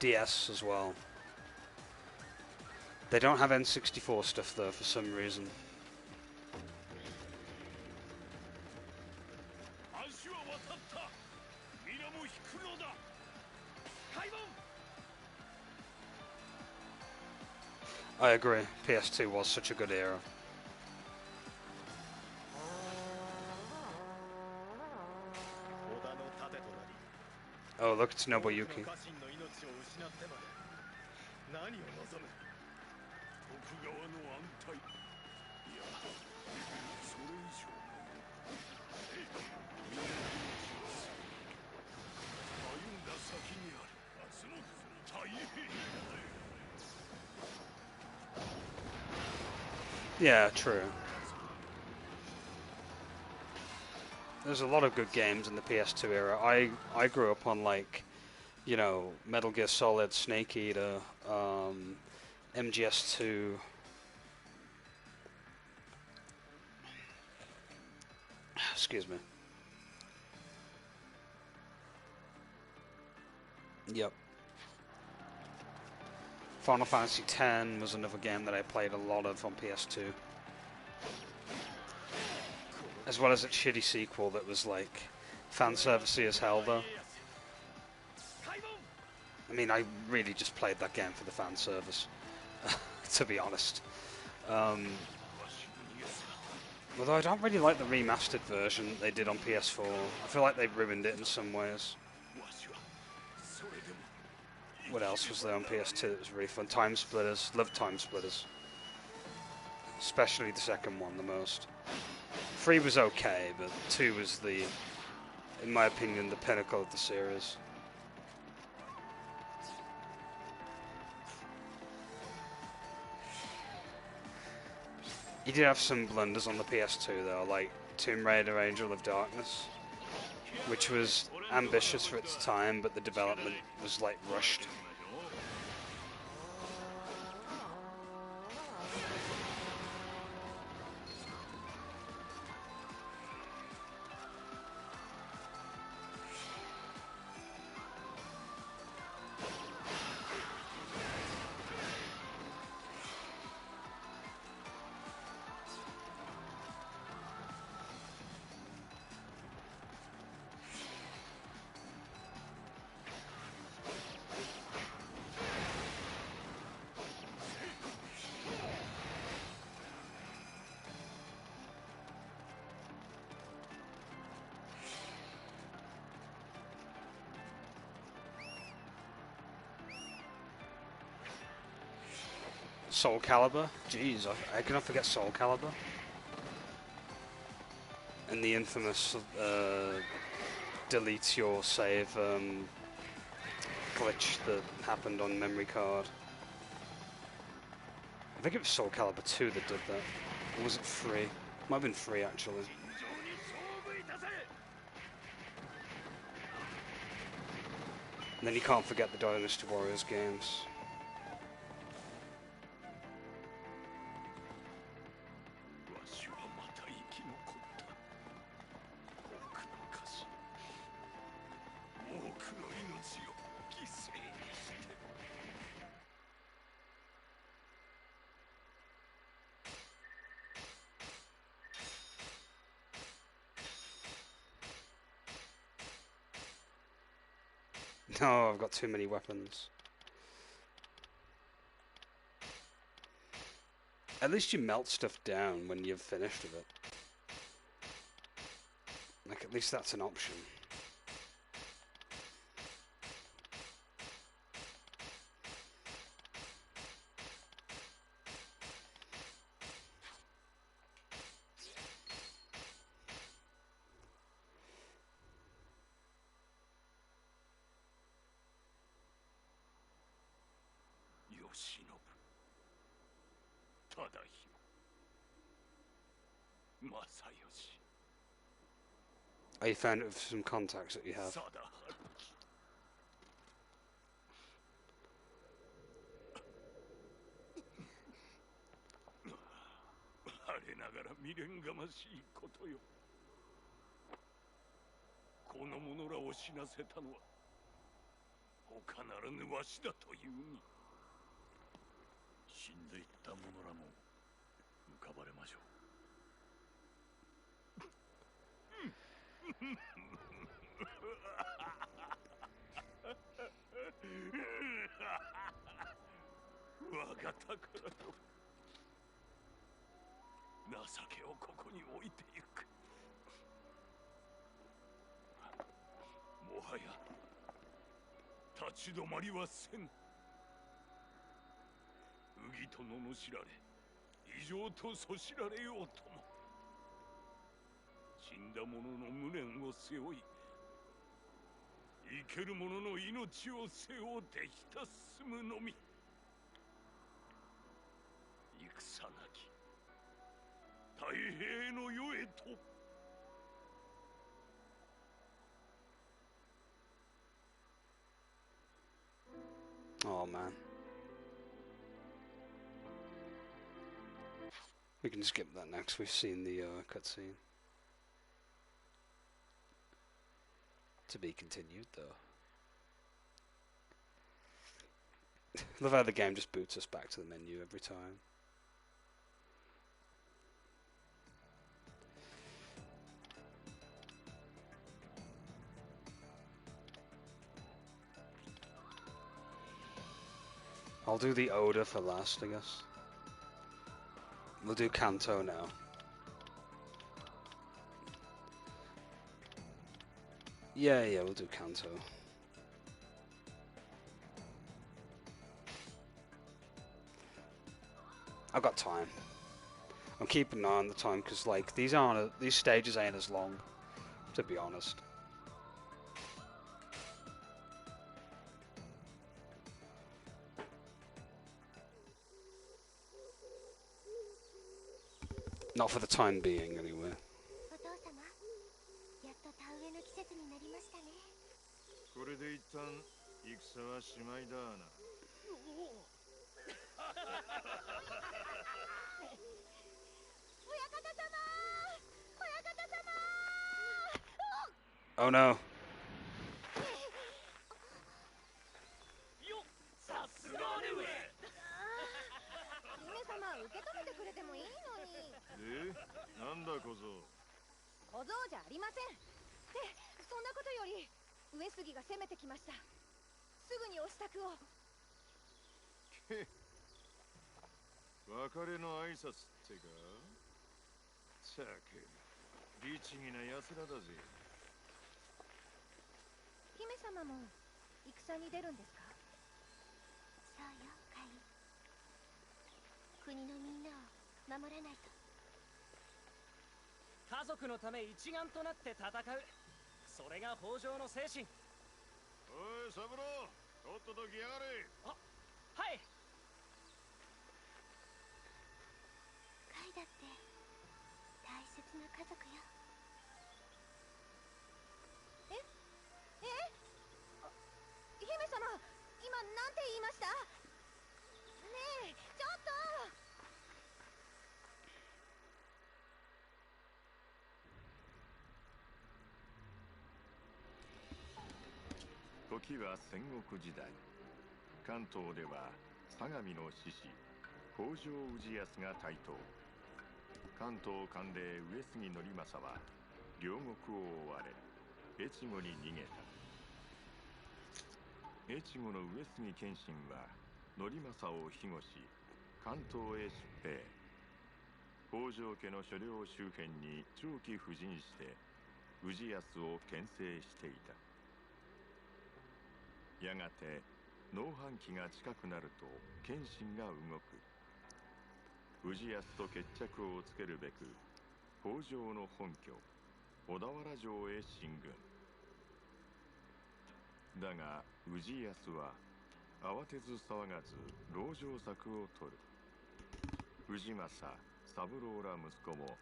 DS as well. They don't have N64 stuff though for some reason. I agree, PS2 was such a good era. Oh, look, it's Nobuyuki. Yeah, true. There's a lot of good games in the PS2 era. I grew up on, like, you know, Metal Gear Solid, Snake Eater, MGS2. Excuse me. Yep. Final Fantasy X was another game that I played a lot of on PS2. As well as its shitty sequel that was like fan servicey as hell though. I mean, I really just played that game for the fan service, to be honest. Although I don't really like the remastered version they did on PS4. I feel like they ruined it in some ways. What else was there on PS2 that was really fun? Time Splitters. Loved Time Splitters. Especially the second one the most. 3 was okay, but 2 was the, in my opinion, the pinnacle of the series. He did have some blunders on the PS2 though, like Tomb Raider Angel of Darkness, which was ambitious for its time, but the development was like rushed. Soul Calibur. Jeez, I cannot forget Soul Calibur. And the infamous delete your save glitch that happened on memory card. I think it was Soul Calibur 2 that did that. Or was it 3? Might have been 3 actually. And then you can't forget the Dynasty Warriors games. No, I've got too many weapons. At least you melt stuff down when you've finished with it. Like, at least that's an option. Are you found it with some contacts that you have? Oh man. We can skip that next. We've seen the cutscene. To be continued though. Love how the game just boots us back to the menu every time. I'll do the Oda for last, I guess. We'll do Kanto now. Yeah, we'll do Kanto. I've got time. I'm keeping an eye on the time because, like, these stages ain't as long, to be honest. Not for the time being, anyway. お父様、やっと田植えの季節になりましたね。これで一旦戦はしまいだな。親方様、親方様。Oh no. よっ、さすが姉上。姫様、受け止めてくれてもいいのに。で、なんだ小僧。小僧じゃありません。で、そんなことより上杉が攻めてきました。すぐにお支度を。け別れの挨拶ってか。さけ、律儀な奴らだぜ。姫様も戦に出るんですか？そうよ、カイ。国のみんなを守らないと。家族のため一丸となって戦う。それが北条の精神。おい、三郎、とっとと来やがれ。あ、はい。カイだって大切な家族よ。姫様、今なんて言いました？ねえ、ちょっと。時は戦国時代。関東では相模の志士北条氏康が台頭。関東管領上杉頼政は両国を追われ越後に逃げた。越後の上杉謙信は頼政を庇護し関東へ出兵。北条家の所領周辺に長期布陣して氏康を牽制していた。やがて農繁期が近くなると謙信が動く。氏康と決着をつけるべく北条の本拠小田原城へ進軍。だが氏康は慌てず騒がず籠城策を取る。氏政、三郎ら息子も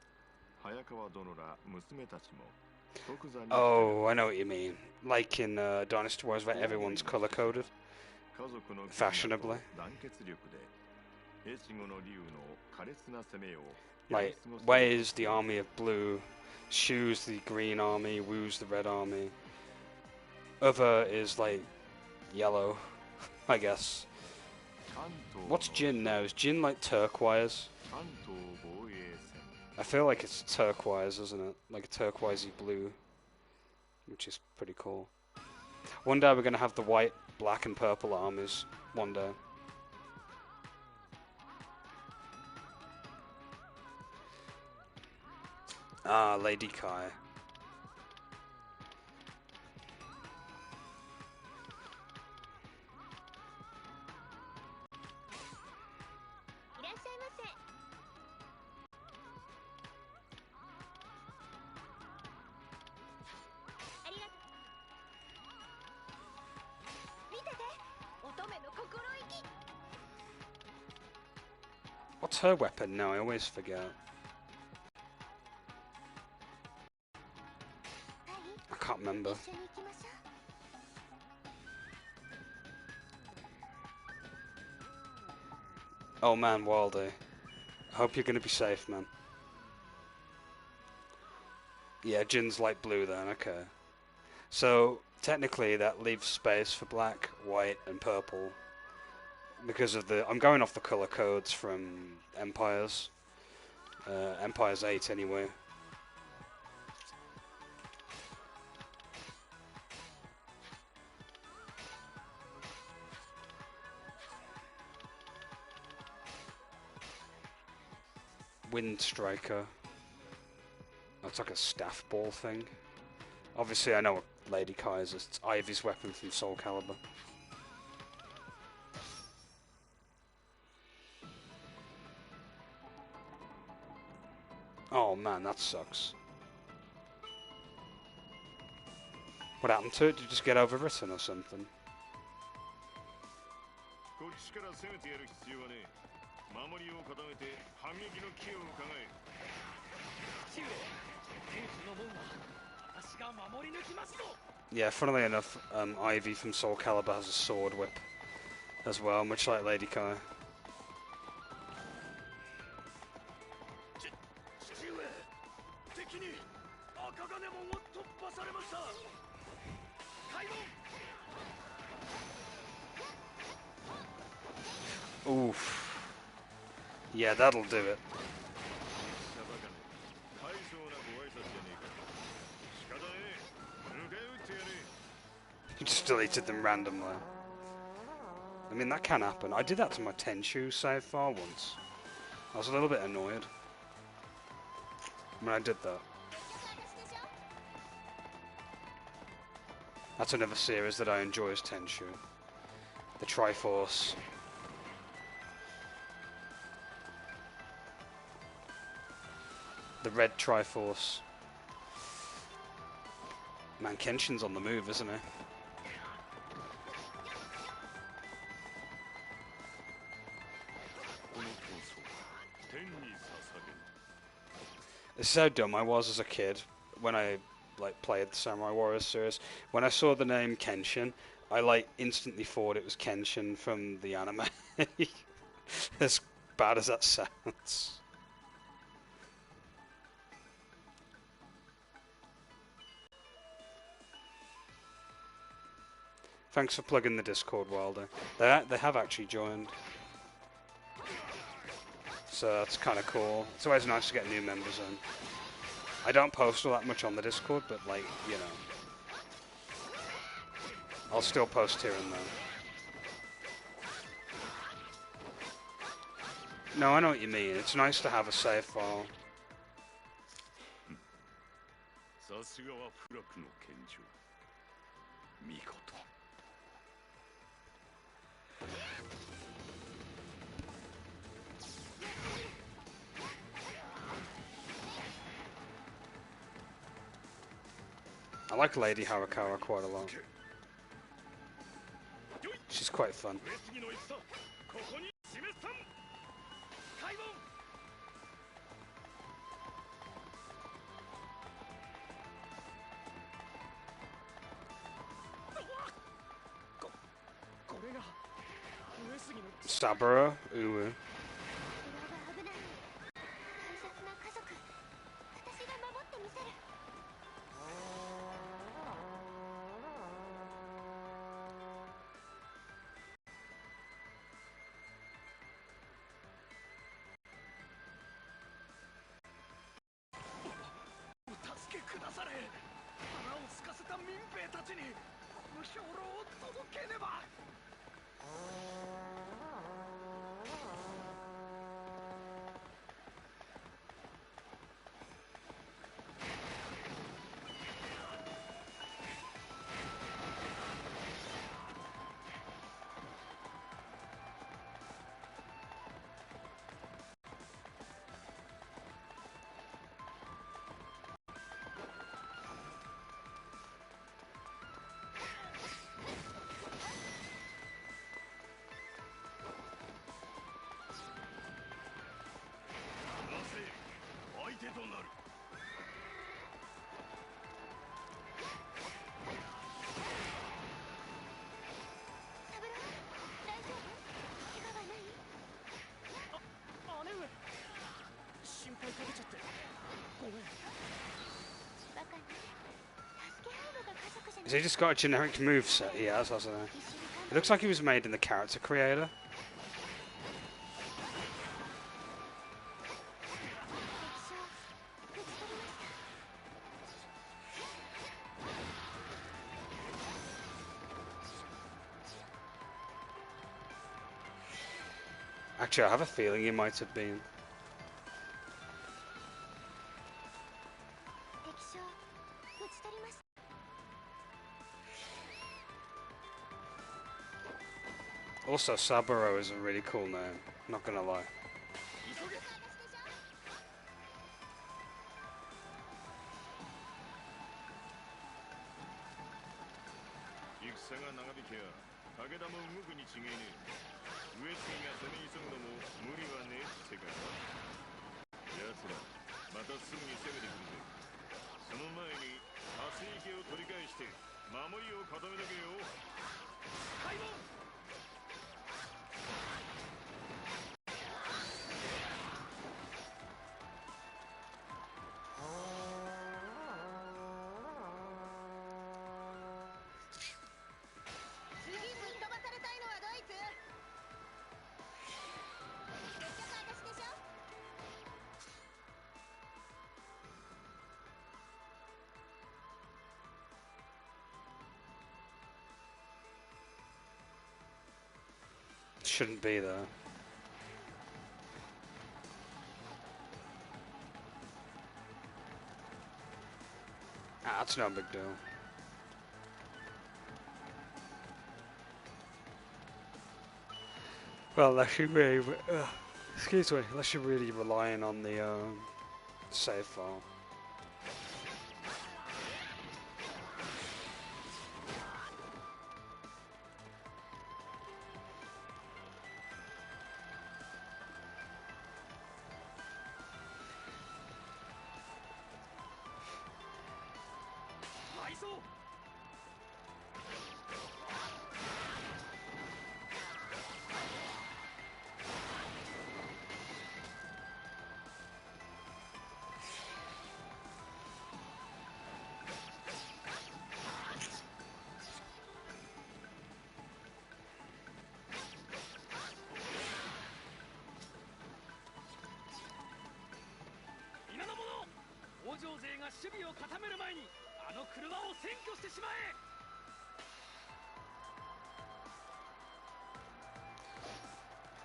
早川殿ら娘たちも即座に。 Oh, I know what you mean. Like in Dynasty Wars where everyone's color-coded. Fashionably. Like, Wei's the army of blue, Shu's the green army, Wu's the red army. Other is like yellow, I guess. What's Jin now? Is Jin like turquoise? I feel like it's turquoise, isn't it? Like a turquoisey blue, which is pretty cool. One day we're gonna have the white, black, and purple armies. One day. Ah, Lady Kai. What's her weapon now? I always forget. I can't remember. Oh man, Waldy. I hope you're gonna be safe, man. Yeah, Jin's light blue then, okay. So, technically that leaves space for black, white, and purple. because of the... I'm going off the colour codes from Empires. Empires 8 anyway. Wind Striker. That's like a staff ball thing. Obviously I know what Lady Kai is. It's Ivy's weapon from Soul Calibur. Oh man, that sucks. What happened to it? Did you just get overwritten or something? Yeah, funnily enough, Ivy from Soul Calibur has a sword whip as well, much like Lady Kai. Oof. Yeah, that'll do it. You just deleted them randomly. I mean, that can happen. I did that to my Tenshu save file once. I was a little bit annoyed when I did that. That's another series that I enjoy as Tenshu. The Triforce. The red Triforce. Man, Kenshin's on the move, isn't he? It's so dumb I was as a kid when I played the Samurai Warriors series. When I saw the name Kenshin, I instantly thought it was Kenshin from the anime. As bad as that sounds. Thanks for plugging the Discord, Wilder. They have actually joined. So that's kind of cool. It's always nice to get new members in. I don't post all that much on the Discord, but you know, I'll still post here and there. No, I know what you mean. It's nice to have a save file. I like Lady Harakawa quite a lot. She's quite fun. Saburo, Uwu. Has he just got a generic moveset he has, hasn't he? It looks like he was made in the character creator. Actually, I have a feeling he might have been. 敵将討ち取りました。 Also, Saburo is a really cool name, not gonna lie. 戦が長引けや武田も動くに違いねえ。上杉が攻め急ぐのも無理はねえってか。奴らまたすぐに攻めてくるぜ。その前に蓮池を取り返して守りを固めなけよ。開門。 Shouldn't be there. Ah, that's no big deal. Well, unless you're really, excuse me, unless you're really relying on the save file.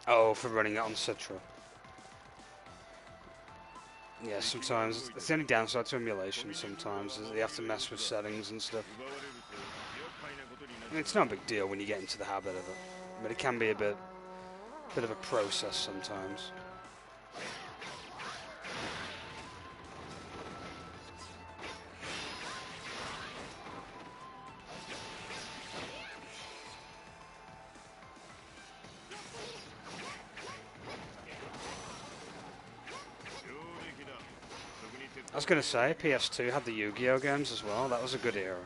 Oh, for running it on Citra. Yeah, sometimes it's the only downside to emulation. Sometimes is you have to mess with settings and stuff. I mean, it's not a big deal when you get into the habit of it, but it can be a bit of a process sometimes. I was going to say, PS2 had the Yu-Gi-Oh games as well. That was a good era.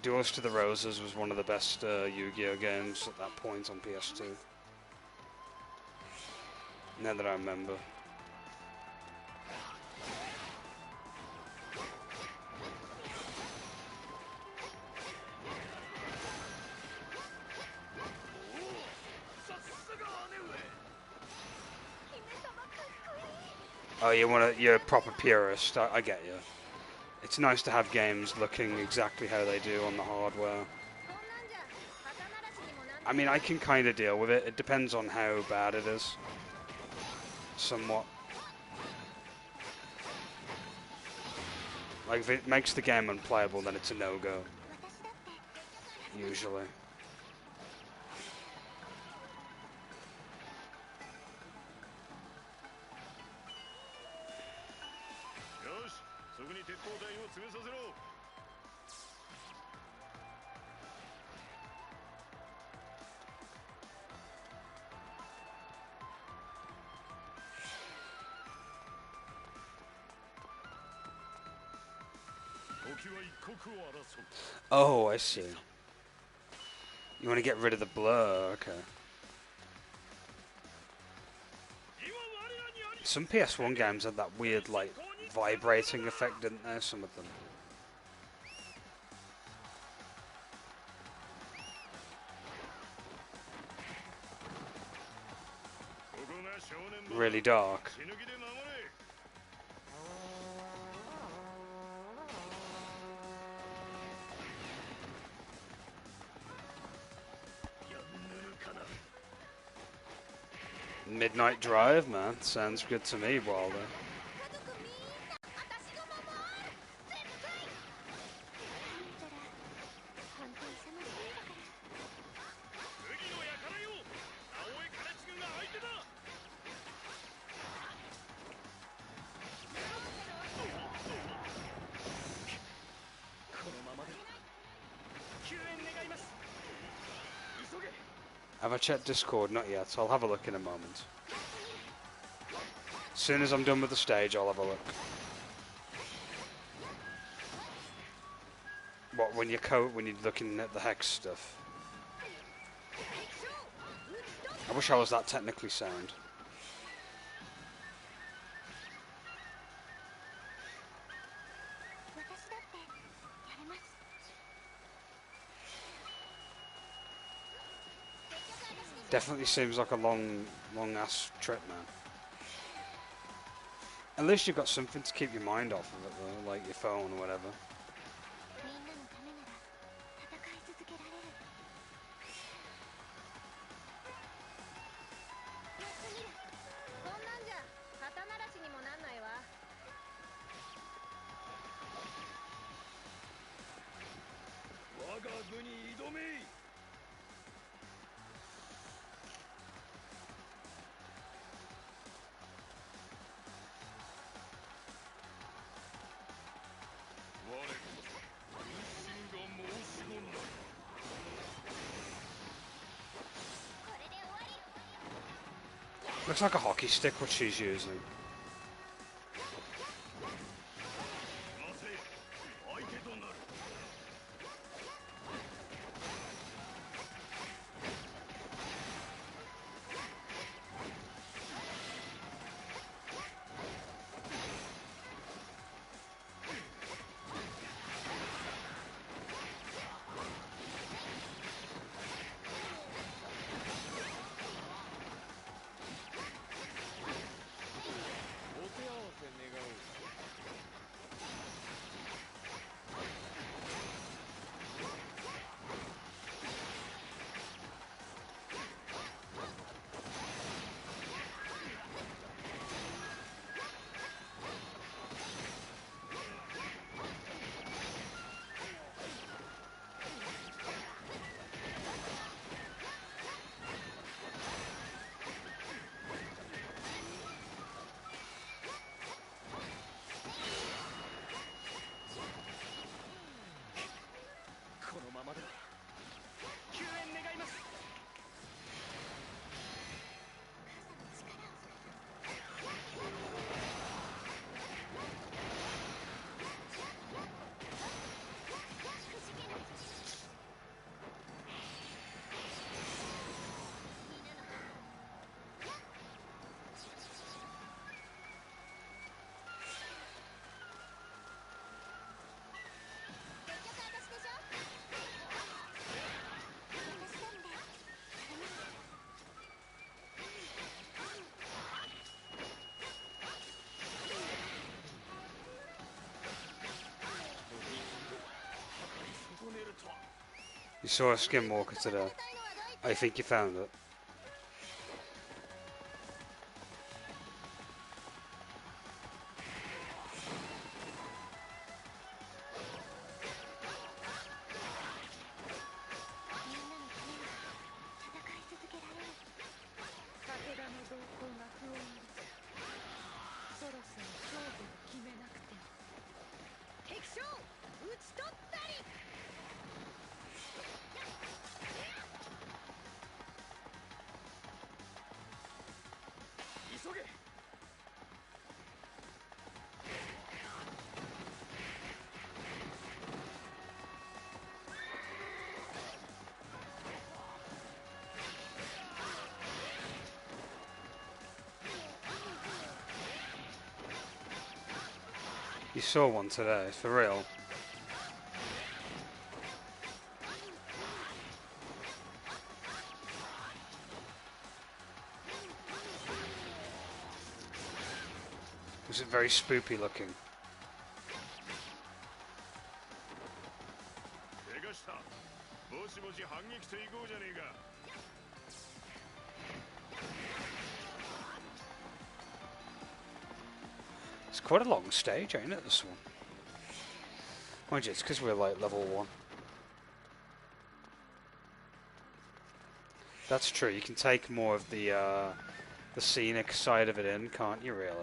Duels to the Roses was one of the best Yu-Gi-Oh games at that point on PS2. Now that I remember. Oh, you're a proper purist. I get you. It's nice to have games looking exactly how they do on the hardware. I mean, I can kind of deal with it. It depends on how bad it is. Somewhat. Like, if it makes the game unplayable, then it's a no-go. Usually. Oh, I see. You want to get rid of the blur, okay. Some PS1 games had that weird, like, vibrating effect, didn't they? Some of them. Really dark. Midnight Drive, man. Sounds good to me, Wilder. 家族みんな私が守る絶対。たら本当に寂しいんだから。麦の輩よ、青いカラチグが相手だ。このままでは救援願います。急げ。 Have I checked Discord? Not yet. I'll have a look in a moment. As soon as I'm done with the stage, I'll have a look. What, when you're looking at the hex stuff? I wish I was that technically sound. Definitely seems like a long ass trip, man. At least you've got something to keep your mind off of it though, like your phone or whatever. みんなのためなら戦い続けられる。やってみる。こんなんじゃ肩慣らしにもなんないわ。我が部に挑め。我分身が申し子なり。 これで終わり。 Looks like a hockey stick what she's using. なせ相手となる。 このままでは救援願います。 You saw a skinwalker today. I think you found it. You saw one today, for real. Was it very spoopy looking? 怪我した。もしもし反撃していこうじゃねえか。quite a long stage, ain't it, this one? Mind you, it's because we're like level 1. That's true, you can take more of the scenic side of it in, can't you, really?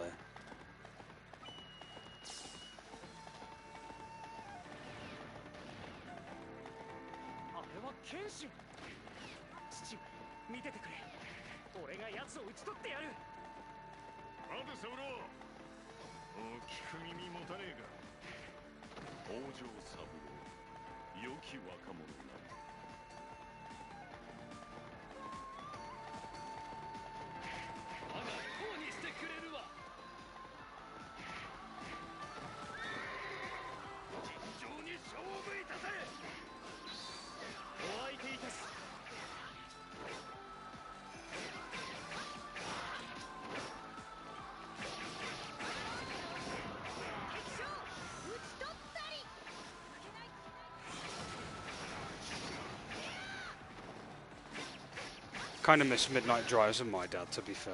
Kind of miss Midnight Drives with my dad, to be fair.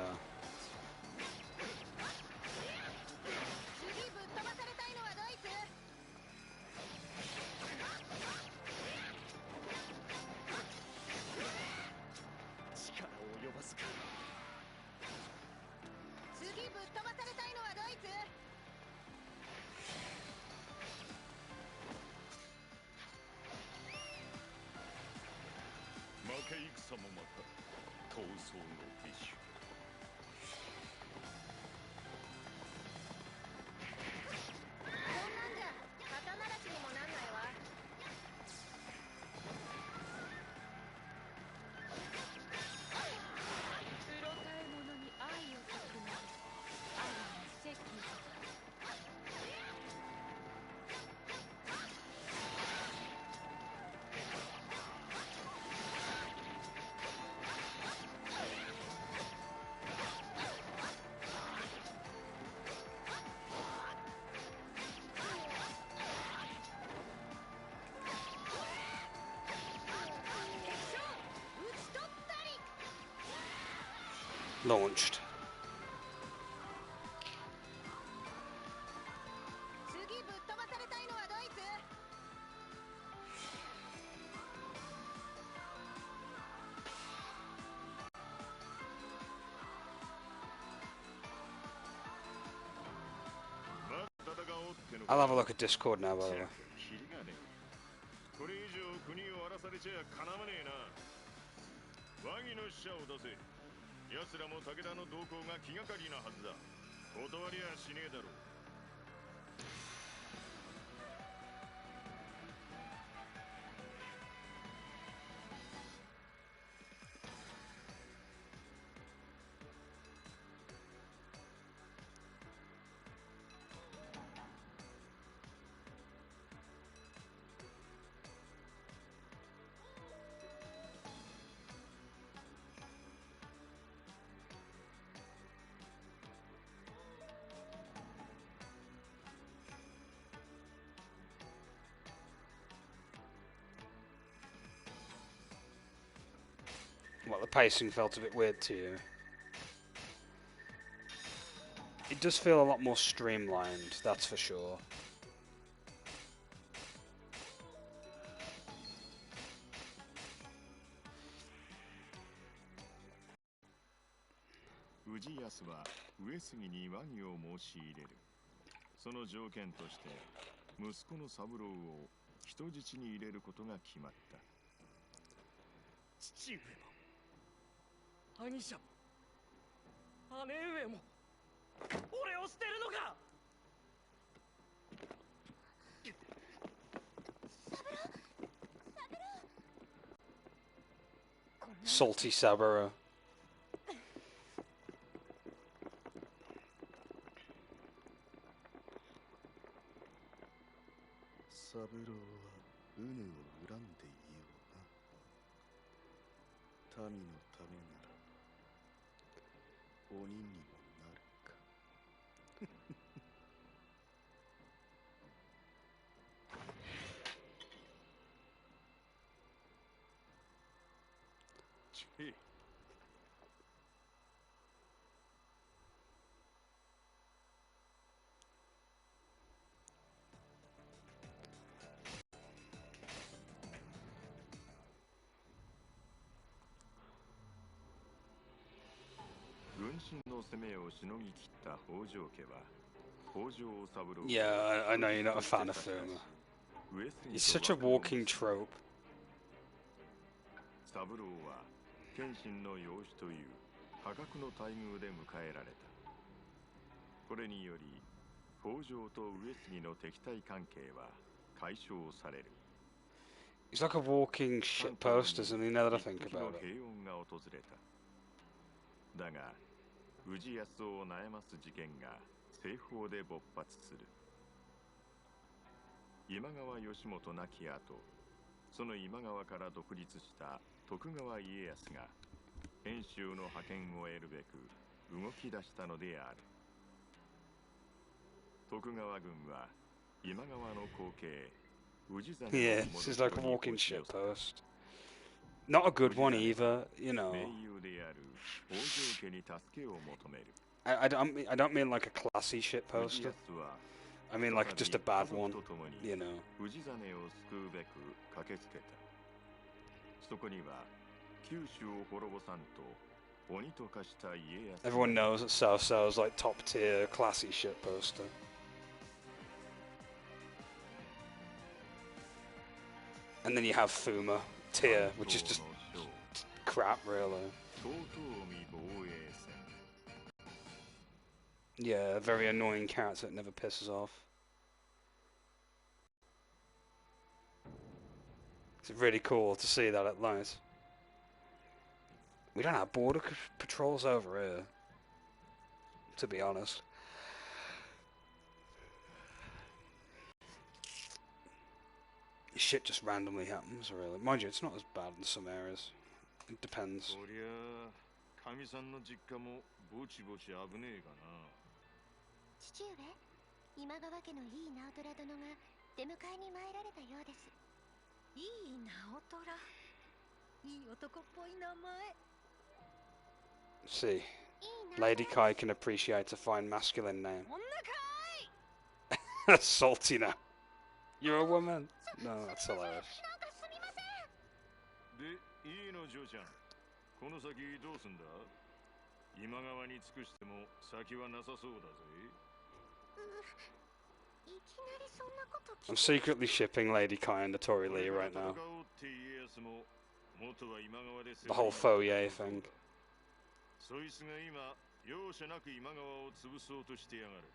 Launched. I'll have a look at Discord now, by the way. これ以上国を荒らされちゃかなわねえな。ワギの使者を出せ。奴らも武田の動向が気がかりなはずだ。断りゃしねえだろう。 Well, the pacing felt a bit weird to you. It does feel a lot more streamlined, that's for sure. Ujiyasu は上杉に和議を申し入れる。その条件として息子の三郎を人質に入れることが決まった。父上も兄者も姉上も俺を捨てるのか。 Salty Saburo. 三郎はウヌを恨んでいような。民のためなら鬼にもなるか。チェ。身の攻めをしのぎ切った北条家は北条三郎。 Yeah, I know you're not a fan of Fuma. He's such a walking trope. 三郎は謙信の養子という破格の待遇で迎えられた。これにより北条と上杉の敵対関係は解消される。 He's like a walking shitpost, isn't he? Now that I think about it. 平穏が訪れた。だが氏康を悩ます事件が西方で勃発する。今川義元亡き後、その今川から独立した徳川家康が遠州の覇権を得るべく動き出したのである。徳川軍は今川の後継 Yeah, this is like a walking shitpost. Not a good one either, you know. I don't mean like a classy shitposter. I mean like just a bad one, you know. Everyone knows that So-So's like top tier classy shitposter. And then you have Fuma, tier, which is just crap, really. Yeah, a very annoying character that never pisses off. It's really cool to see that at night. We don't have border patrols over here, to be honest. Shit just randomly happens, really. Mind you, it's not as bad in some areas. It depends. 父上、今川家のいい直虎殿が出迎えに参られたようです。いい直虎、いい男っぽい名前。 See, Lady Kai can appreciate a fine masculine name. Salty now. You're a woman. No, that's hilarious. で、いいの嬢ちゃん。この先どうすんだ？今川に尽くしても先はなさそうだぜ。 I'm secretly shipping Lady Kai and Tori Lee right now. The whole Fourier thing. そいつが今容赦なく今川を潰そうとしてやがる。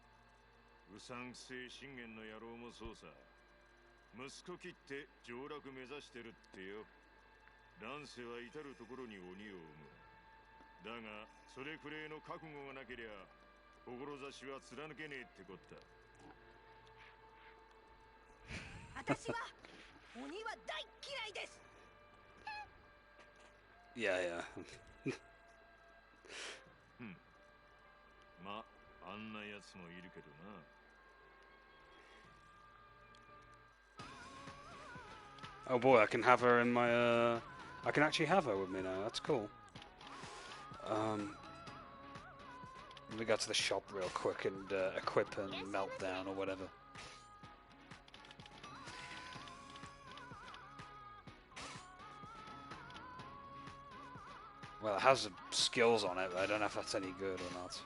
うさんくせえ信玄の野郎もそうさ。息子切って上洛目指してるってよ。乱世は至るところに鬼を生む。だがそれくれいの覚悟がなけりゃ志は貫けねえってこった。 私は鬼は大嫌いです。 Yeah, yeah. ま、あんなやつもいるけどな。 Oh boy, I can have her in my, I can actually have her with me now, that's cool. Let me go to the shop real quick and equip and Meltdown or whatever. Well, it has skills on it, but I don't know if that's any good or not.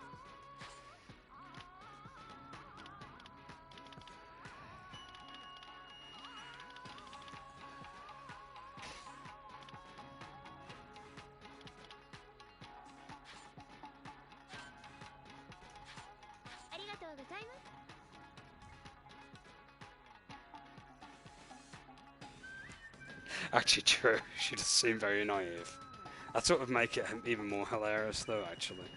Actually, true. She does seem very naive. That sort of make it even more hilarious, though. Actually.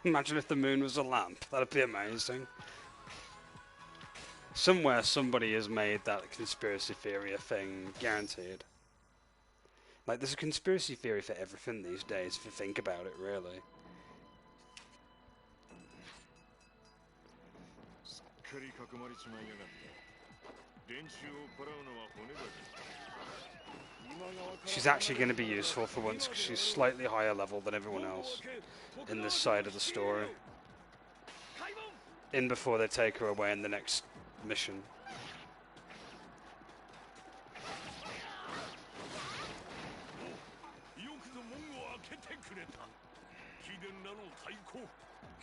Imagine if the moon was a lamp. That'd be amazing. Somewhere, somebody has made that conspiracy theory a thing, guaranteed. Like, there's a conspiracy theory for everything these days, if you think about it, really. She's actually going to be useful for once, because she's slightly higher level than everyone else in this side of the story. in before they take her away in the next mission. よくぞ門を開けてくれた。貴殿らの太鼓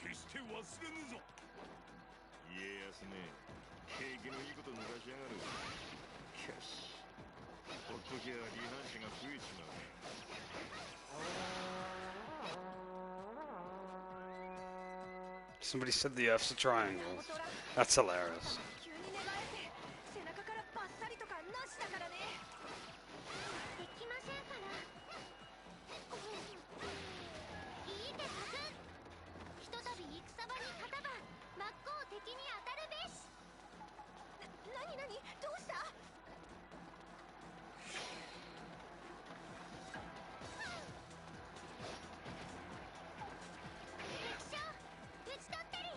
決して忘れぬぞ。家康め、景気のいいこと抜かしやがる。しかしほっときゃ離反者が増えちまう。 Somebody said the Earth's a triangle. That's hilarious. 急に寝返って背中からバッサリとかなしだからね。できませんから。いいでパス。ひとたび戦場に勝たば真っ向敵に当たるべし。なにどうした？敵将討ち取ったり。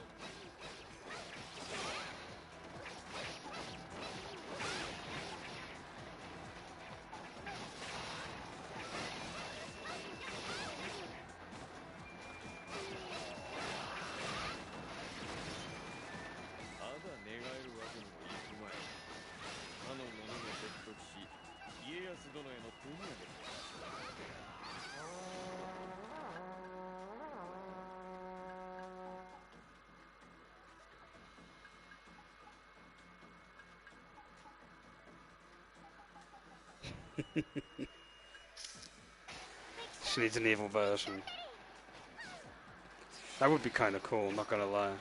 ただ寝返るわけにもいくまい。他の者も説得し、家康殿への手土産としよう。 She needs an evil version. That would be kind of cool, not gonna lie.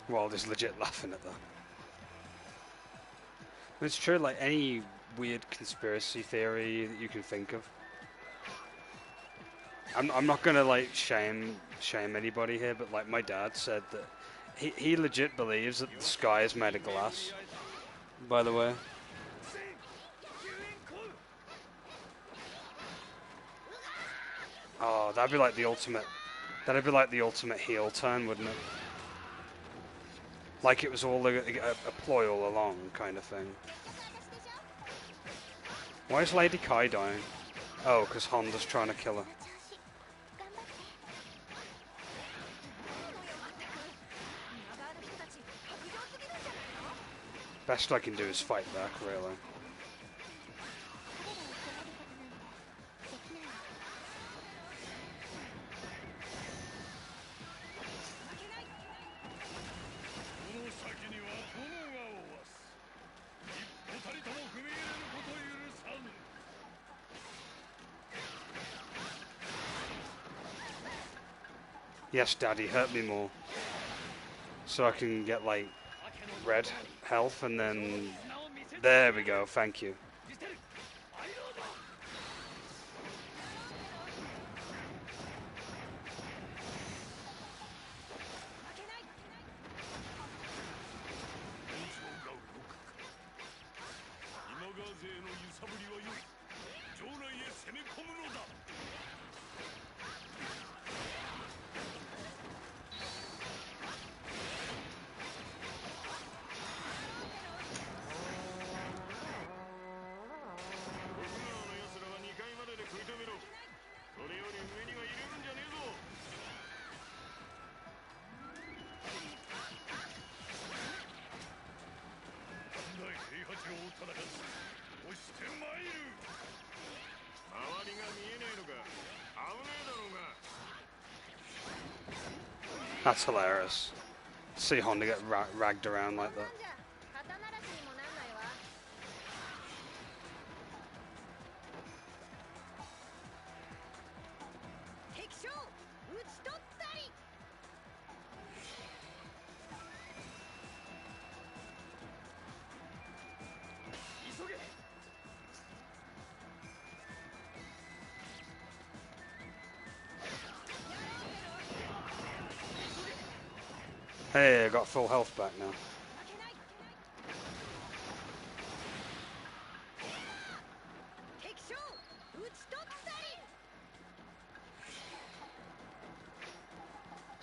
Wald is legit laughing at that. It's true, like any weird conspiracy theory that you can think of. I'm not gonna like shame anybody here, but like my dad said that he legit believes that the sky is made of glass. By the way. Oh, that'd be like the ultimate. That'd be like the ultimate heel turn, wouldn't it? Like it was all a ploy all along, kind of thing. Why is Lady Kai dying? Oh, because Honda's trying to kill her. Best I can do is fight back, really. Yes, Daddy, hurt me more. So I can get, like, red health, and then... There we go, thank you. That's hilarious. See Honda get ragged around like that. Hey, I got full health back now.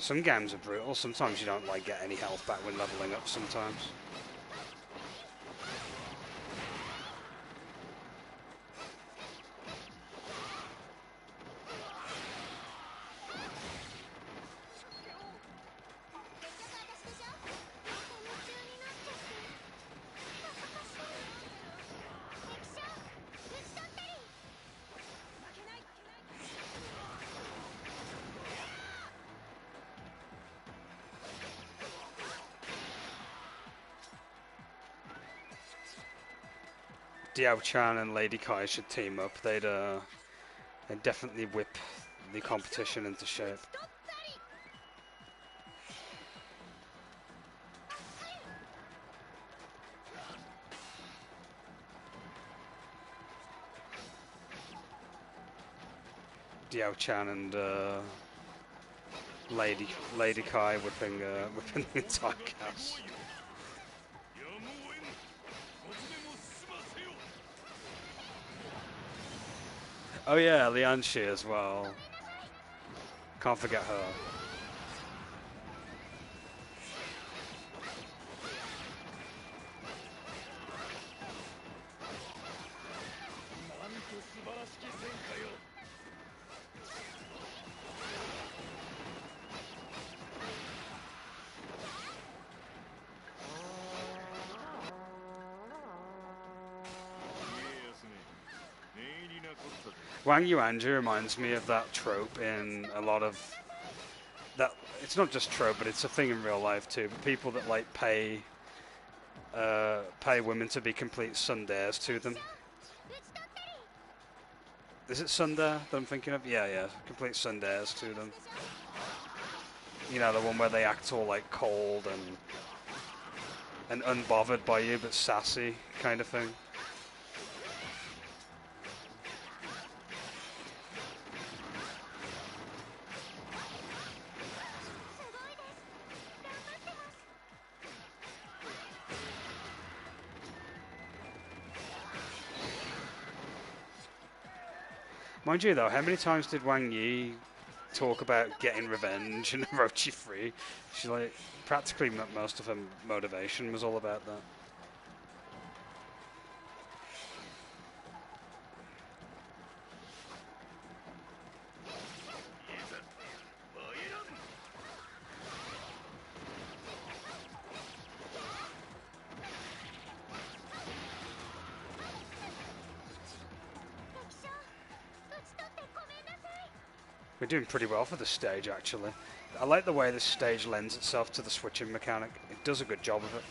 Some games are brutal. Sometimes you don't like get any health back when leveling up. Sometimes. Diao-chan and Lady Kai should team up. They'd definitely whip the competition into shape. Diao-chan and Lady Kai whipping the entire cast. Oh yeah, Lianxi as well. Can't forget her. Wang Yuanji reminds me of that trope in a lot of that. It's not just trope, but it's a thing in real life too. But people that like pay women to be complete tsunderes to them. Is it tsundere that I'm thinking of? Yeah, complete tsunderes to them. You know, the one where they act all like cold and unbothered by you, but sassy kind of thing. Mind you though, how many times did Wang Yi talk about getting revenge and Orochi free? She's like, practically most of her motivation was all about that. We're doing pretty well for the stage, actually. I like the way this stage lends itself to the switching mechanic. It does a good job of it.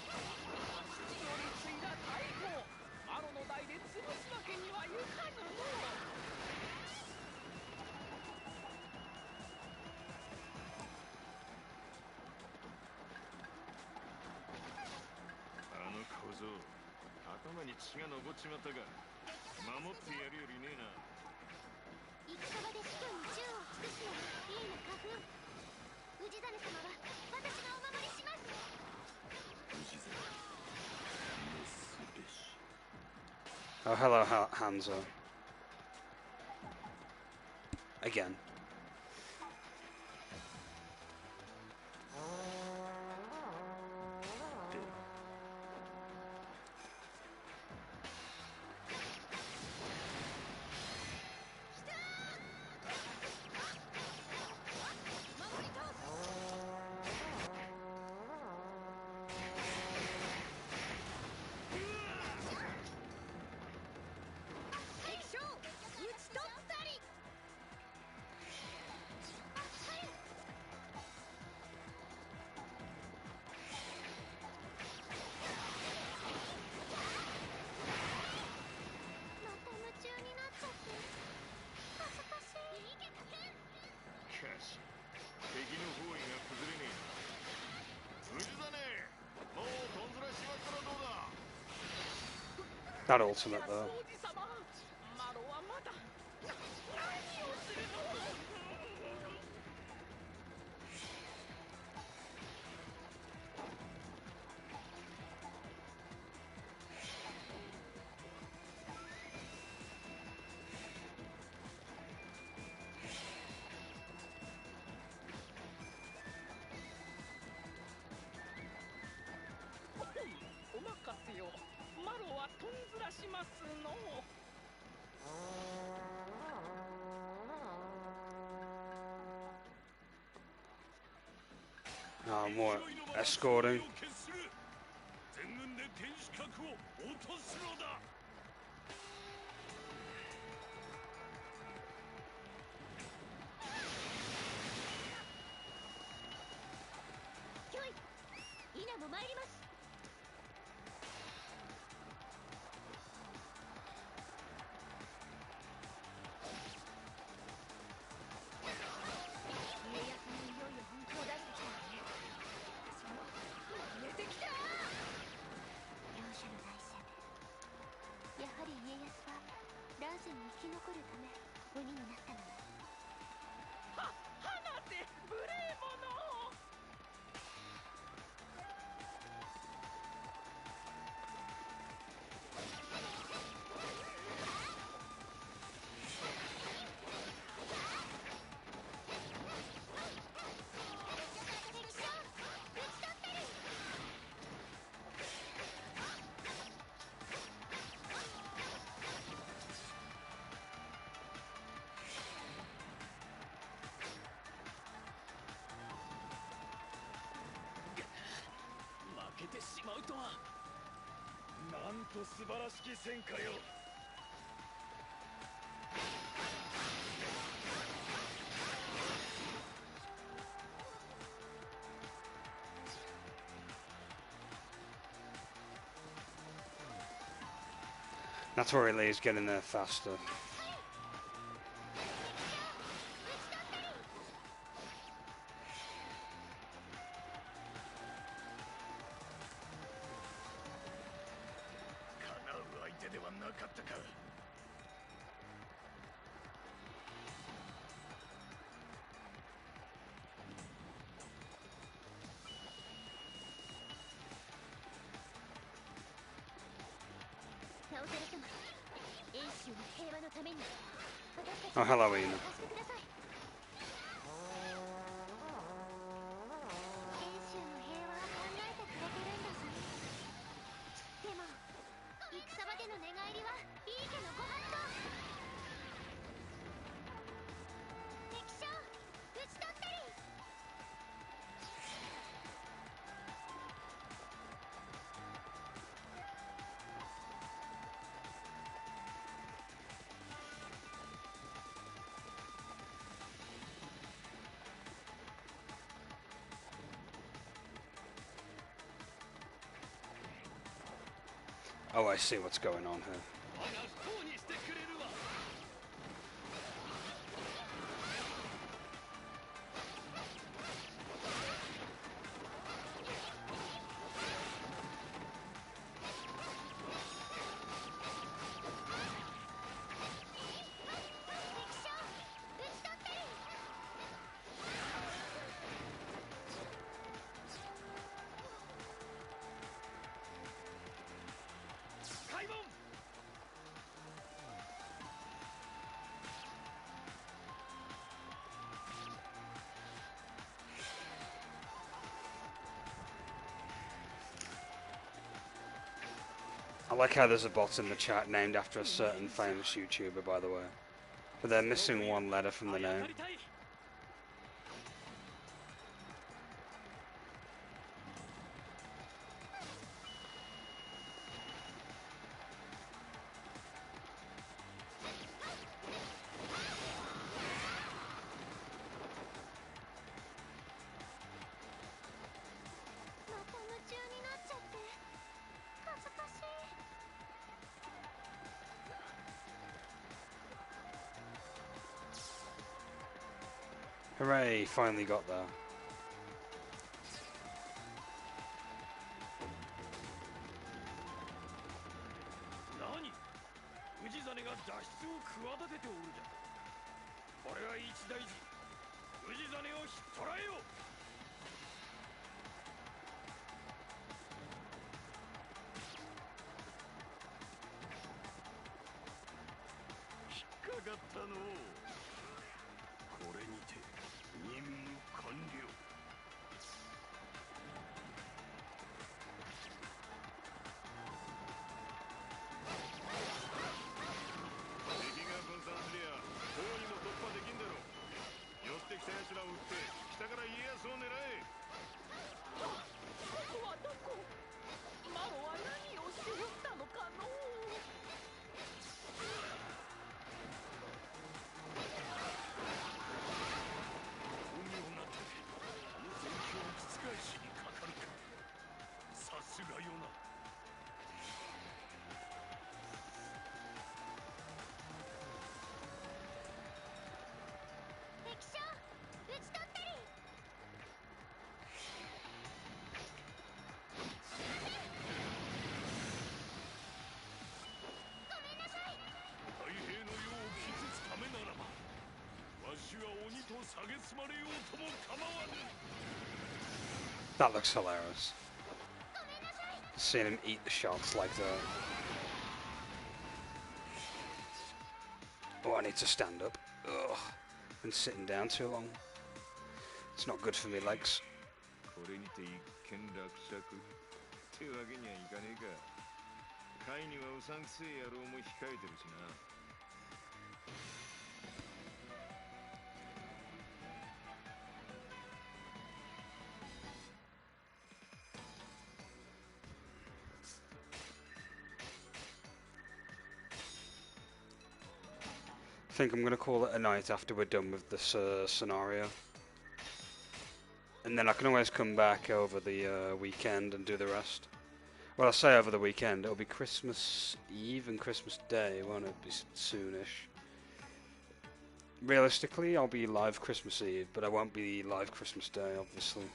Oh, hello, Hanzo. Again. That ultimate though. たしますの。Oh, more escorting. 全軍で天守閣を落とすのだ。キョイ、イナも参ります。家康もいよいよ本気を出してきたわね。私も今出てきた。両者の大戦、やはり家康は乱世に生き残るため鬼になったのね。は、放て無礼者。負けてしまうとは。なんと素晴らしき戦果よ。That's where he leaves getting there faster. 叶う相手ではなかったか。直太郎様、遠州の平和のために私たち Oh, hello, Ina. を貸してください。遠州の平和は考えてくれてるんだぞ。でも戦場での寝返りは井伊家のご法度。敵将討ち取ったり。Oh, I see what's going on here. 我が不幸にしてくれるわ。敵将討ち取ったり。開門。I like how there's a bot in the chat named after a certain famous YouTuber, by the way. But they're missing one letter from the あや name. かりたい。また夢中になっちゃって恥ずかしい。Hooray, finally got there. 何、氏真が脱出を企てておるじゃ。これは一大事。氏真を引っ捕らえよ。引っかかったのう。これにて任務完了。That looks hilarious. Seeing him eat the shots like that. Oh, I need to stand up. Ugh. Been sitting down too long. It's not good for me legs. これにて一件落着ってわけにはいかねえか。会にはうさんくせえ野郎も控えてるしな。I think I'm going to call it a night after we're done with this scenario. And then I can always come back over the weekend and do the rest. Well, I say over the weekend, it'll be Christmas Eve and Christmas Day, won't it? Be soonish. Realistically, I'll be live Christmas Eve, but I won't be live Christmas Day, obviously.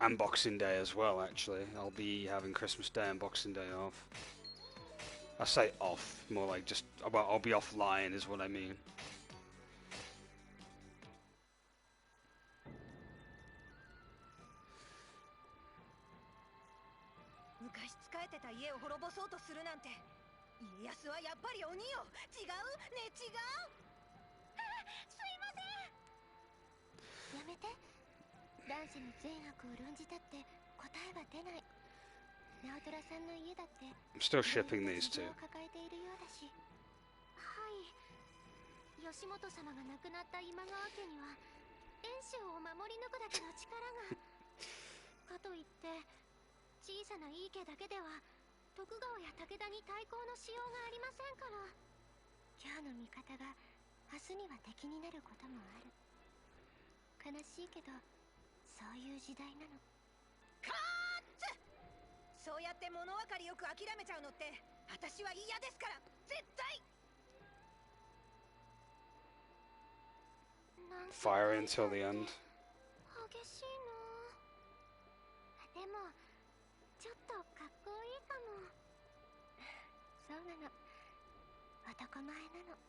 And Boxing Day as well, actually. I'll be having Christmas Day and Boxing Day off. I say off, more like just, well, I'll be offline is what I mean. 昔仕えてた家を滅ぼそうとするなんて、家康はやっぱり鬼よ。違うね、違う。すいません。やめて。乱世に善悪を論じたって答えは出ない。直虎さんの家だって I'm still shipping these two. を抱えているようだし。はい。義元様が亡くなった今川家には遠州を守り抜くだけの力が。かといって小さないい家だけでは徳川や武田に対抗のしようがありませんから。今日の味方が明日には敵になることもある。悲しいけどそういう時代なの。カーッツ！そうやって物分かりよく諦めちゃうのって私は嫌ですから、絶対。 Fire until the end. 激しいな。でもちょっとかっこいいかも。そうなの。男前なの。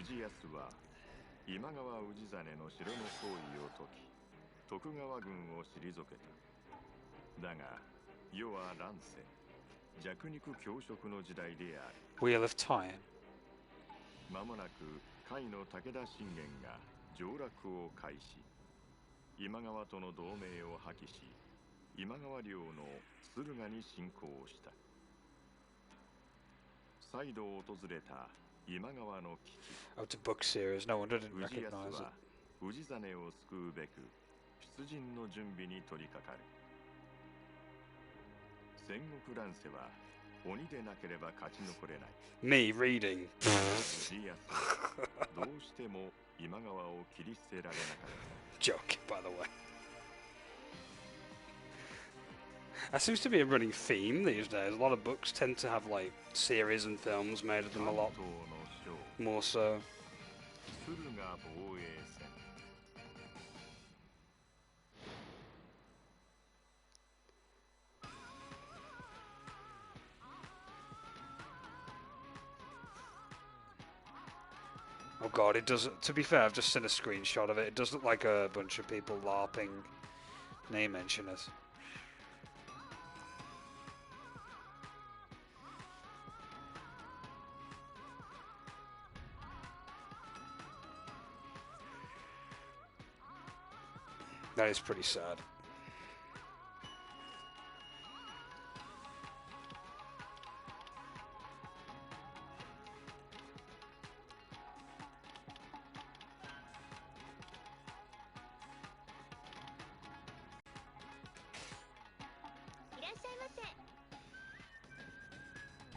氏康は今川氏真の城の包囲を解き、徳川軍を退けた。だが世は乱世、弱肉強食の時代である。 Wheel of Time. 間もなく甲斐の武田信玄が上洛を開始。今川との同盟を破棄し、今川領の駿河に侵攻した。再度訪れた今川の危機。 Oh, it's a book series. No wonder I didn't 氏康 recognize it. は氏真を救うべく出陣の準備に取り掛かる。戦国乱世は鬼でなければ勝ち残れない。 Me reading. 氏康はどうしても今川を切り捨てられなかった。 Joke, by the way. That seems to be a running theme these days. A lot of books tend to have like series and films made of them a lot 関東の将 more so. 駿河防衛戦。 Oh god, it does. To be fair, I've just seen a screenshot of it. It does look like a bunch of people LARPing. Name mention it. That is pretty sad.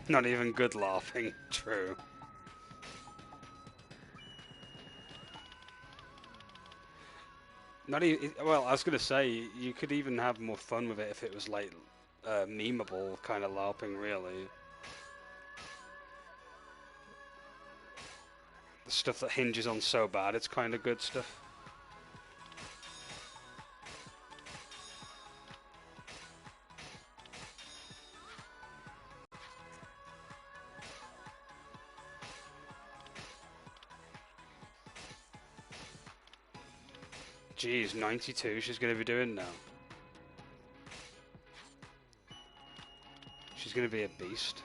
Not even good laughing. True. Not even. Well, I was gonna say you could even have more fun with it if it was like memeable kind of LARPing, really. The stuff that hinges on so bad, it's kind of good stuff. Jeez, 92 she's going to be doing now. She's going to be a beast.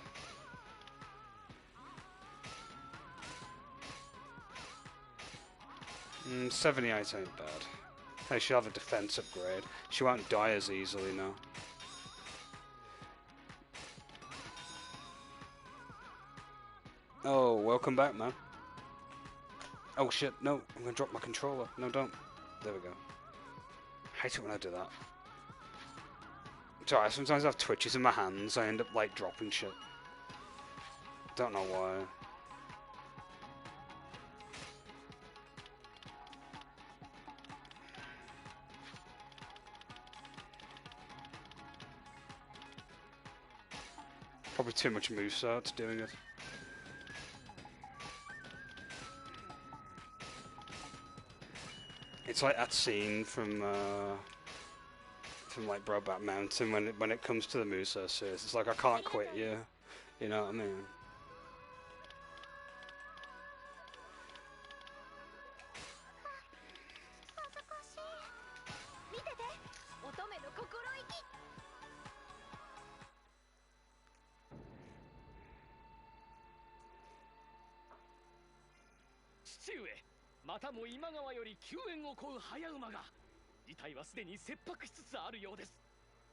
78 ain't bad. Hey, she'll have a defense upgrade. She won't die as easily now. Oh, welcome back, man. Oh shit, no, I'm gonna drop my controller. No, don't. There we go. I hate it when I do that. Sorry, sometimes I have twitches in my hands, I end up like dropping shit. Don't know why. Probably too much moveset doing it. It's like that scene from like Brokeback Mountain when it comes to the moveset series. It's like, I can't quit you. You know what I mean?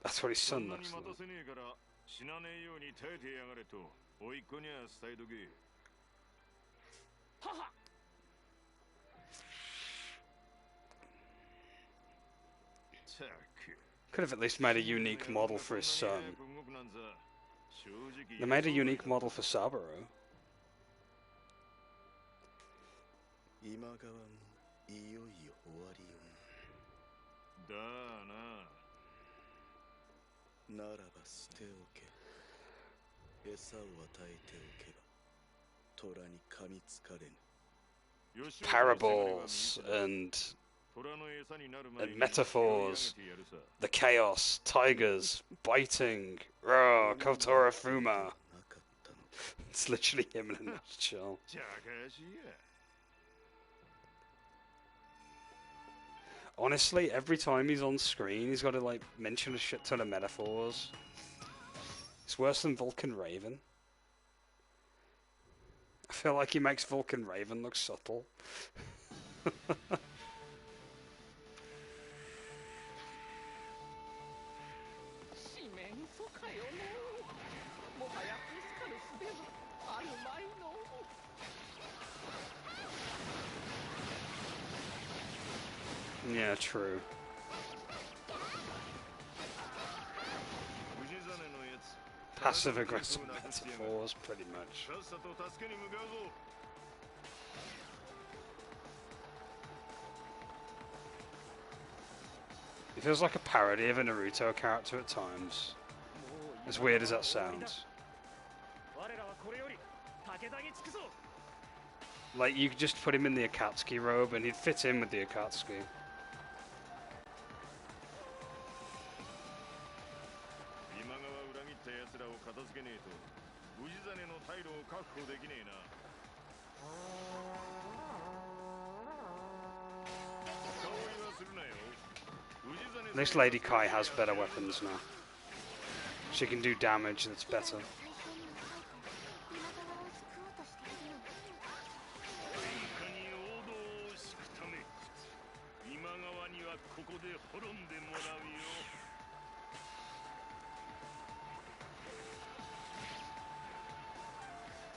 That's what his son looks like. Could have at least made a unique model for his son. They made a unique model for Saburo. 今川もいよいよ終わりよだな。ならば捨ておけ。餌を与えておけば虎に噛みつかれぬ。 Parables and metaphors, the chaos, tigers, biting, roar, Kotora Fuma. It's literally him in a nutshell. Honestly, every time he's on screen, he's got to like mention a shit ton of metaphors. It's worse than Vulcan Raven. I feel like he makes Vulcan Raven look subtle. Yeah, true. Passive-aggressive metaphors, pretty much. It feels like a parody of a Naruto character at times. As weird as that sounds. Like, you could just put him in the Akatsuki robe and he'd fit in with the Akatsuki. At least Lady Kai has better weapons now. She can do damage that's better.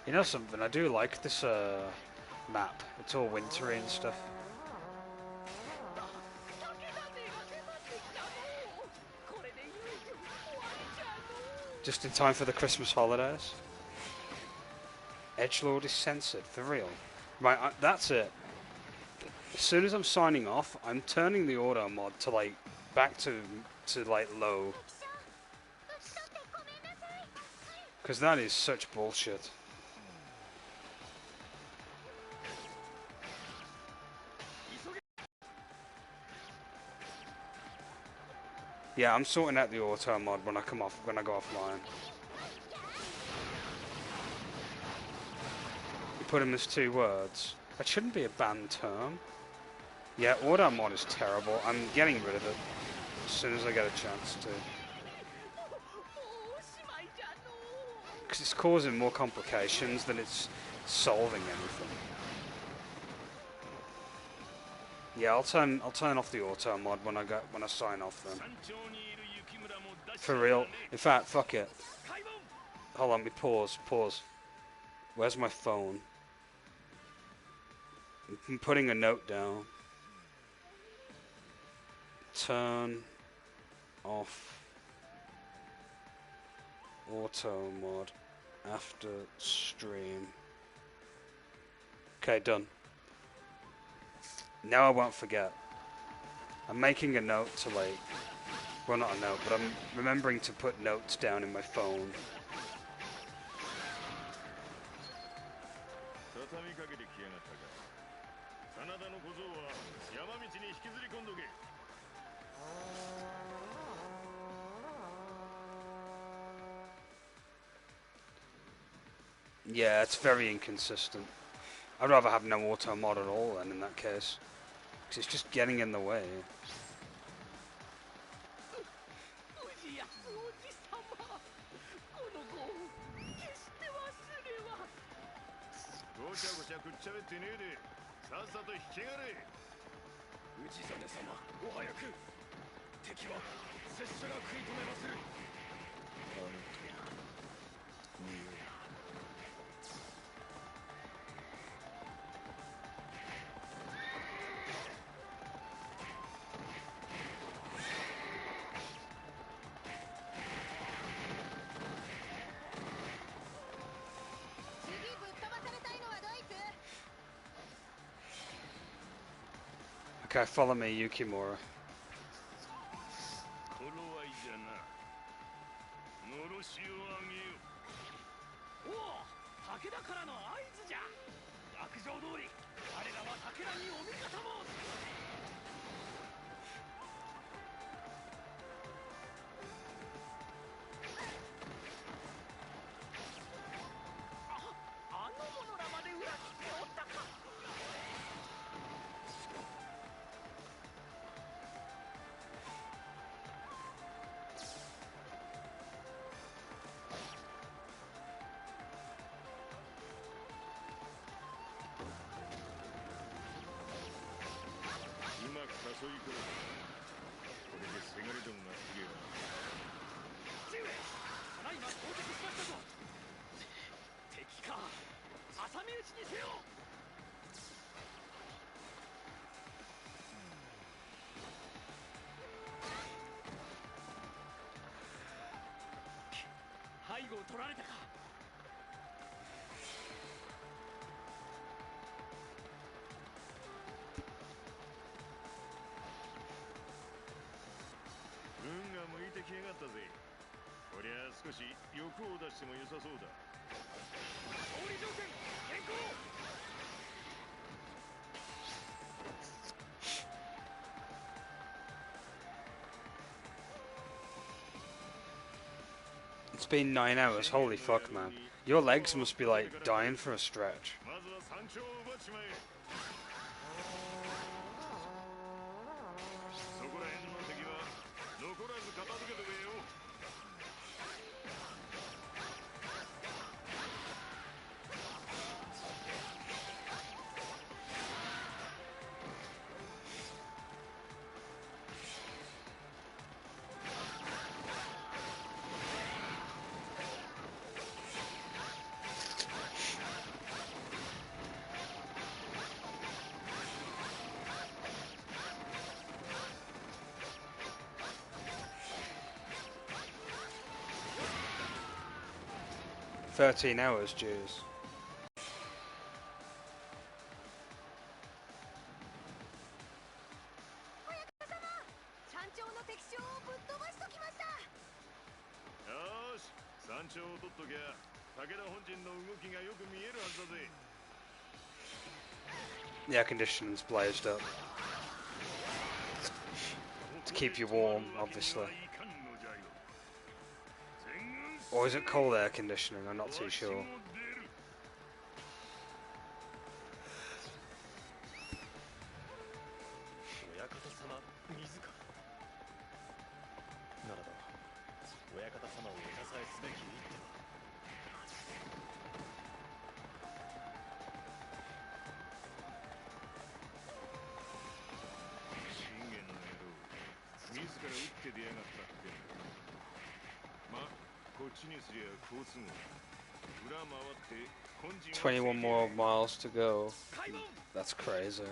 You know something, I do like this map. It's all wintry and stuff. Just in time for the Christmas holidays. Edgelord is censored, for real. Right, that's it. As soon as I'm signing off, I'm turning the auto mod to like back to like low. Because that is such bullshit. Yeah, I'm sorting out the auto mod when I go offline. You put them as 2 words. That shouldn't be a banned term. Yeah, auto mod is terrible. I'm getting rid of it as soon as I get a chance to. Because it's causing more complications than it's solving anything. Yeah, I'll turn off the auto mod when I sign off then. For real. In fact, fuck it. Hold on, me pause. Where's my phone? I'm putting a note down. Turn off auto mod after stream. Okay, done. Now I won't forget. I'm making a note to like, well, not a note, but I'm remembering to put notes down in my phone. Yeah, it's very inconsistent. I'd rather have no auto mod at all then in that case. Because it's just getting in the way. Okay, follow me, Yukimura. It's been 9 hours, holy fuck, man. Your legs must be like dying for a stretch. "13 hours, Jews." 調を取っときゃ武田本陣の動きがよく見えるはずだぜ。 The air conditioning's blazed up. To keep you warm, obviously. Or is it cold air conditioning? I'm not too sure. 親方様自らならば親方様をお支えすべき一手は信玄の野郎自ら打って出やがったってまあこっちにすりゃ好都合裏回って本陣を 21 more miles to go. That's crazy.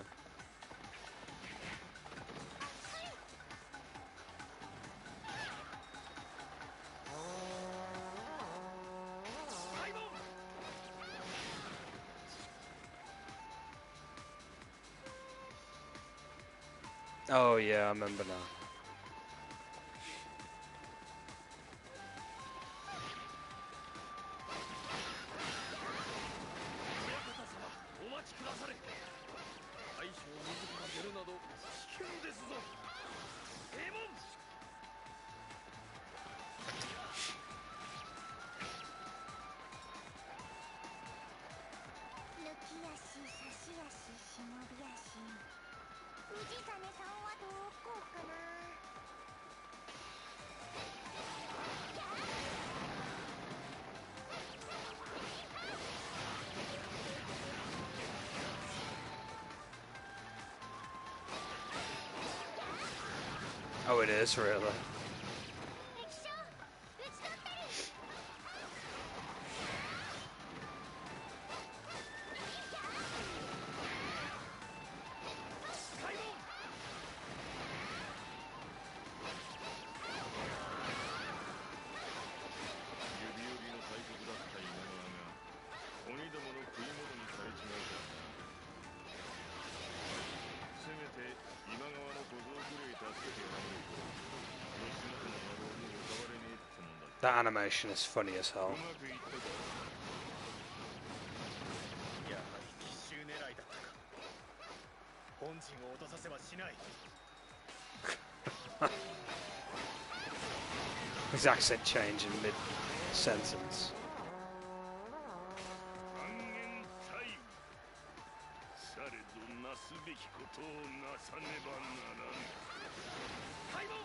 Oh yeah, I remember now. お待ちくだされ。大将自ら出るなど危険ですぞ。デーモン。抜き足差し足忍び足氏真さんはどこかな。 Oh, it is, really. That animation is funny as hell. やはり奇襲狙いだったか。本陣を落とさせはしない。 His accent change in mid-sentence. されどなすべきことをなさねばならぬ。開門。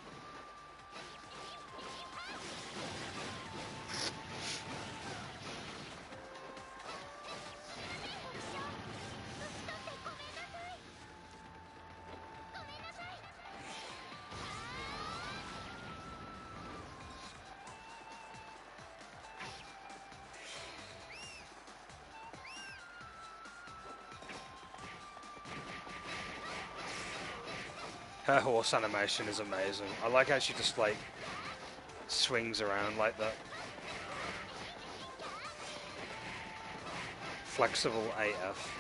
Her horse animation is amazing. I like how she just like swings around like that. Flexible AF.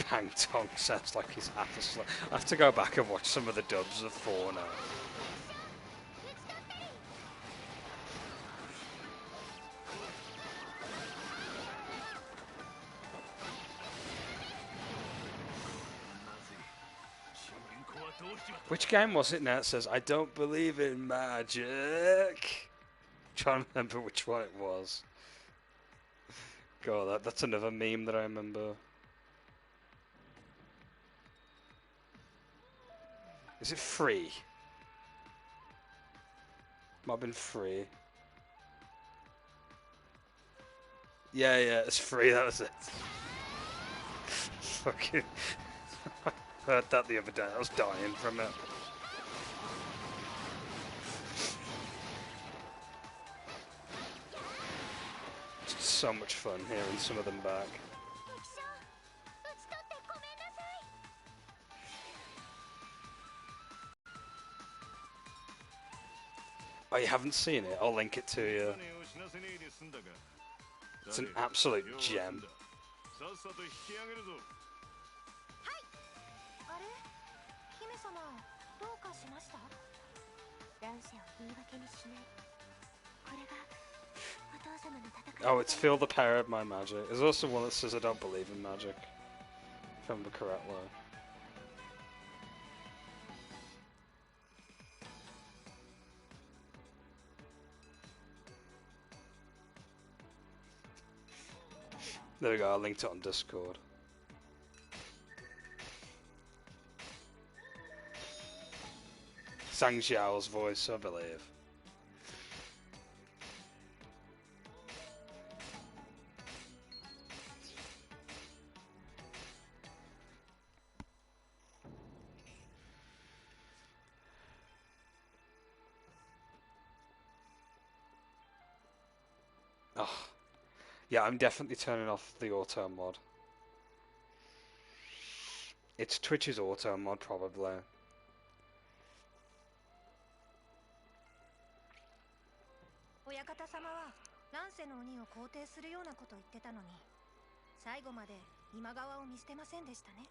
Pang Tong sounds like he's half asleep. I have to go back and watch some of the dubs of 4 now. Which game was it now? It says, I don't believe in magic. Trying to remember which one it was. God, that's another meme that I remember. Is it free? Might have been free. Yeah, it's free, that was it. Fucking... heard that the other day, I was dying from it. It's so much fun hearing some of them back. Oh, you haven't seen it? I'll link it to you. It's an absolute gem. さっさと引き上げるぞ。あれ姫様どうかしました？乱世を言い訳にしない。これがお父様の戦い。 Oh, it's feel the power of my magic. There's also one that says I don't believe in magic. If I remember correctly. There we go, I linked it on Discord. Sang Xiao's voice, I believe. Oh. Yeah, I'm definitely turning off the auto mod. It's Twitch's auto mod, probably. 親方様は乱世の鬼を肯定するようなこと言ってたのに、最後まで今川を見捨てませんでしたね。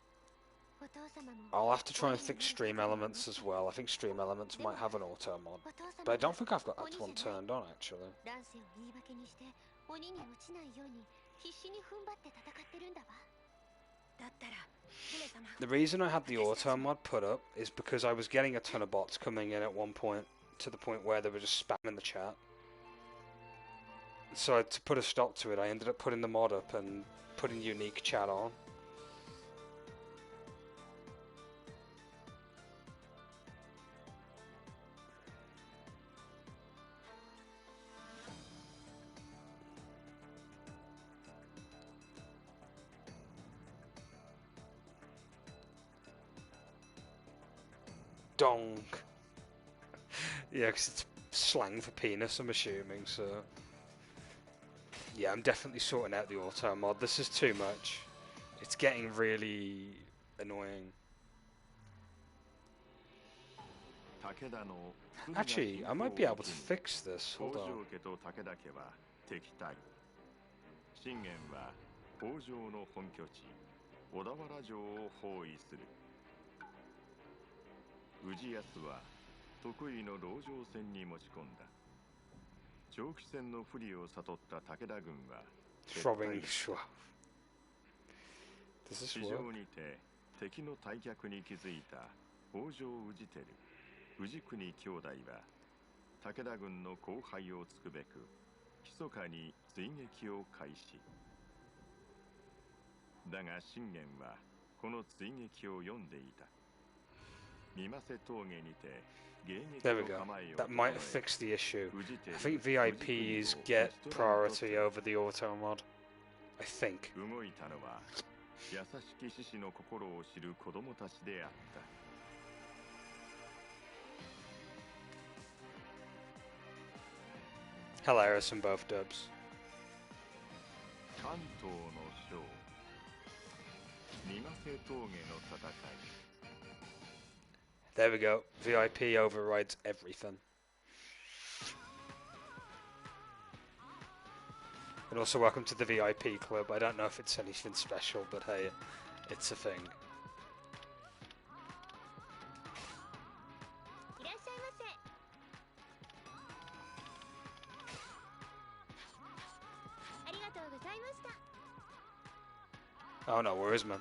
I'll have to try and fix stream elements as well. I think stream elements might have an auto mod, but I don't think I've got that one turned on actually. The reason I had the auto mod put up is because I was getting a ton of bots coming in at one point, to the point where they were just spamming the chat. So to put a stop to it, I ended up putting the mod up and putting unique chat on. Donk. Yeah, because it's slang for penis, I'm assuming, so... Yeah, I'm definitely sorting out the auto mod. This is too much. It's getting really annoying. Actually, I might be able to fix this. Hold on. 信玄は北条の本拠地小田原城を包囲する。氏康は得意の籠城戦に持ち込んだ。長期戦の不利を悟った武田軍は地上にて敵の退却に気づいた北条氏輝、氏国兄弟は武田軍の後輩をつくべく密かに追撃を開始。だが信玄はこの追撃を読んでいた。三瀬峠にて There we go. That might have fixed the issue. I think VIPs get priority over the auto mod. I think. Hilarious in both dubs. There we go. VIP overrides everything. And also welcome to the VIP club. I don't know if it's anything special, but hey, it's a thing. Oh no, where is man?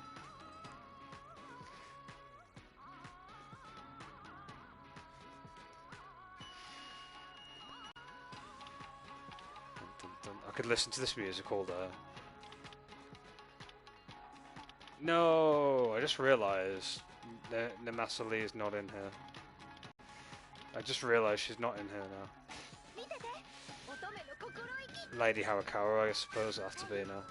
I could listen to this music all day. No, I just realised Namasali is not in here. I just realised she's not in here now. Lady Harakawa, I suppose I have to be now.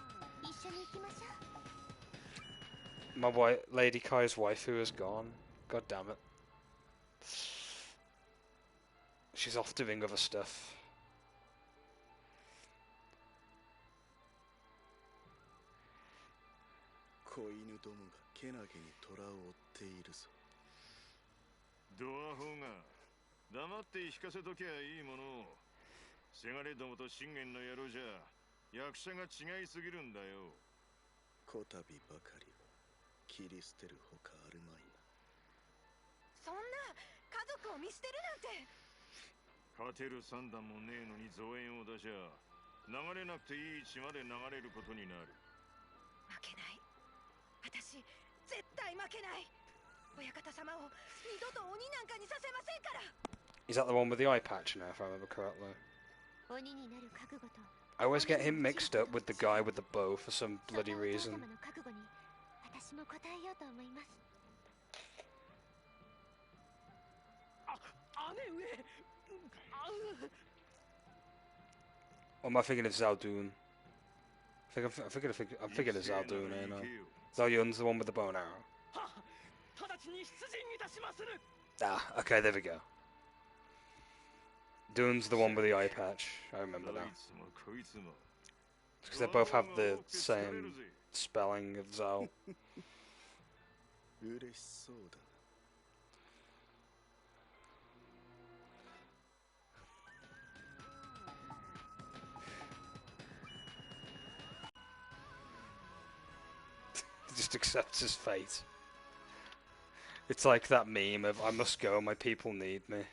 My Lady Kai's waifu is gone. God damn it. She's off doing other stuff. 役者が違いすぎるんだよ。こたびばかりは切り捨てるほかあるまいな。そんな家族を見捨てるなんて。勝てる算段もねえのに増援を出しゃ流れなくていい血まで流れることになる。負けない。私絶対負けない。親方様を二度と鬼なんかにさせませんから。 Is that the one with the eye patch now, if I remember correctly? 鬼になる覚悟と I always get him mixed up with the guy with the bow for some bloody reason. 様の覚悟に私も応えようと思います。姉上。Or am I thinking of Zaldun? I'm thinking of Zaldun, ain't I? Zalyun's the one with the bow and arrow. 直ちに出陣いたしまする。 Ah, okay, there we go. Dun's the one with the eye patch. I remember now. Because they both have the same spelling of Zal. 嬉しそうだな。He just accepts his fate. It's like that meme of, I must go, my people need me.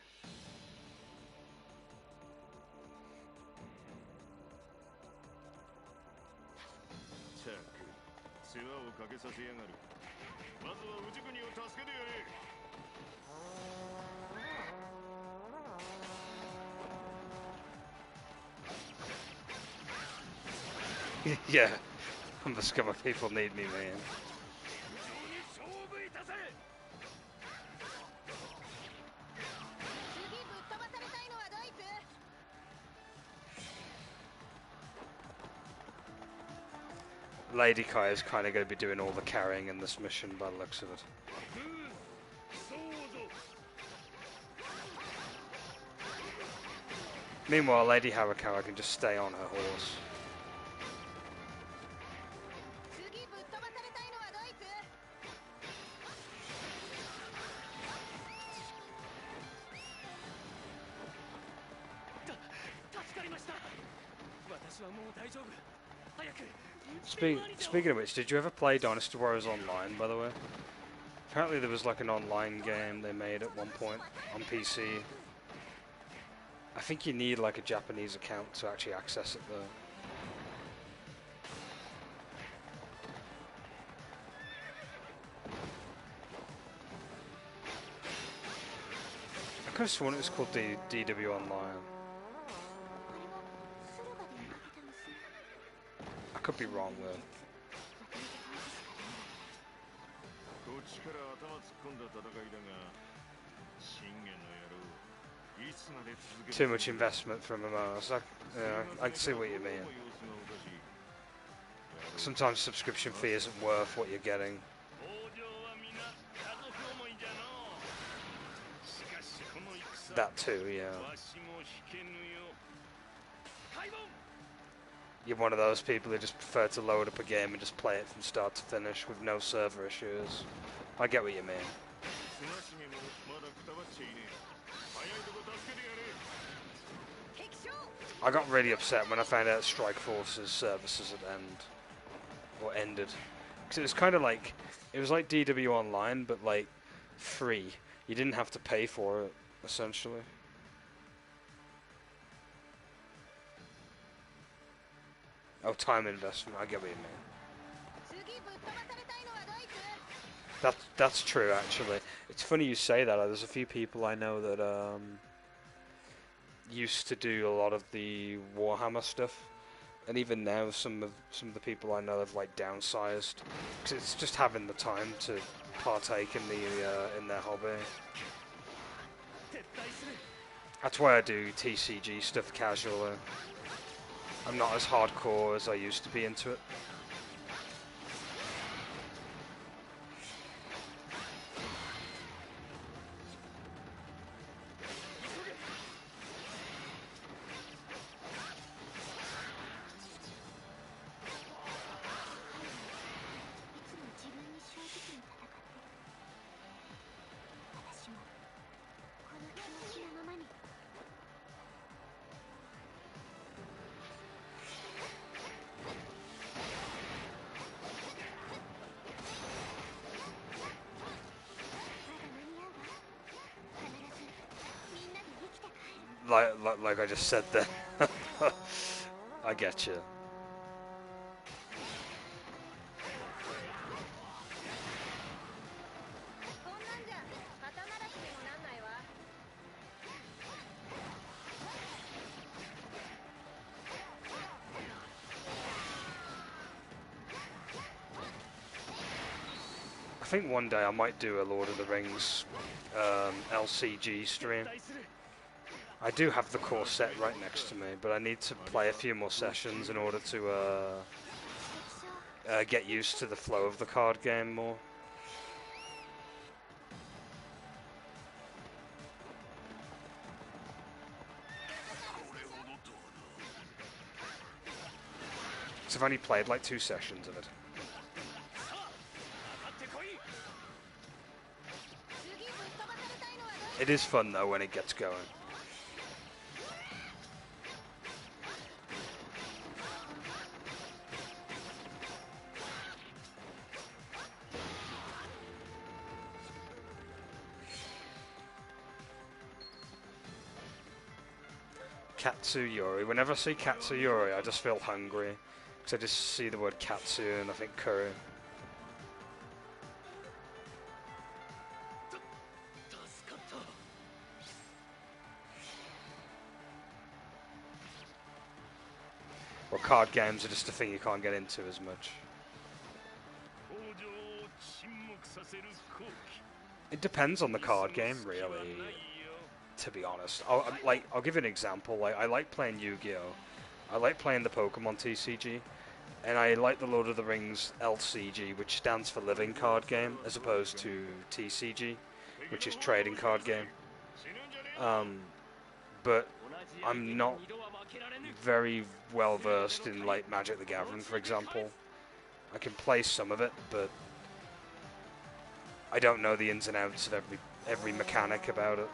Yeah, I must go, my people need me, man. Lady Kai is kind of going to be doing all the carrying in this mission by the looks of it. Meanwhile, Lady Harakawa can just stay on her horse. Speaking of which, did you ever play Dynasty Warriors Online, by the way? Apparently there was like an online game they made at one point on PC. I think you need like a Japanese account to actually access it though. I could have sworn it was called DW Online. I could be wrong though. Too much investment from MMOs. I can see what you mean. Sometimes subscription fee isn't worth what you're getting. That too, yeah. You're one of those people who just prefer to load up a game and just play it from start to finish with no server issues. I get what you mean. I got really upset when I found out Strike Force's services had ended. Because it was kind of like, it was like DW Online, but like free. You didn't have to pay for it, essentially. Oh, time investment, I get what you mean. That's true, actually. It's funny you say that. There's a few people I know that used to do a lot of the Warhammer stuff, and even now some of the people I know have like downsized because it's just having the time to partake in their hobby. That's why I do TCG stuff casually. I'm not as hardcore as I used to be into it. like I just said there. I get you. I think one day I might do a Lord of the Rings LCG stream. I do have the core set right next to me, but I need to play a few more sessions in order to get used to the flow of the card game more. So I've only played like 2 sessions of it. It is fun though when it gets going. Katsuyori. Whenever I see Katsuyori, I just feel hungry. Because I just see the word katsu and I think curry. Well, card games are just a thing you can't get into as much. It depends on the card game, really. To be honest, I'll give you an example. Like, I like playing Yu-Gi-Oh. I like playing the Pokemon TCG, and I like the Lord of the Rings LCG, which stands for Living Card Game, as opposed to TCG, which is Trading Card Game. But I'm not very well versed in like Magic the Gathering, for example. I can play some of it, but I don't know the ins and outs of every mechanic about it.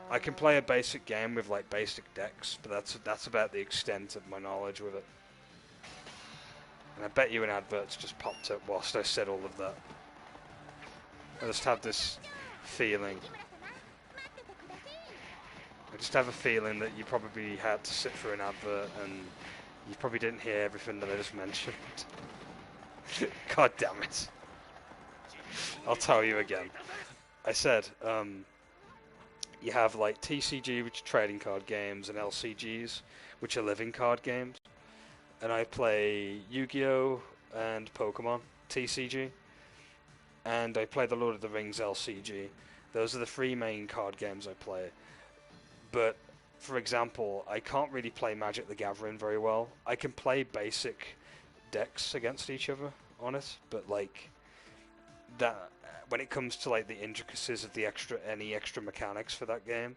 I can play a basic game with like basic decks, but that's about the extent of my knowledge with it. And I bet you an advert's just popped up whilst I said all of that. I just have this feeling. I just have a feeling that you probably had to sit through an advert and you probably didn't hear everything that I just mentioned. God damn it. I'll tell you again. I said, you have like TCG, which are trading card games, and LCGs, which are living card games. And I play Yu-Gi-Oh! And Pokemon TCG. And I play the Lord of the Rings LCG. Those are the 3 main card games I play. But, for example, I can't really play Magic the Gathering very well. I can play basic decks against each other on it, but like that, when it comes to like the intricacies of the any extra mechanics for that game,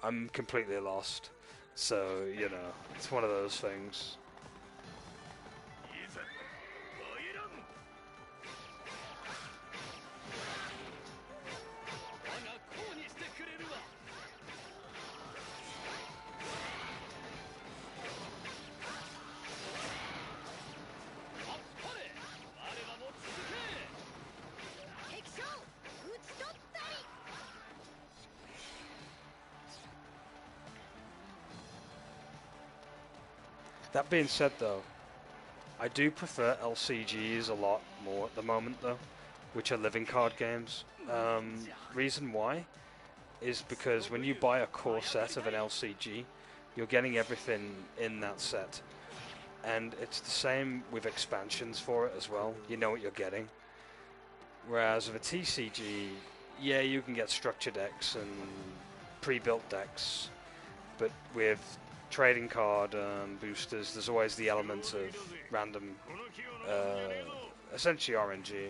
I'm completely lost. So, you know, it's one of those things. That being said though, I do prefer LCGs a lot more at the moment though, which are living card games. Reason why is because when you buy a core set of an LCG, you're getting everything in that set. And it's the same with expansions for it as well. You know what you're getting. Whereas with a TCG, yeah, you can get structure decks and pre-built decks, but with trading card boosters, there's always the element of random, essentially RNG,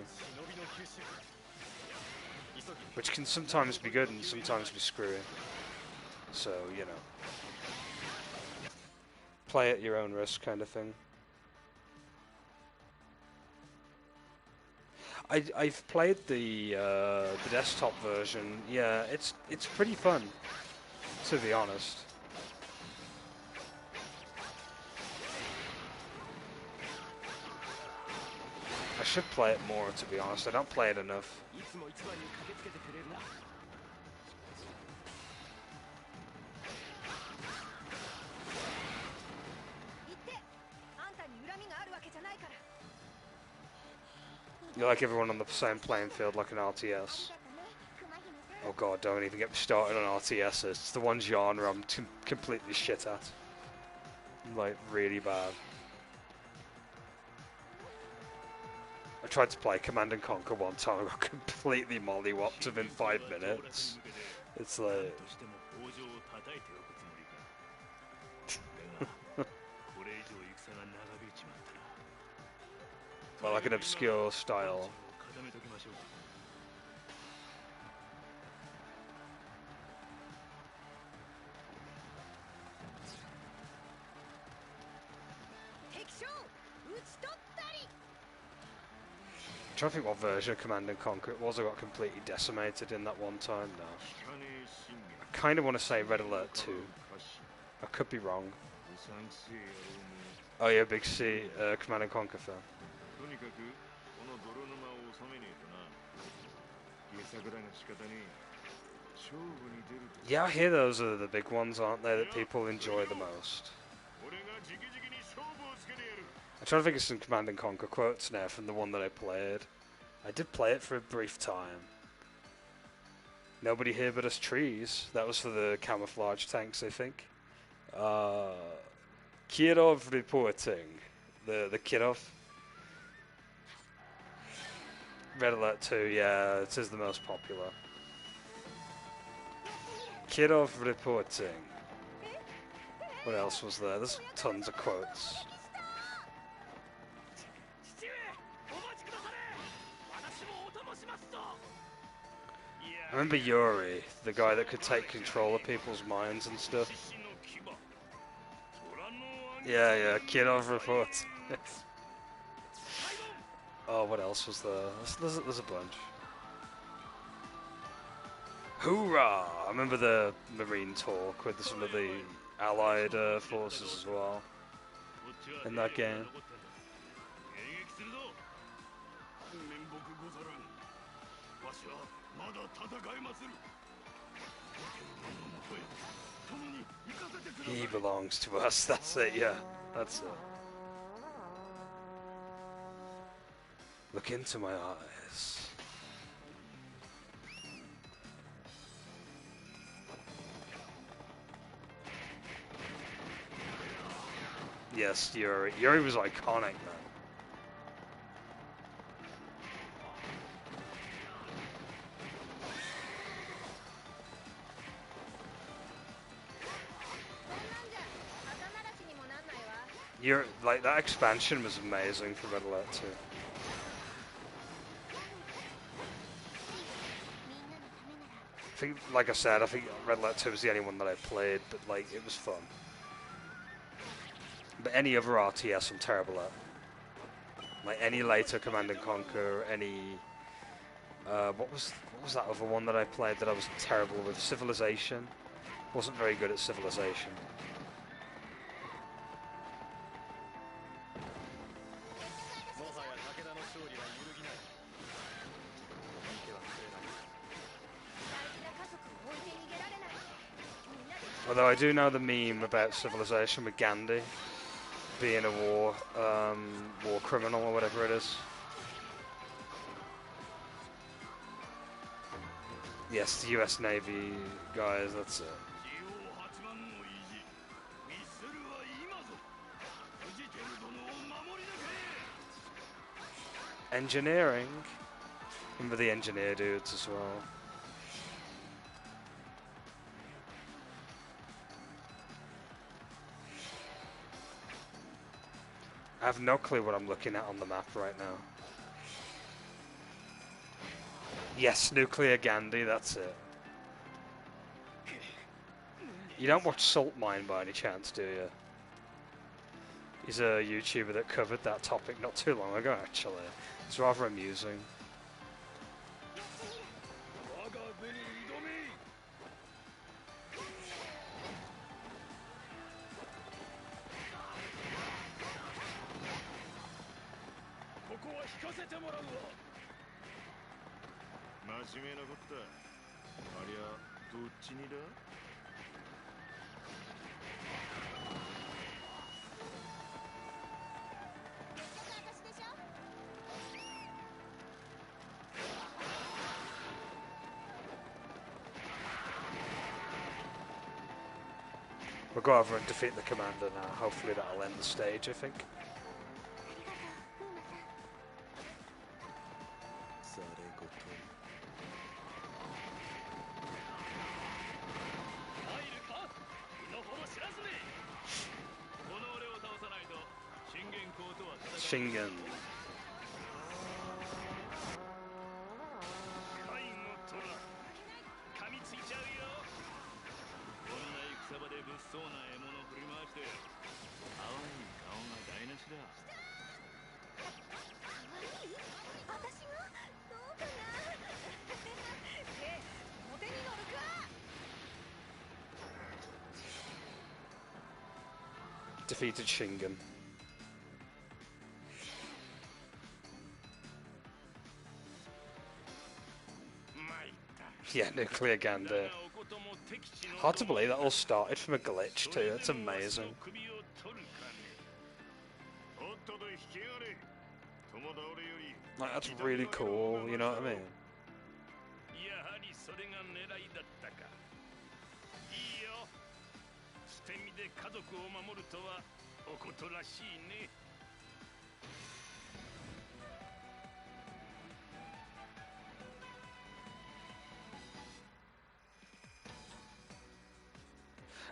which can sometimes be good and sometimes be screwy. So, you know, play at your own risk kind of thing. I've played the desktop version. Yeah, it's pretty fun, to be honest. I should play it more, to be honest. I don't play it enough. You like everyone on the same playing field like an RTS. Oh god, don't even get me started on RTSs. It's the one genre I'm completely shit at. Like, really bad. I tried to play Command and Conquer one time, I got completely mollywopped within 5 minutes. It's like... well, like an obscure style. I'm trying to think what version of Command and Conquer it was. I got completely decimated in that one time now. I kind of want to say Red Alert 2. I could be wrong. Oh yeah, big C, Command and Conquer fan. Yeah, I hear those are the big ones, aren't they, that people enjoy the most. I'm trying to think of some Command and Conquer quotes now from the one that I played. I did play it for a brief time. Nobody here but us trees. That was for the camouflage tanks, I think. Kirov reporting. The Kirov. Red Alert 2, yeah, it is the most popular. Kirov reporting. What else was there? There's tons of quotes. I remember Yuri, the guy that could take control of people's minds and stuff. Yeah, Kirov reports. Oh, what else was there? There's a bunch. Hoorah! I remember the Marine talk with some of the Allied forces as well in that game. He belongs to us, that's it, yeah. That's it. Look into my eyes. Yes, Yuri. Yuri was iconic, man. Like, that expansion was amazing for Red Alert 2. I think, like I said, I think Red Alert 2 was the only one that I played, but like, it was fun. But any other RTS I'm terrible at. Like any later Command and Conquer, any what was that other one that I played that I was terrible with? Civilization. Wasn't very good at Civilization. Although I do know the meme about Civilization with Gandhi being a war criminal or whatever it is. Yes, the US Navy guys, that's it. Engineering. Remember the engineer dudes as well. I have no clue what I'm looking at on the map right now. Yes, Nuclear Gandhi, that's it. You don't watch Salt Mine by any chance, do you? He's a YouTuber that covered that topic not too long ago, actually. It's rather amusing. We'll go over and defeat the commander now. Hopefully that'll end the stage, I think. されごと入るか身の程知らずめこの俺を倒さないと信玄公とは戦えない Shingen. カインの虎噛みついちゃうよこんな戦場で物騒な獲物振り回して可愛い顔が台無しだ私がどうかなで表に乗るか Defeated Shingen. Yeah, Nuclear Gander. Hard to believe that all started from a glitch too, that's amazing. Like, that's really cool, you know what I mean? やはりそれが狙いだったかいいよ捨て身で家族を守るとはおことらしいね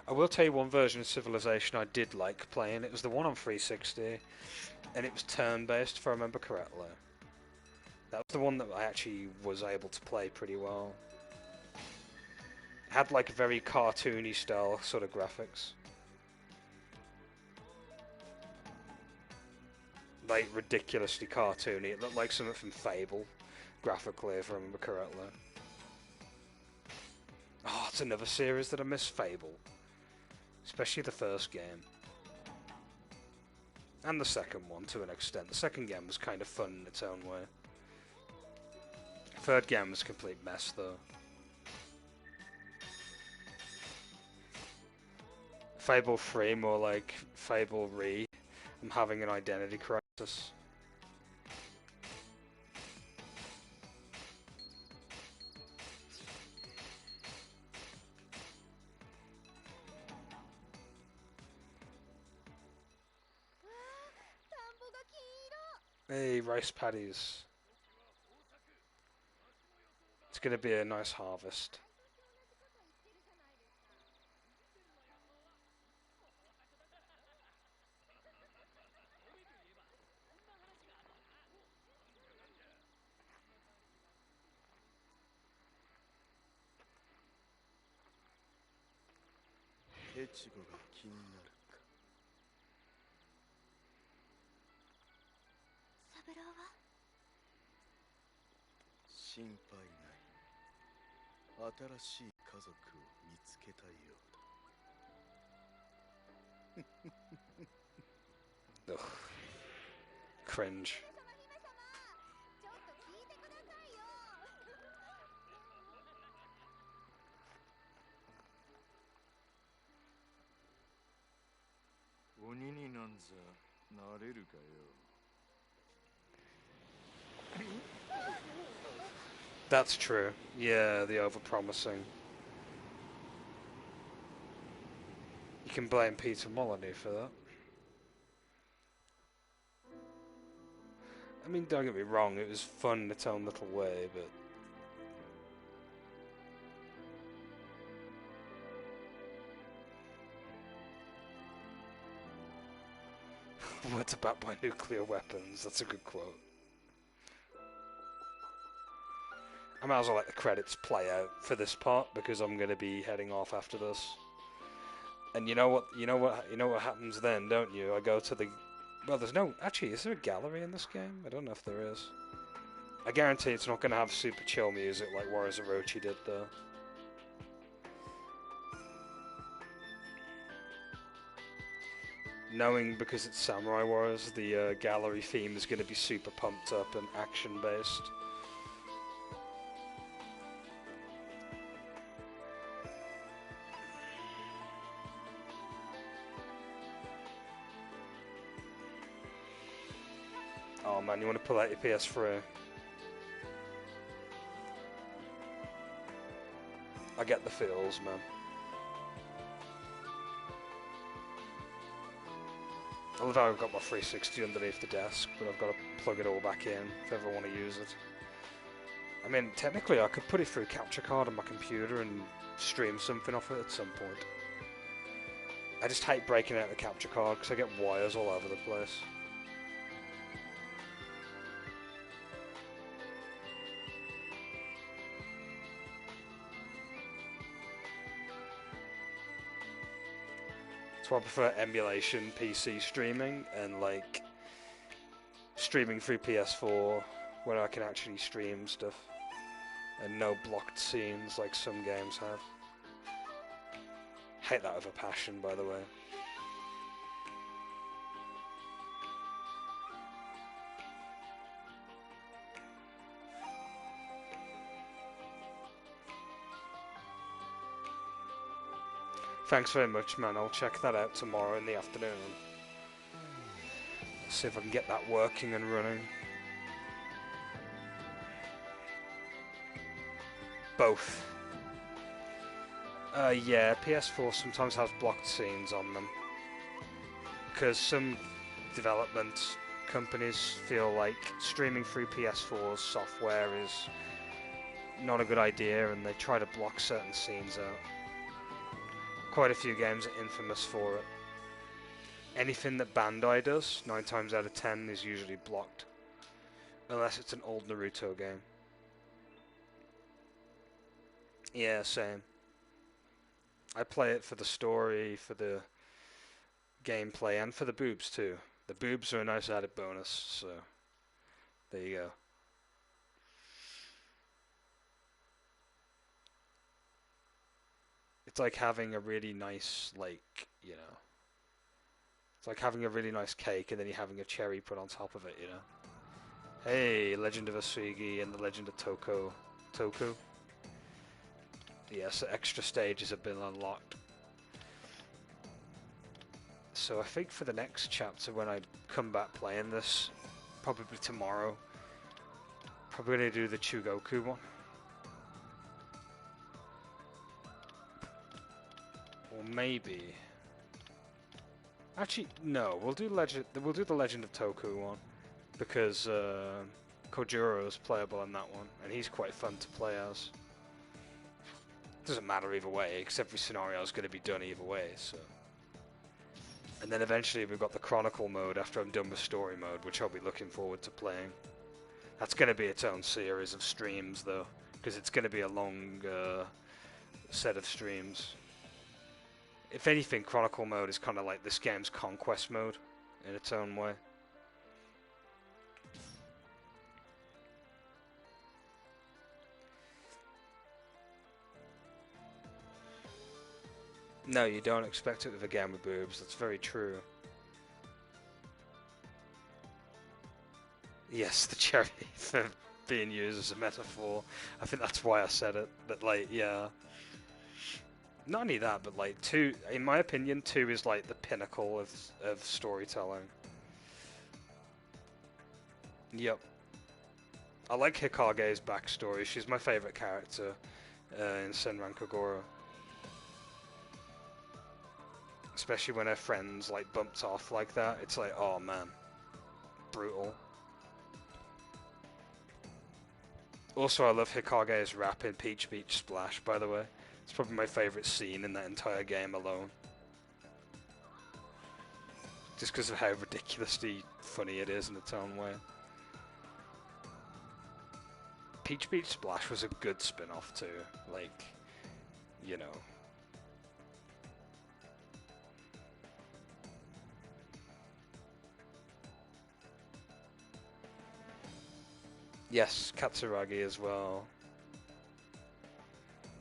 I will tell you one version of Civilization I did like playing. It was the one on 360, and it was turn-based, if I remember correctly. That was the one that I actually was able to play pretty well. It had like a very cartoony style sort of graphics. Like ridiculously cartoony. It looked like something from Fable, graphically, if I remember correctly. Oh, it's another series that I miss, Fable. Especially the first game. And the second one, to an extent. The second game was kind of fun in its own way. Third game was a complete mess, though. Fable 3, more like Fable Re. I'm having an identity crisis. Hey, rice paddies. It's gonna be a nice harvest. Ugh. Cringe. 鬼になんざなれるかよ。That's true. Yeah, the overpromising. You can blame Peter Molyneux for that. I mean, don't get me wrong, it was fun in its own little way, but... Words about by nuclear weapons, that's a good quote. I might as well let the credits play out for this part, because I'm going to be heading off after this. And you know what happens then, don't you? I go to the... Well, there's no... Actually, is there a gallery in this game? I don't know if there is. I guarantee it's not going to have super chill music like Warriors Orochi did, though. Knowing, because it's Samurai Warriors, the gallery theme is going to be super pumped up and action-based. Oh man, you want to pull out your PS3? I get the feels, man. I love how I've got my 360 underneath the desk, but I've got to plug it all back in if I ever want to use it. I mean, technically I could put it through capture card on my computer and stream something off it at some point. I just hate breaking out the capture card because I get wires all over the place. So I prefer emulation PC streaming and like streaming through PS4 where I can actually stream stuff and no blocked scenes like some games have. Hate that with a passion, by the way. Thanks very much, man. I'll check that out tomorrow in the afternoon. See if I can get that working and running. Both. Yeah, PS4 sometimes has blocked scenes on them. Because some development companies feel like streaming through PS4's software is not a good idea and they try to block certain scenes out. Quite a few games are infamous for it. Anything that Bandai does, 9 times out of 10, is usually blocked. Unless it's an old Naruto game. Yeah, same. I play it for the story, for the gameplay, and for the boobs too. The boobs are a nice added bonus, so there you go. It's like having a really nice, like, you know, it's like having a really nice cake and then you're having a cherry put on top of it, you know. Hey, Legend of Asugi and the Legend of Toku. Yes, extra stages have been unlocked. So I think for the next chapter, when I come back playing this, probably tomorrow, probably going to do the Chugoku one. Or maybe... Actually, no, we'll do the Legend of Toku one, because Kojuro is playable in that one, and he's quite fun to play as. Doesn't matter either way, because every scenario is going to be done either way, so... And then eventually we've got the Chronicle Mode after I'm done with Story Mode, which I'll be looking forward to playing. That's going to be its own series of streams, though, because it's going to be a long set of streams. If anything, Chronicle Mode is kind of like this game's Conquest Mode, in its own way. No, you don't expect it with a game with boobs. That's very true. Yes, the cherry for being used as a metaphor. I think that's why I said it. But, like, yeah. Not only that, but, like, 2... In my opinion, 2 is, like, the pinnacle of storytelling. Yep. I like Hikage's backstory. She's my favorite character in Senran Kagura. Especially when her friends, like, bumped off like that. It's like, oh, man. Brutal. Also, I love Hikage's rap in Peach Beach Splash, by the way. It's probably my favourite scene in that entire game alone. Just because of how ridiculously funny it is in its own way. Peach Beach Splash was a good spin-off too. Like, you know... Yes, Katsuragi as well.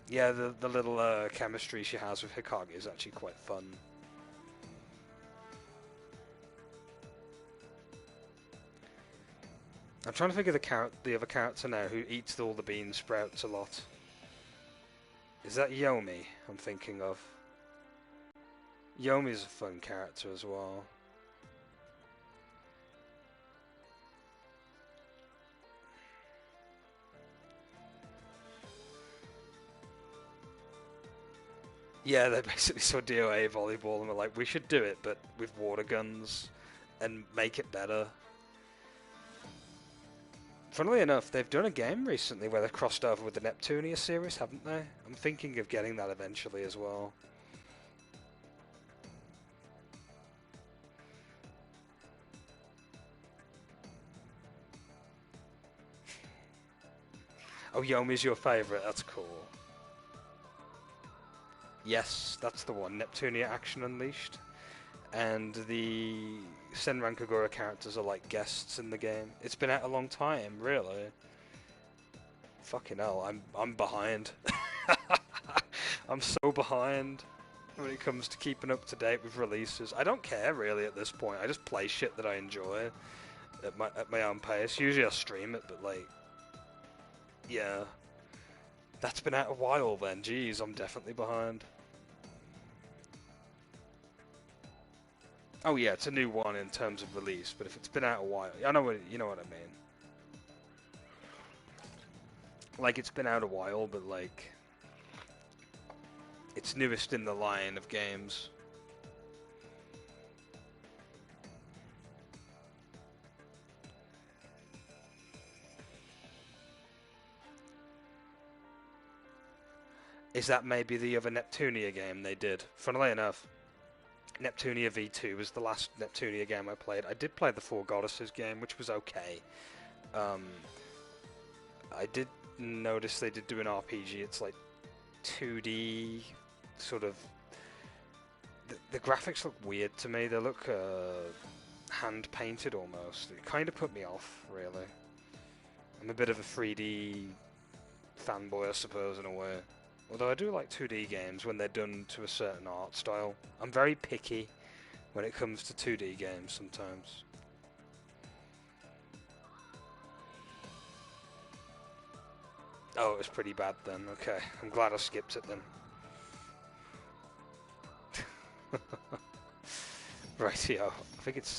Yeah, the little chemistry she has with Hikage is actually quite fun. I'm trying to think of the other character now who eats all the bean sprouts a lot. Is that Yomi I'm thinking of? Yomi's a fun character as well. Yeah, they basically saw DOA volleyball and were like, we should do it, but with water guns. and make it better. Funnily enough, they've done a game recently where they've crossed over with the Neptunia series, haven't they? I'm thinking of getting that eventually as well. Oh, Yomi's your favourite, that's cool. Yes, that's the one, Neptunia Action Unleashed. And the Senran Kagura characters are like guests in the game. It's been out a long time, really. Fucking hell, I'm behind. I'm so behind when it comes to keeping up to date with releases. I don't care really at this point. I just play shit that I enjoy at my own pace. Usually I stream it, but like, yeah, that's been out a while then. Jeez, I'm definitely behind. Oh yeah, it's a new one in terms of release, but if it's been out a while, I know what, you know what I mean. Like, it's been out a while, but like, it's newest in the line of games. Is that maybe the other Neptunia game they did? Funnily enough, Neptunia V2 was the last Neptunia game I played. I did play the Four Goddesses game, which was okay. I did notice they did do an RPG. It's like 2D, sort of... The graphics look weird to me. They look hand-painted almost. It kind of put me off, really. I'm a bit of a 3D fanboy, I suppose, in a way. Although I do like 2D games when they're done to a certain art style. I'm very picky when it comes to 2D games sometimes. Oh, it was pretty bad then. Okay, I'm glad I skipped it then. Rightio. I think it's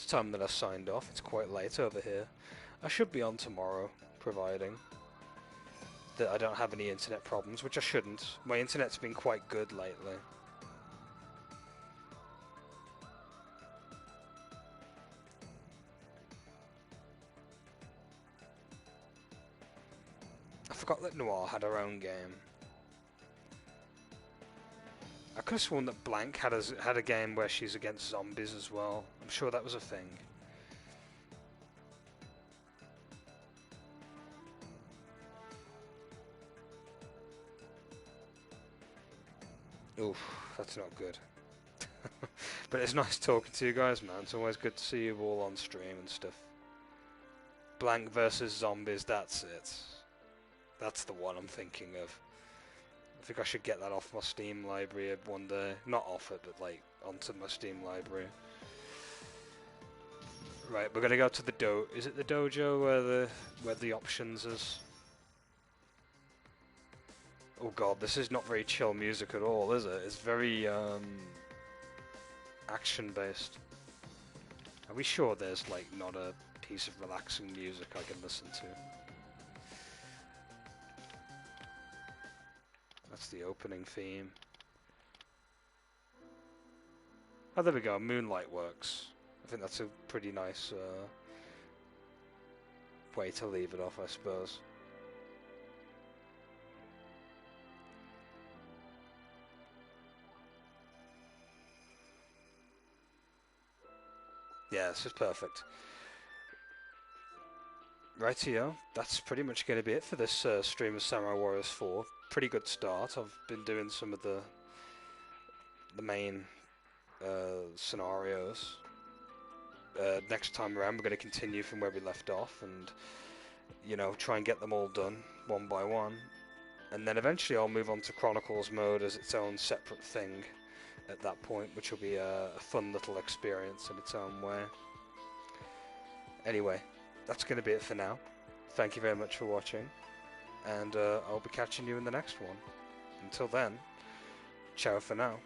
time that I signed off. It's quite late over here. I should be on tomorrow, providing that I don't have any internet problems, which I shouldn't. My internet's been quite good lately. I forgot that Noir had her own game. I could have sworn that Blank had a game where she's against zombies as well. I'm sure that was a thing. Oof, that's not good. But it's nice talking to you guys, man. It's always good to see you all on stream and stuff. Blank versus zombies, that's it. That's the one I'm thinking of. I think I should get that off my Steam library one day. Not off it, but like onto my Steam library. Right, we're gonna go to the is it the dojo where the options is? Oh god, this is not very chill music at all, is it? It's very action based. Are we sure there's like not a piece of relaxing music I can listen to? That's the opening theme. Oh, there we go. Moonlight works. I think that's a pretty nice way to leave it off, I suppose. Yeah, this is perfect. Rightio, that's pretty much going to be it for this stream of Samurai Warriors 4. Pretty good start. I've been doing some of the main scenarios. Next time around we're going to continue from where we left off and, you know, try and get them all done one by one. And then eventually I'll move on to Chronicles Mode as its own separate thing at that point, which will be a fun little experience in its own way. Anyway, that's going to be it for now. Thank you very much for watching, and I'll be catching you in the next one. Until then, ciao for now.